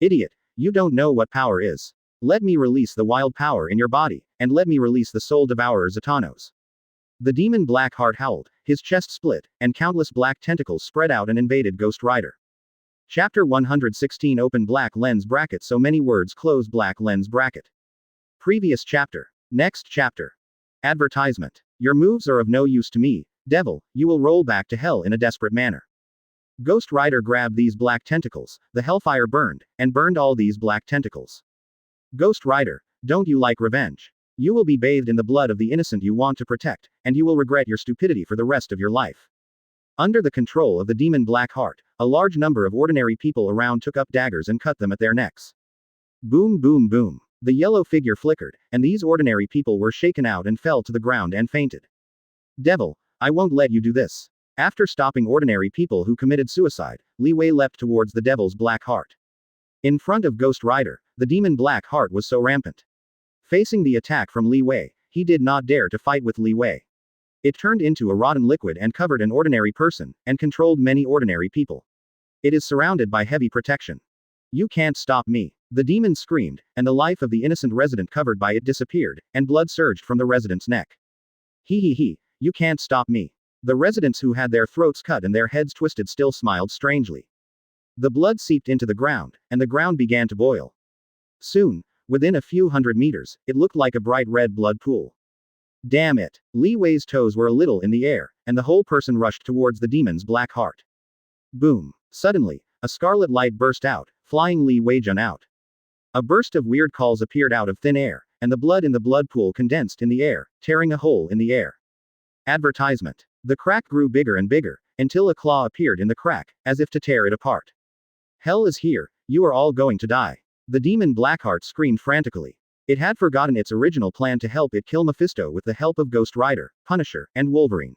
Idiot, you don't know what power is. Let me release the wild power in your body, and let me release the Soul Devourer Zatanos. The demon Black Heart howled, his chest split, and countless black tentacles spread out and invaded Ghost Rider. Chapter 116 Open black lens bracket. So many words close black lens bracket. Previous chapter. Next chapter. Advertisement. Your moves are of no use to me, devil, you will roll back to hell in a desperate manner. Ghost Rider grabbed these black tentacles, the hellfire burned, and burned all these black tentacles. Ghost Rider, don't you like revenge? You will be bathed in the blood of the innocent you want to protect, and you will regret your stupidity for the rest of your life. Under the control of the demon Black Heart, a large number of ordinary people around took up daggers and cut them at their necks. Boom boom boom. The yellow figure flickered, and these ordinary people were shaken out and fell to the ground and fainted. Devil, I won't let you do this. After stopping ordinary people who committed suicide, Li Wei leapt towards the devil's Black Heart. In front of Ghost Rider, the demon Black Heart was so rampant. Facing the attack from Li Wei, he did not dare to fight with Li Wei. It turned into a rotten liquid and covered an ordinary person, and controlled many ordinary people. It is surrounded by heavy protection. You can't stop me. The demon screamed, and the life of the innocent resident covered by it disappeared, and blood surged from the resident's neck. He, you can't stop me. The residents who had their throats cut and their heads twisted still smiled strangely. The blood seeped into the ground, and the ground began to boil. Soon, within a few hundred meters, it looked like a bright red blood pool. Damn it. Li Wei's toes were a little in the air, and the whole person rushed towards the demon's Black Heart. Boom. Suddenly, a scarlet light burst out, flying Li Weijun out. A burst of weird calls appeared out of thin air, and the blood in the blood pool condensed in the air, tearing a hole in the air. Advertisement. The crack grew bigger and bigger, until a claw appeared in the crack, as if to tear it apart. Hell is here, you are all going to die. The demon Blackheart screamed frantically. It had forgotten its original plan to help it kill Mephisto with the help of Ghost Rider, Punisher, and Wolverine.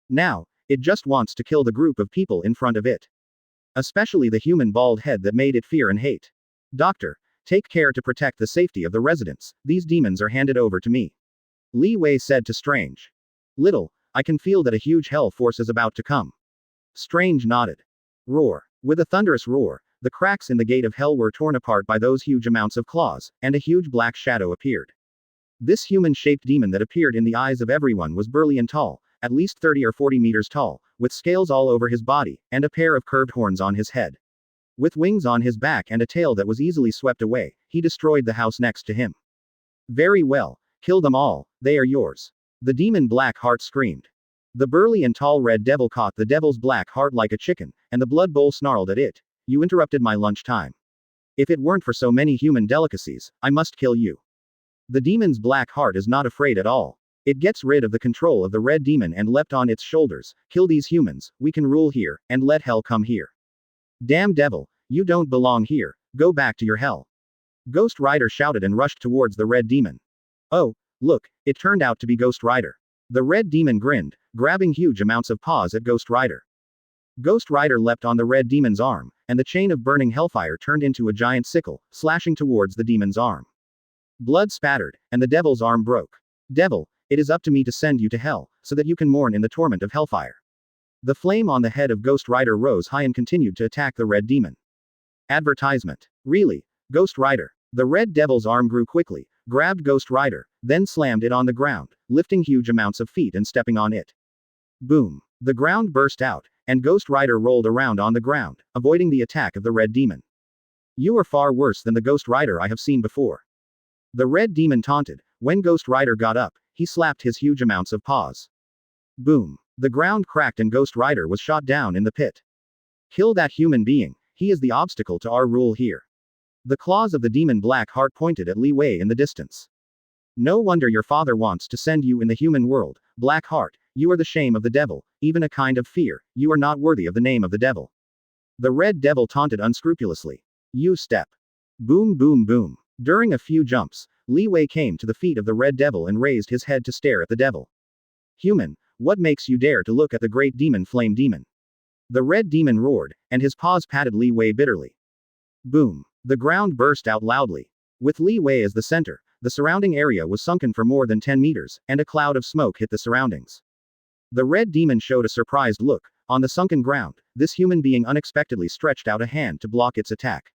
Now, it just wants to kill the group of people in front of it. Especially the human bald head that made it fear and hate. Doctor, take care to protect the safety of the residents, these demons are handed over to me. Li Wei said to Strange. Little, I can feel that a huge hell force is about to come. Strange nodded. Roar. With a thunderous roar, the cracks in the gate of hell were torn apart by those huge amounts of claws, and a huge black shadow appeared. This human-shaped demon that appeared in the eyes of everyone was burly and tall, at least 30 or 40 meters tall, with scales all over his body, and a pair of curved horns on his head. With wings on his back and a tail that was easily swept away, he destroyed the house next to him. Very well, kill them all, they are yours. The demon Black Heart screamed. The burly and tall red devil caught the devil's Black Heart like a chicken, and the blood bowl snarled at it. You interrupted my lunch time. If it weren't for so many human delicacies, I must kill you. The demon's Black Heart is not afraid at all. It gets rid of the control of the red demon and leapt on its shoulders. Kill these humans, we can rule here, and let hell come here. Damn devil, you don't belong here, go back to your hell. Ghost Rider shouted and rushed towards the red demon. Oh, look, it turned out to be Ghost Rider. The red demon grinned, grabbing huge amounts of paws at Ghost Rider. Ghost Rider leapt on the red demon's arm, and the chain of burning hellfire turned into a giant sickle, slashing towards the demon's arm. Blood spattered, and the devil's arm broke. Devil, it is up to me to send you to hell, so that you can mourn in the torment of hellfire. The flame on the head of Ghost Rider rose high and continued to attack the red demon. Advertisement. Really? Ghost Rider. The red devil's arm grew quickly, grabbed Ghost Rider, then slammed it on the ground, lifting huge amounts of feet and stepping on it. Boom. The ground burst out, and Ghost Rider rolled around on the ground, avoiding the attack of the red demon. You are far worse than the Ghost Rider I have seen before. The red demon taunted. When Ghost Rider got up, he slapped his huge amounts of paws. Boom. The ground cracked and Ghost Rider was shot down in the pit. Kill that human being, he is the obstacle to our rule here. The claws of the demon Black Heart pointed at Li Wei in the distance. No wonder your father wants to send you in the human world, Black Heart, you are the shame of the devil, even a kind of fear, you are not worthy of the name of the devil. The red devil taunted unscrupulously. You step. Boom boom boom. During a few jumps, Li Wei came to the feet of the red devil and raised his head to stare at the devil. Human, what makes you dare to look at the great demon Flame Demon? The red demon roared, and his paws patted Li Wei bitterly. Boom. The ground burst out loudly. With Li Wei as the center, the surrounding area was sunken for more than 10 meters, and a cloud of smoke hit the surroundings. The red demon showed a surprised look. On the sunken ground, this human being unexpectedly stretched out a hand to block its attack.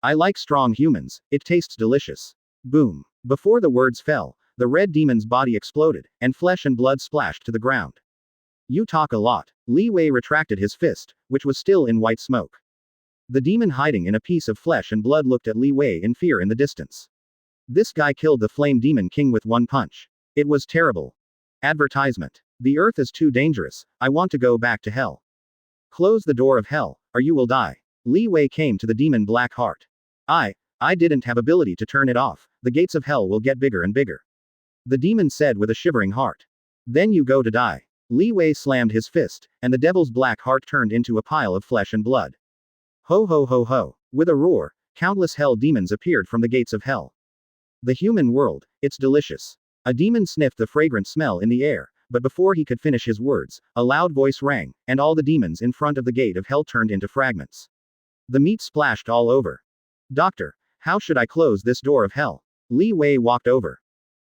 I like strong humans, it tastes delicious. Boom. Before the words fell, the red demon's body exploded, and flesh and blood splashed to the ground. You talk a lot. Li Wei retracted his fist, which was still in white smoke. The demon hiding in a piece of flesh and blood looked at Li Wei in fear in the distance. This guy killed the Flame Demon King with one punch. It was terrible. Advertisement. The earth is too dangerous, I want to go back to hell. Close the door of hell, or you will die. Li Wei came to the demon Black Heart. I didn't have ability to turn it off, the gates of hell will get bigger and bigger. The demon said with a shivering heart. Then you go to die. Li Wei slammed his fist, and the devil's black heart turned into a pile of flesh and blood. Ho ho ho ho. With a roar, countless hell demons appeared from the gates of hell. The human world, it's delicious. A demon sniffed the fragrant smell in the air, but before he could finish his words, a loud voice rang, and all the demons in front of the gate of hell turned into fragments. The meat splashed all over. Doctor, how should I close this door of hell? Li Wei walked over.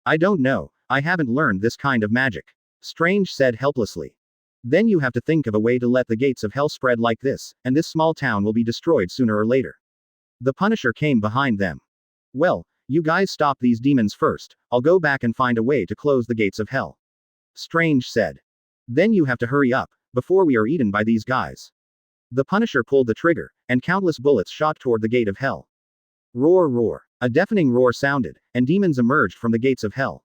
I don't know, I haven't learned this kind of magic. Strange said helplessly. Then you have to think of a way to let the gates of hell spread like this, and this small town will be destroyed sooner or later. The Punisher came behind them. Well, you guys stop these demons first, I'll go back and find a way to close the gates of hell. Strange said. Then you have to hurry up, before we are eaten by these guys. The Punisher pulled the trigger, and countless bullets shot toward the gate of hell. Roar roar. A deafening roar sounded, and demons emerged from the gates of hell.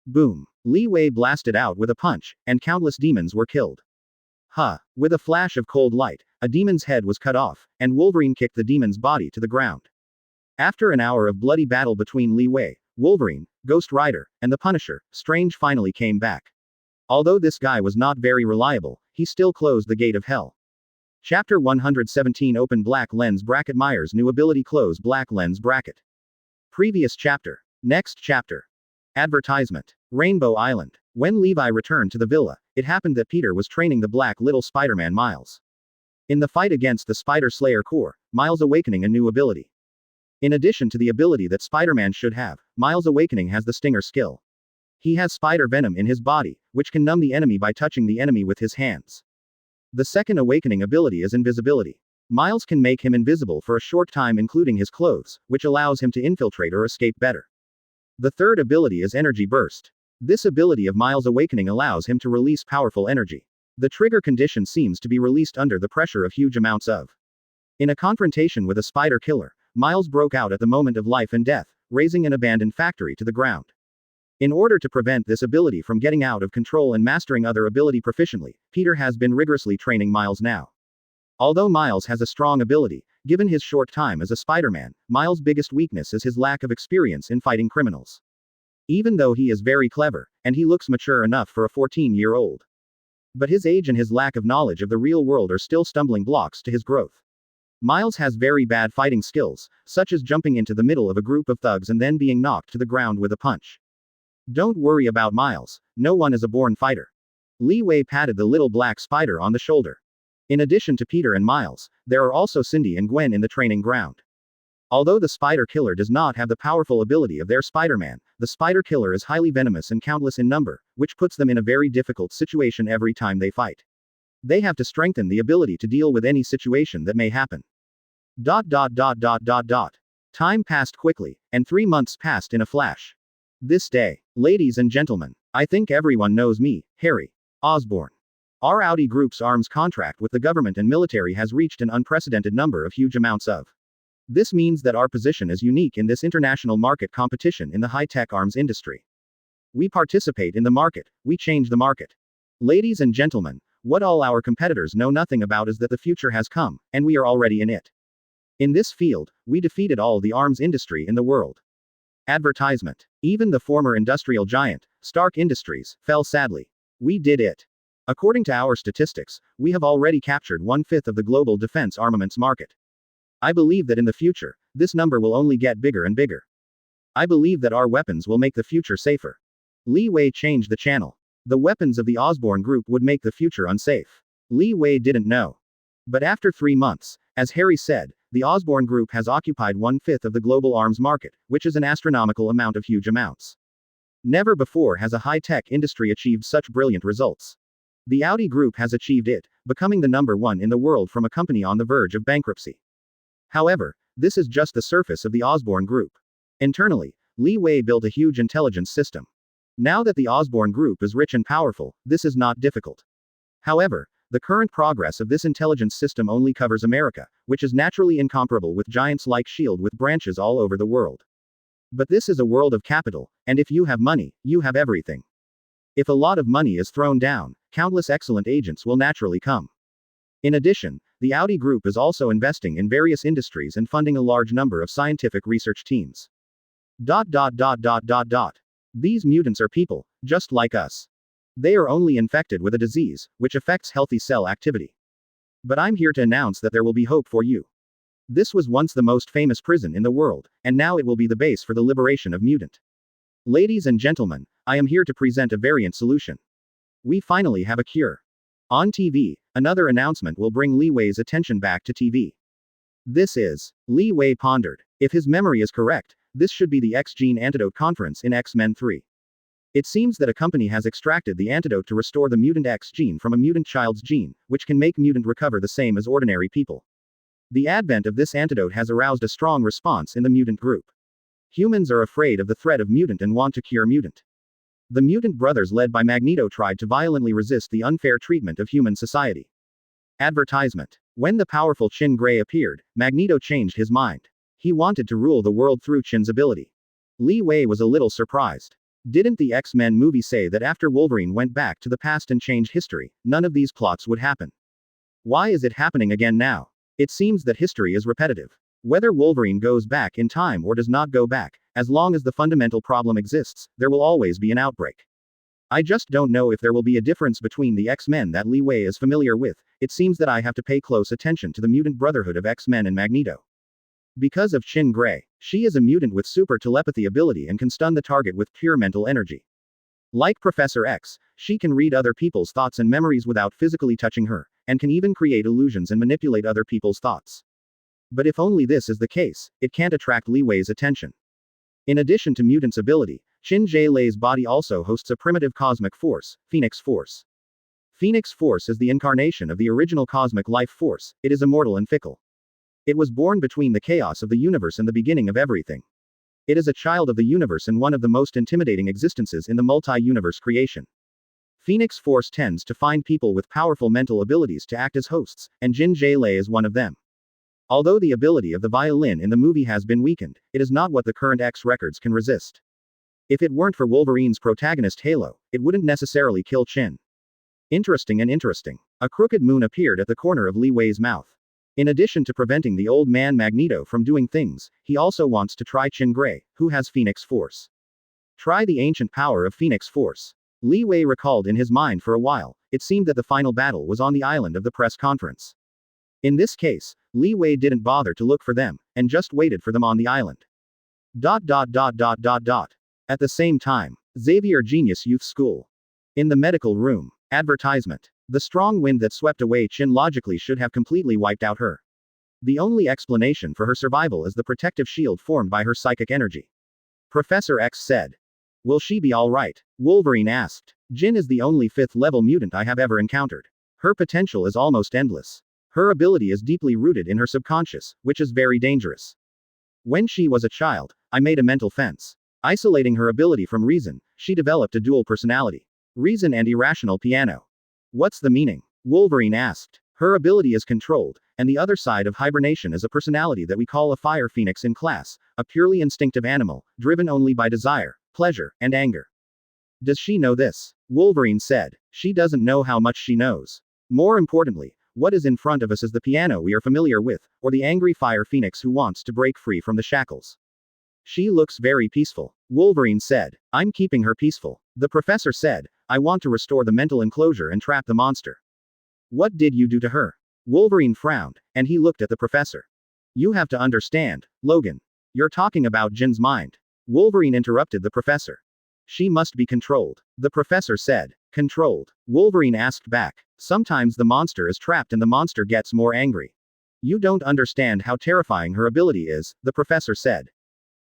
Boom. Li Wei blasted out with a punch, and countless demons were killed. With a flash of cold light, a demon's head was cut off, and Wolverine kicked the demon's body to the ground. After an hour of bloody battle between Li Wei, Wolverine, Ghost Rider, and the Punisher, Strange finally came back. Although this guy was not very reliable, he still closed the gate of hell. Chapter 117 Open Black Lens Bracket Myers' new ability Close Black Lens Bracket. Previous chapter. Next chapter. Advertisement. Rainbow Island. When Levi returned to the villa, it happened that Peter was training the black little Spider-Man Miles. In the fight against the Spider Slayer Corps, Miles awakening a new ability. In addition to the ability that Spider-Man should have, Miles Awakening has the Stinger skill. He has spider venom in his body, which can numb the enemy by touching the enemy with his hands. The second awakening ability is Invisibility. Miles can make him invisible for a short time including his clothes, which allows him to infiltrate or escape better. The third ability is Energy Burst. This ability of Miles Awakening allows him to release powerful energy. The trigger condition seems to be released under the pressure of huge amounts of. In a confrontation with a spider killer, Miles broke out at the moment of life and death, razing an abandoned factory to the ground. In order to prevent this ability from getting out of control and mastering other ability proficiently, Peter has been rigorously training Miles now. Although Miles has a strong ability, given his short time as a Spider-Man, Miles' biggest weakness is his lack of experience in fighting criminals. Even though he is very clever, and he looks mature enough for a 14-year-old. But his age and his lack of knowledge of the real world are still stumbling blocks to his growth. Miles has very bad fighting skills, such as jumping into the middle of a group of thugs and then being knocked to the ground with a punch. Don't worry about Miles, no one is a born fighter. Li Wei patted the little black spider on the shoulder. In addition to Peter and Miles, there are also Cindy and Gwen in the training ground. Although the Spider Killer does not have the powerful ability of their Spider-Man, the Spider Killer is highly venomous and countless in number, which puts them in a very difficult situation every time they fight. They have to strengthen the ability to deal with any situation that may happen. Time passed quickly, and 3 months passed in a flash. This day, ladies and gentlemen, I think everyone knows me, Harry Osborn. Our Audi Group's arms contract with the government and military has reached an unprecedented number of huge amounts of. This means that our position is unique in this international market competition in the high-tech arms industry. We participate in the market, we change the market. Ladies and gentlemen, what all our competitors know nothing about is that the future has come, and we are already in it. In this field, we defeated all the arms industry in the world. Advertisement. Even the former industrial giant, Stark Industries, fell sadly. We did it. According to our statistics, we have already captured 1/5 of the global defense armaments market. I believe that in the future, this number will only get bigger and bigger. I believe that our weapons will make the future safer. Li Wei changed the channel. The weapons of the Osborn Group would make the future unsafe. Li Wei didn't know. But after 3 months, as Harry said, the Osborn Group has occupied 1/5 of the global arms market, which is an astronomical amount of huge amounts. Never before has a high-tech industry achieved such brilliant results. The Audi Group has achieved it, becoming the number 1 in the world from a company on the verge of bankruptcy. However, this is just the surface of the Osborn Group. Internally, Li Wei built a huge intelligence system. Now that the Osborn Group is rich and powerful, this is not difficult. However, the current progress of this intelligence system only covers America, which is naturally incomparable with giants like S.H.I.E.L.D. with branches all over the world. But this is a world of capital, and if you have money, you have everything. If a lot of money is thrown down, countless excellent agents will naturally come. In addition, the Audi Group is also investing in various industries and funding a large number of scientific research teams. These mutants are people, just like us. They are only infected with a disease, which affects healthy cell activity. But I'm here to announce that there will be hope for you. This was once the most famous prison in the world, and now it will be the base for the liberation of mutant. Ladies and gentlemen, I am here to present a variant solution. We finally have a cure. On TV, another announcement will bring Li Wei's attention back to TV. This is, Li Wei pondered. If his memory is correct, this should be the X-Gene Antidote Conference in X-Men 3. It seems that a company has extracted the antidote to restore the mutant X gene from a mutant child's gene, which can make mutant recover the same as ordinary people. The advent of this antidote has aroused a strong response in the mutant group. Humans are afraid of the threat of mutant and want to cure mutant. The mutant brothers led by Magneto tried to violently resist the unfair treatment of human society. Advertisement. When the powerful Jean Grey appeared, Magneto changed his mind. He wanted to rule the world through Jean's ability. Li Wei was a little surprised. Didn't the X-Men movie say that after Wolverine went back to the past and changed history, none of these plots would happen? Why is it happening again now? It seems that history is repetitive. Whether Wolverine goes back in time or does not go back, as long as the fundamental problem exists, there will always be an outbreak. I just don't know if there will be a difference between the X-Men that Li Wei is familiar with. It seems that I have to pay close attention to the mutant brotherhood of X-Men and Magneto. Because of Jean Grey, she is a mutant with super telepathy ability and can stun the target with pure mental energy. Like Professor X, she can read other people's thoughts and memories without physically touching her, and can even create illusions and manipulate other people's thoughts. But if only this is the case, it can't attract Li Wei's attention. In addition to mutant's ability, Qin Zhe-Lei's body also hosts a primitive cosmic force, Phoenix Force. Phoenix Force is the incarnation of the original cosmic life force. It is immortal and fickle. It was born between the chaos of the universe and the beginning of everything. It is a child of the universe and one of the most intimidating existences in the multi-universe creation. Phoenix Force tends to find people with powerful mental abilities to act as hosts, and Qin Zhe-Lei is one of them. Although the ability of the violin in the movie has been weakened, it is not what the current X records can resist. If it weren't for Wolverine's protagonist Halo, it wouldn't necessarily kill Qin. Interesting. A crooked moon appeared at the corner of Li Wei's mouth. In addition to preventing the old man Magneto from doing things, he also wants to try Jean Grey, who has Phoenix Force. Try the ancient power of Phoenix Force. Li Wei recalled in his mind for a while. It seemed that the final battle was on the island of the press conference. In this case, Li Wei didn't bother to look for them, and just waited for them on the island. At the same time, Xavier Genius Youth School. In the medical room. Advertisement. The strong wind that swept away Chin logically should have completely wiped out her. The only explanation for her survival is the protective shield formed by her psychic energy. Professor X said. Will she be alright? Wolverine asked. Jin is the only 5th level mutant I have ever encountered. Her potential is almost endless. Her ability is deeply rooted in her subconscious, which is very dangerous. When she was a child, I made a mental fence. Isolating her ability from reason, she developed a dual personality. Reason and irrational piano. What's the meaning? Wolverine asked. Her ability is controlled, and the other side of hibernation is a personality that we call a fire phoenix in class, a purely instinctive animal, driven only by desire, pleasure, and anger. Does she know this? Wolverine said. She doesn't know how much she knows. More importantly, what is in front of us is the piano we are familiar with, or the angry fire phoenix who wants to break free from the shackles. She looks very peaceful. Wolverine said. I'm keeping her peaceful. The professor said. I want to restore the mental enclosure and trap the monster. What did you do to her? Wolverine frowned, and he looked at the professor. You have to understand, Logan. You're talking about Jin's mind. Wolverine interrupted the professor. She must be controlled. The professor said. Controlled? Wolverine asked back. Sometimes the monster is trapped and the monster gets more angry. You don't understand how terrifying her ability is, the professor said.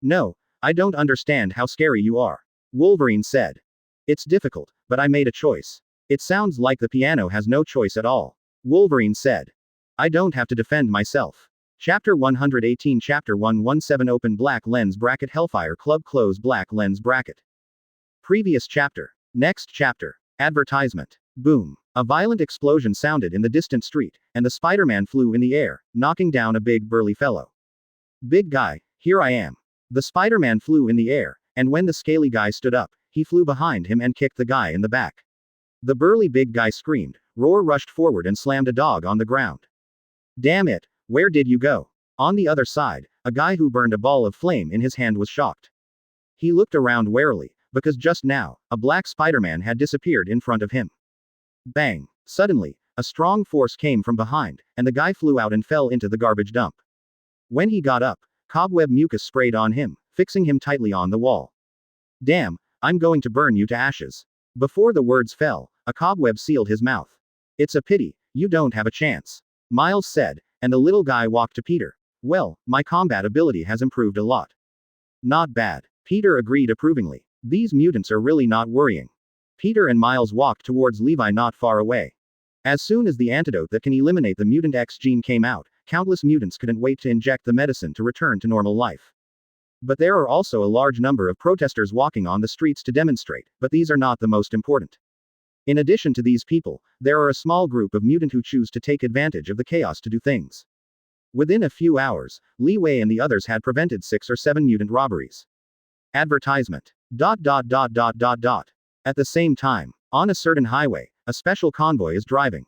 No, I don't understand how scary you are. Wolverine said. It's difficult, but I made a choice. It sounds like the piano has no choice at all. Wolverine said. I don't have to defend myself. Chapter 118 Chapter 117 Open black lens bracket Hellfire Club close black lens bracket. Previous chapter. Next chapter. Advertisement. Boom. A violent explosion sounded in the distant street, and the Spider-Man flew in the air, knocking down a big burly fellow. Big guy, here I am. The Spider-Man flew in the air, and when the scaly guy stood up, he flew behind him and kicked the guy in the back. The burly big guy screamed. Roar rushed forward and slammed a dog on the ground. Damn it, where did you go? On the other side, a guy who burned a ball of flame in his hand was shocked. He looked around warily, because just now, a black Spider-Man had disappeared in front of him. Bang! Suddenly, a strong force came from behind, and the guy flew out and fell into the garbage dump. When he got up, cobweb mucus sprayed on him, fixing him tightly on the wall. Damn, I'm going to burn you to ashes. Before the words fell, a cobweb sealed his mouth. It's a pity, you don't have a chance. Miles said, and the little guy walked to Peter. Well, my combat ability has improved a lot. Not bad. Peter agreed approvingly. These mutants are really not worrying. Peter and Miles walked towards Levi not far away. As soon as the antidote that can eliminate the mutant X gene came out, countless mutants couldn't wait to inject the medicine to return to normal life. But there are also a large number of protesters walking on the streets to demonstrate, but these are not the most important. In addition to these people, there are a small group of mutant who choose to take advantage of the chaos to do things. Within a few hours, Li Wei and the others had prevented 6 or 7 mutant robberies. Advertisement. At the same time, on a certain highway, a special convoy is driving.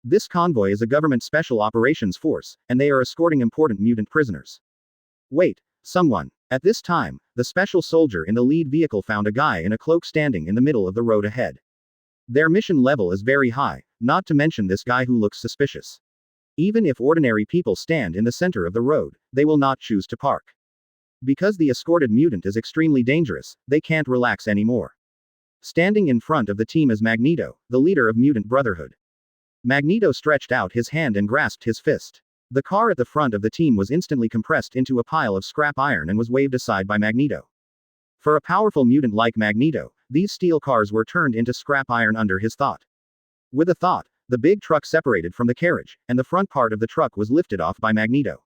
This convoy is a government special operations force, and they are escorting important mutant prisoners. Wait, someone. At this time, the special soldier in the lead vehicle found a guy in a cloak standing in the middle of the road ahead. Their mission level is very high, not to mention this guy who looks suspicious. Even if ordinary people stand in the center of the road, they will not choose to park. Because the escorted mutant is extremely dangerous, they can't relax anymore. Standing in front of the team is Magneto, the leader of Mutant Brotherhood. Magneto stretched out his hand and grasped his fist. The car at the front of the team was instantly compressed into a pile of scrap iron and was waved aside by Magneto. For a powerful mutant like Magneto, these steel cars were turned into scrap iron under his thought. With a thought, the big truck separated from the carriage, and the front part of the truck was lifted off by Magneto.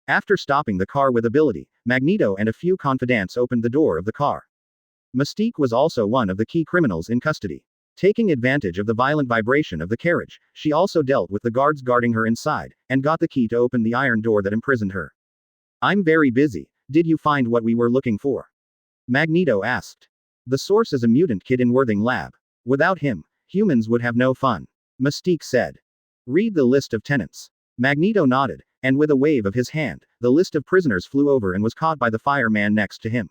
After stopping the car with ability, Magneto and a few confidants opened the door of the car. Mystique was also one of the key criminals in custody. Taking advantage of the violent vibration of the carriage, she also dealt with the guards guarding her inside, and got the key to open the iron door that imprisoned her. I'm very busy. Did you find what we were looking for? Magneto asked. The source is a mutant kid in Worthing Lab. Without him, humans would have no fun. Mystique said. Read the list of tenants. Magneto nodded, and with a wave of his hand, the list of prisoners flew over and was caught by the fireman next to him.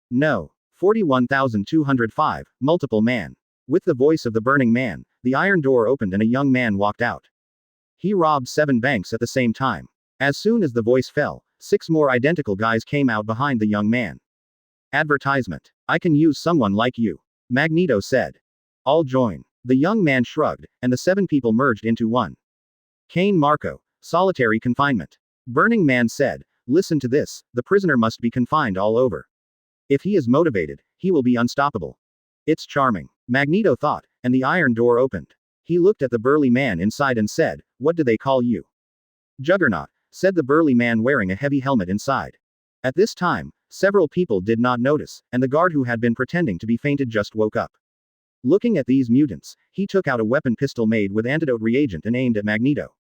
No. 41,205, multiple man. With the voice of the burning man, the iron door opened and a young man walked out. He robbed 7 banks at the same time. As soon as the voice fell, 6 more identical guys came out behind the young man. Advertisement. I can use someone like you. Magneto said. I'll join. The young man shrugged, and the 7 people merged into one. Cain Marko. Solitary confinement. Burning Man said, listen to this, the prisoner must be confined all over. If he is motivated, he will be unstoppable. It's charming. Magneto thought, and the iron door opened. He looked at the burly man inside and said, what do they call you? Juggernaut, said the burly man wearing a heavy helmet inside. At this time, several people did not notice, and the guard who had been pretending to be fainted just woke up. Looking at these mutants, he took out a weapon pistol made with antidote reagent and aimed at Magneto.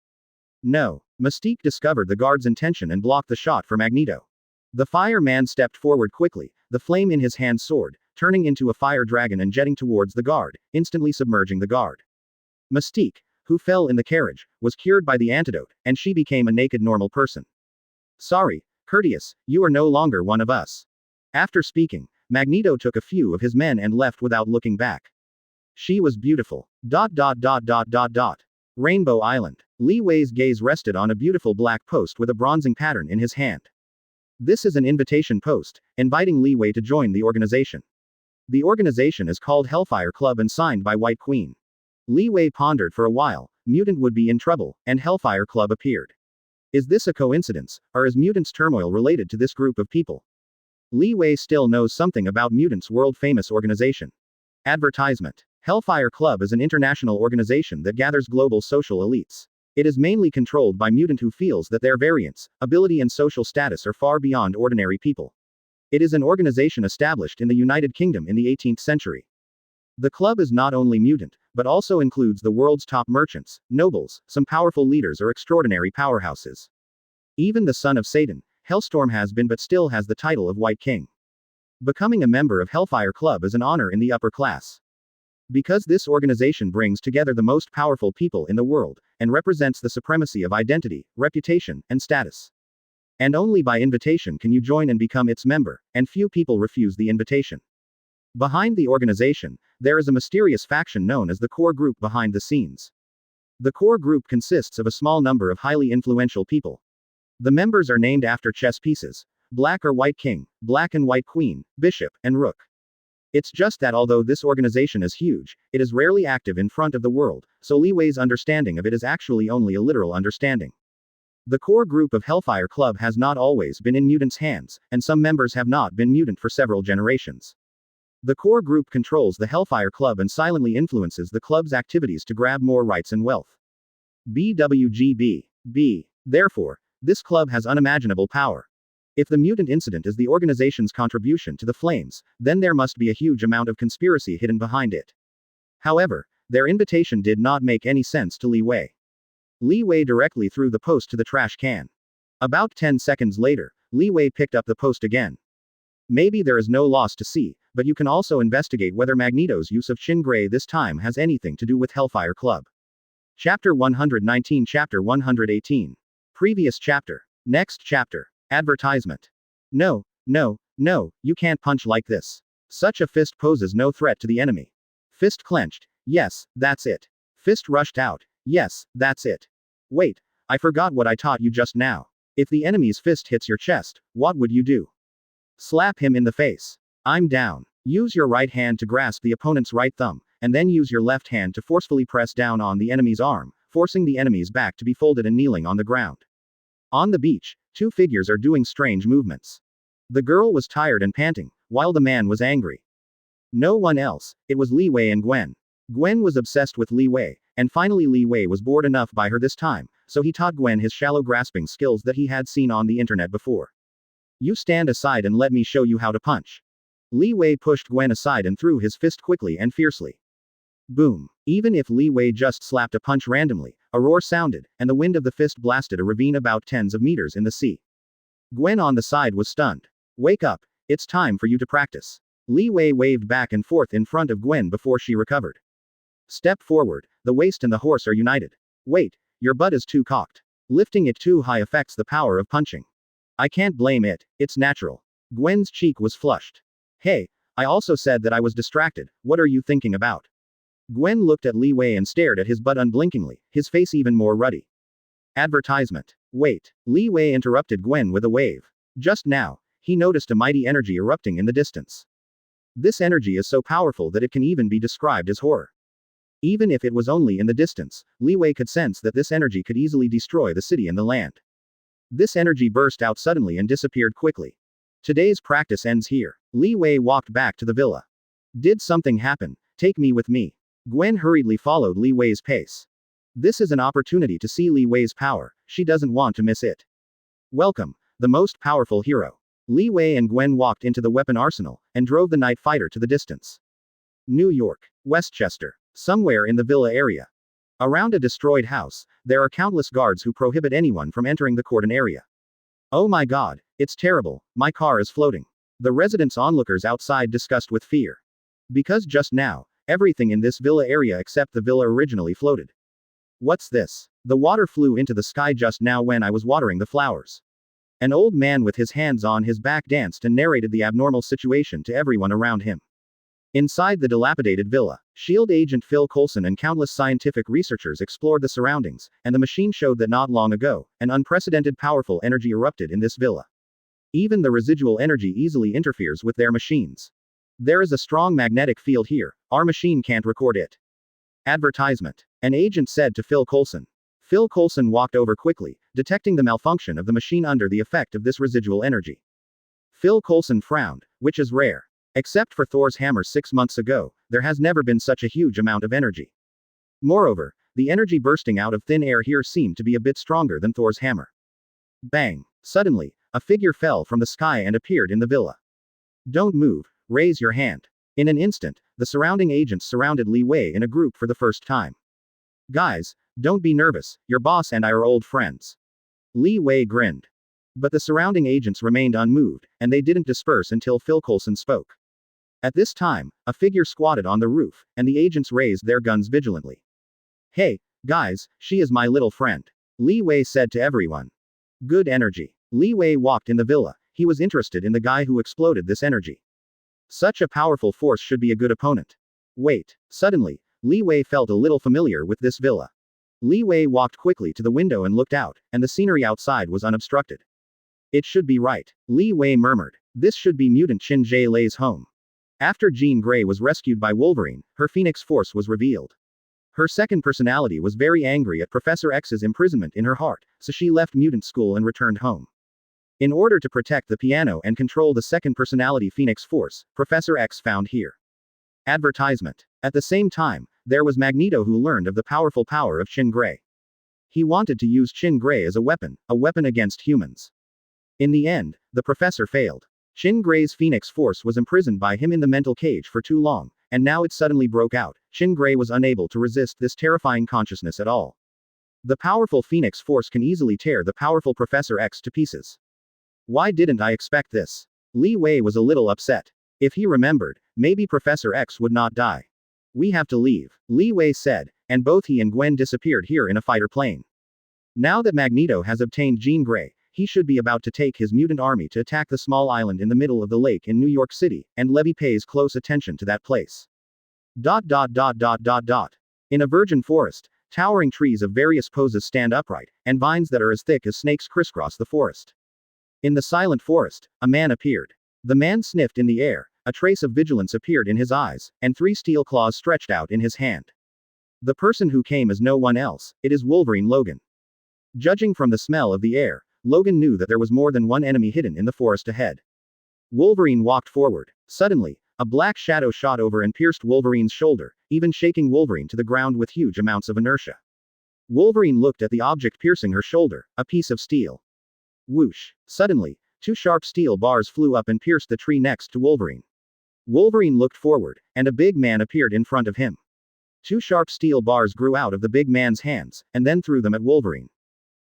No. Mystique discovered the guard's intention and blocked the shot for Magneto. The fireman stepped forward quickly, the flame in his hand soared, turning into a fire dragon and jetting towards the guard, instantly submerging the guard. Mystique, who fell in the carriage, was cured by the antidote, and she became a naked normal person. Sorry, Courteous, you are no longer one of us. After speaking, Magneto took a few of his men and left without looking back. She was beautiful. ... Rainbow Island. Li Wei's gaze rested on a beautiful black post with a bronzing pattern in his hand. This is an invitation post, inviting Li Wei to join the organization. The organization is called Hellfire Club and signed by White Queen. Li Wei pondered for a while, mutant would be in trouble, and Hellfire Club appeared. Is this a coincidence, or is mutants' turmoil related to this group of people? Li Wei still knows something about mutants' world-famous organization. Advertisement. Hellfire Club is an international organization that gathers global social elites. It is mainly controlled by mutant who feels that their variance, ability and social status are far beyond ordinary people. It is an organization established in the United Kingdom in the 18th century. The club is not only mutant, but also includes the world's top merchants, nobles, some powerful leaders or extraordinary powerhouses. Even the son of Satan, Hellstorm has been but still has the title of White King. Becoming a member of Hellfire Club is an honor in the upper class. Because this organization brings together the most powerful people in the world, and represents the supremacy of identity, reputation, and status. And only by invitation can you join and become its member, and few people refuse the invitation. Behind the organization, there is a mysterious faction known as the Core Group behind the scenes. The Core Group consists of a small number of highly influential people. The members are named after chess pieces: Black or White King, Black and White Queen, Bishop, and Rook. It's just that although this organization is huge, it is rarely active in front of the world, so Li Wei's understanding of it is actually only a literal understanding. The core group of Hellfire Club has not always been in mutants' hands, and some members have not been mutant for several generations. The core group controls the Hellfire Club and silently influences the club's activities to grab more rights and wealth. BWGB. Therefore, this club has unimaginable power. If the mutant incident is the organization's contribution to the flames, then there must be a huge amount of conspiracy hidden behind it. However, their invitation did not make any sense to Li Wei. Li Wei directly threw the post to the trash can. About 10 seconds later, Li Wei picked up the post again. Maybe there is no loss to see, but you can also investigate whether Magneto's use of Chin Gray this time has anything to do with Hellfire Club. Chapter 119 Chapter 118. Previous chapter. Next chapter. Advertisement. No, you can't punch like this. Such a fist poses no threat to the enemy. Fist clenched. Yes, that's it. Fist rushed out. Yes, that's it. Wait, I forgot what I taught you just now. If the enemy's fist hits your chest, what would you do? Slap him in the face. I'm down. Use your right hand to grasp the opponent's right thumb, and then use your left hand to forcefully press down on the enemy's arm, forcing the enemy's back to be folded and kneeling on the ground. On the beach, 2 figures are doing strange movements. The girl was tired and panting, while the man was angry. No one else, it was Li Wei and Gwen. Gwen was obsessed with Li Wei, and finally Li Wei was bored enough by her this time, so he taught Gwen his shallow grasping skills that he had seen on the internet before. You stand aside and let me show you how to punch. Li Wei pushed Gwen aside and threw his fist quickly and fiercely. Boom. Even if Li Wei just slapped a punch randomly, a roar sounded, and the wind of the fist blasted a ravine about tens of meters in the sea. Gwen on the side was stunned. Wake up, it's time for you to practice. Li Wei waved back and forth in front of Gwen before she recovered. Step forward, the waist and the horse are united. Wait, your butt is too cocked. Lifting it too high affects the power of punching. I can't blame it, it's natural. Gwen's cheek was flushed. Hey, I also said that I was distracted, what are you thinking about? Gwen looked at Li Wei and stared at his butt unblinkingly, his face even more ruddy. Advertisement. Wait. Li Wei interrupted Gwen with a wave. Just now, he noticed a mighty energy erupting in the distance. This energy is so powerful that it can even be described as horror. Even if it was only in the distance, Li Wei could sense that this energy could easily destroy the city and the land. This energy burst out suddenly and disappeared quickly. Today's practice ends here. Li Wei walked back to the villa. Did something happen? Take me with me. Gwen hurriedly followed Li Wei's pace. This is an opportunity to see Li Wei's power, she doesn't want to miss it. Welcome, the most powerful hero. Li Wei and Gwen walked into the weapon arsenal, and drove the night fighter to the distance. New York, Westchester, somewhere in the villa area. Around a destroyed house, there are countless guards who prohibit anyone from entering the cordon area. Oh my god, it's terrible, my car is floating. The residents' onlookers outside discussed with fear. Because just now, everything in this villa area except the villa originally floated. What's this? The water flew into the sky just now when I was watering the flowers. An old man with his hands on his back danced and narrated the abnormal situation to everyone around him. Inside the dilapidated villa, SHIELD agent Phil Coulson and countless scientific researchers explored the surroundings, and the machine showed that not long ago, an unprecedented powerful energy erupted in this villa. Even the residual energy easily interferes with their machines. There is a strong magnetic field here, our machine can't record it. Advertisement. An agent said to Phil Coulson. Phil Coulson walked over quickly, detecting the malfunction of the machine under the effect of this residual energy. Phil Coulson frowned, which is rare. Except for Thor's hammer 6 months ago, there has never been such a huge amount of energy. Moreover, the energy bursting out of thin air here seemed to be a bit stronger than Thor's hammer. Bang! Suddenly, a figure fell from the sky and appeared in the villa. Don't move, raise your hand. In an instant, the surrounding agents surrounded Li Wei in a group for the first time. Guys, don't be nervous, your boss and I are old friends. Li Wei grinned. But the surrounding agents remained unmoved, and they didn't disperse until Phil Coulson spoke. At this time, a figure squatted on the roof, and the agents raised their guns vigilantly. Hey, guys, she is my little friend. Li Wei said to everyone. Good energy. Li Wei walked in the villa, he was interested in the guy who exploded this energy. Such a powerful force should be a good opponent. Wait, suddenly, Li Wei felt a little familiar with this villa. Li Wei walked quickly to the window and looked out, and the scenery outside was unobstructed. It should be right. Li Wei murmured. This should be mutant Qin Jie Lei's home. After Jean Grey was rescued by Wolverine, her Phoenix Force was revealed. Her second personality was very angry at Professor X's imprisonment in her heart, so she left mutant school and returned home. In order to protect the piano and control the second personality Phoenix Force, Professor X found here. Advertisement. At the same time, there was Magneto who learned of the powerful power of Qin Grey. He wanted to use Qin Grey as a weapon against humans. In the end, the professor failed. Qin Grey's Phoenix Force was imprisoned by him in the mental cage for too long, and now it suddenly broke out. Qin Grey was unable to resist this terrifying consciousness at all. The powerful Phoenix Force can easily tear the powerful Professor X to pieces. Why didn't I expect this? Li Wei was a little upset. If he remembered, maybe Professor X would not die. We have to leave, Li Wei said, and both he and Gwen disappeared here in a fighter plane. Now that Magneto has obtained Jean Grey, he should be about to take his mutant army to attack the small island in the middle of the lake in New York City, and Levi pays close attention to that place. In a virgin forest, towering trees of various poses stand upright, and vines that are as thick as snakes crisscross the forest. In the silent forest, a man appeared. The man sniffed in the air, a trace of vigilance appeared in his eyes, and 3 steel claws stretched out in his hand. The person who came is no one else, it is Wolverine Logan. Judging from the smell of the air, Logan knew that there was more than one enemy hidden in the forest ahead. Wolverine walked forward. Suddenly, a black shadow shot over and pierced Wolverine's shoulder, even shaking Wolverine to the ground with huge amounts of inertia. Wolverine looked at the object piercing her shoulder, a piece of steel. Whoosh! Suddenly, 2 sharp steel bars flew up and pierced the tree next to Wolverine. Wolverine looked forward, and a big man appeared in front of him. 2 sharp steel bars grew out of the big man's hands, and then threw them at Wolverine.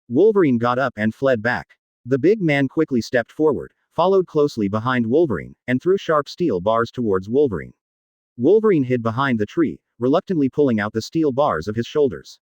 Wolverine got up and fled back. The big man quickly stepped forward, followed closely behind Wolverine, and threw sharp steel bars towards Wolverine. Wolverine hid behind the tree, reluctantly pulling out the steel bars of his shoulders.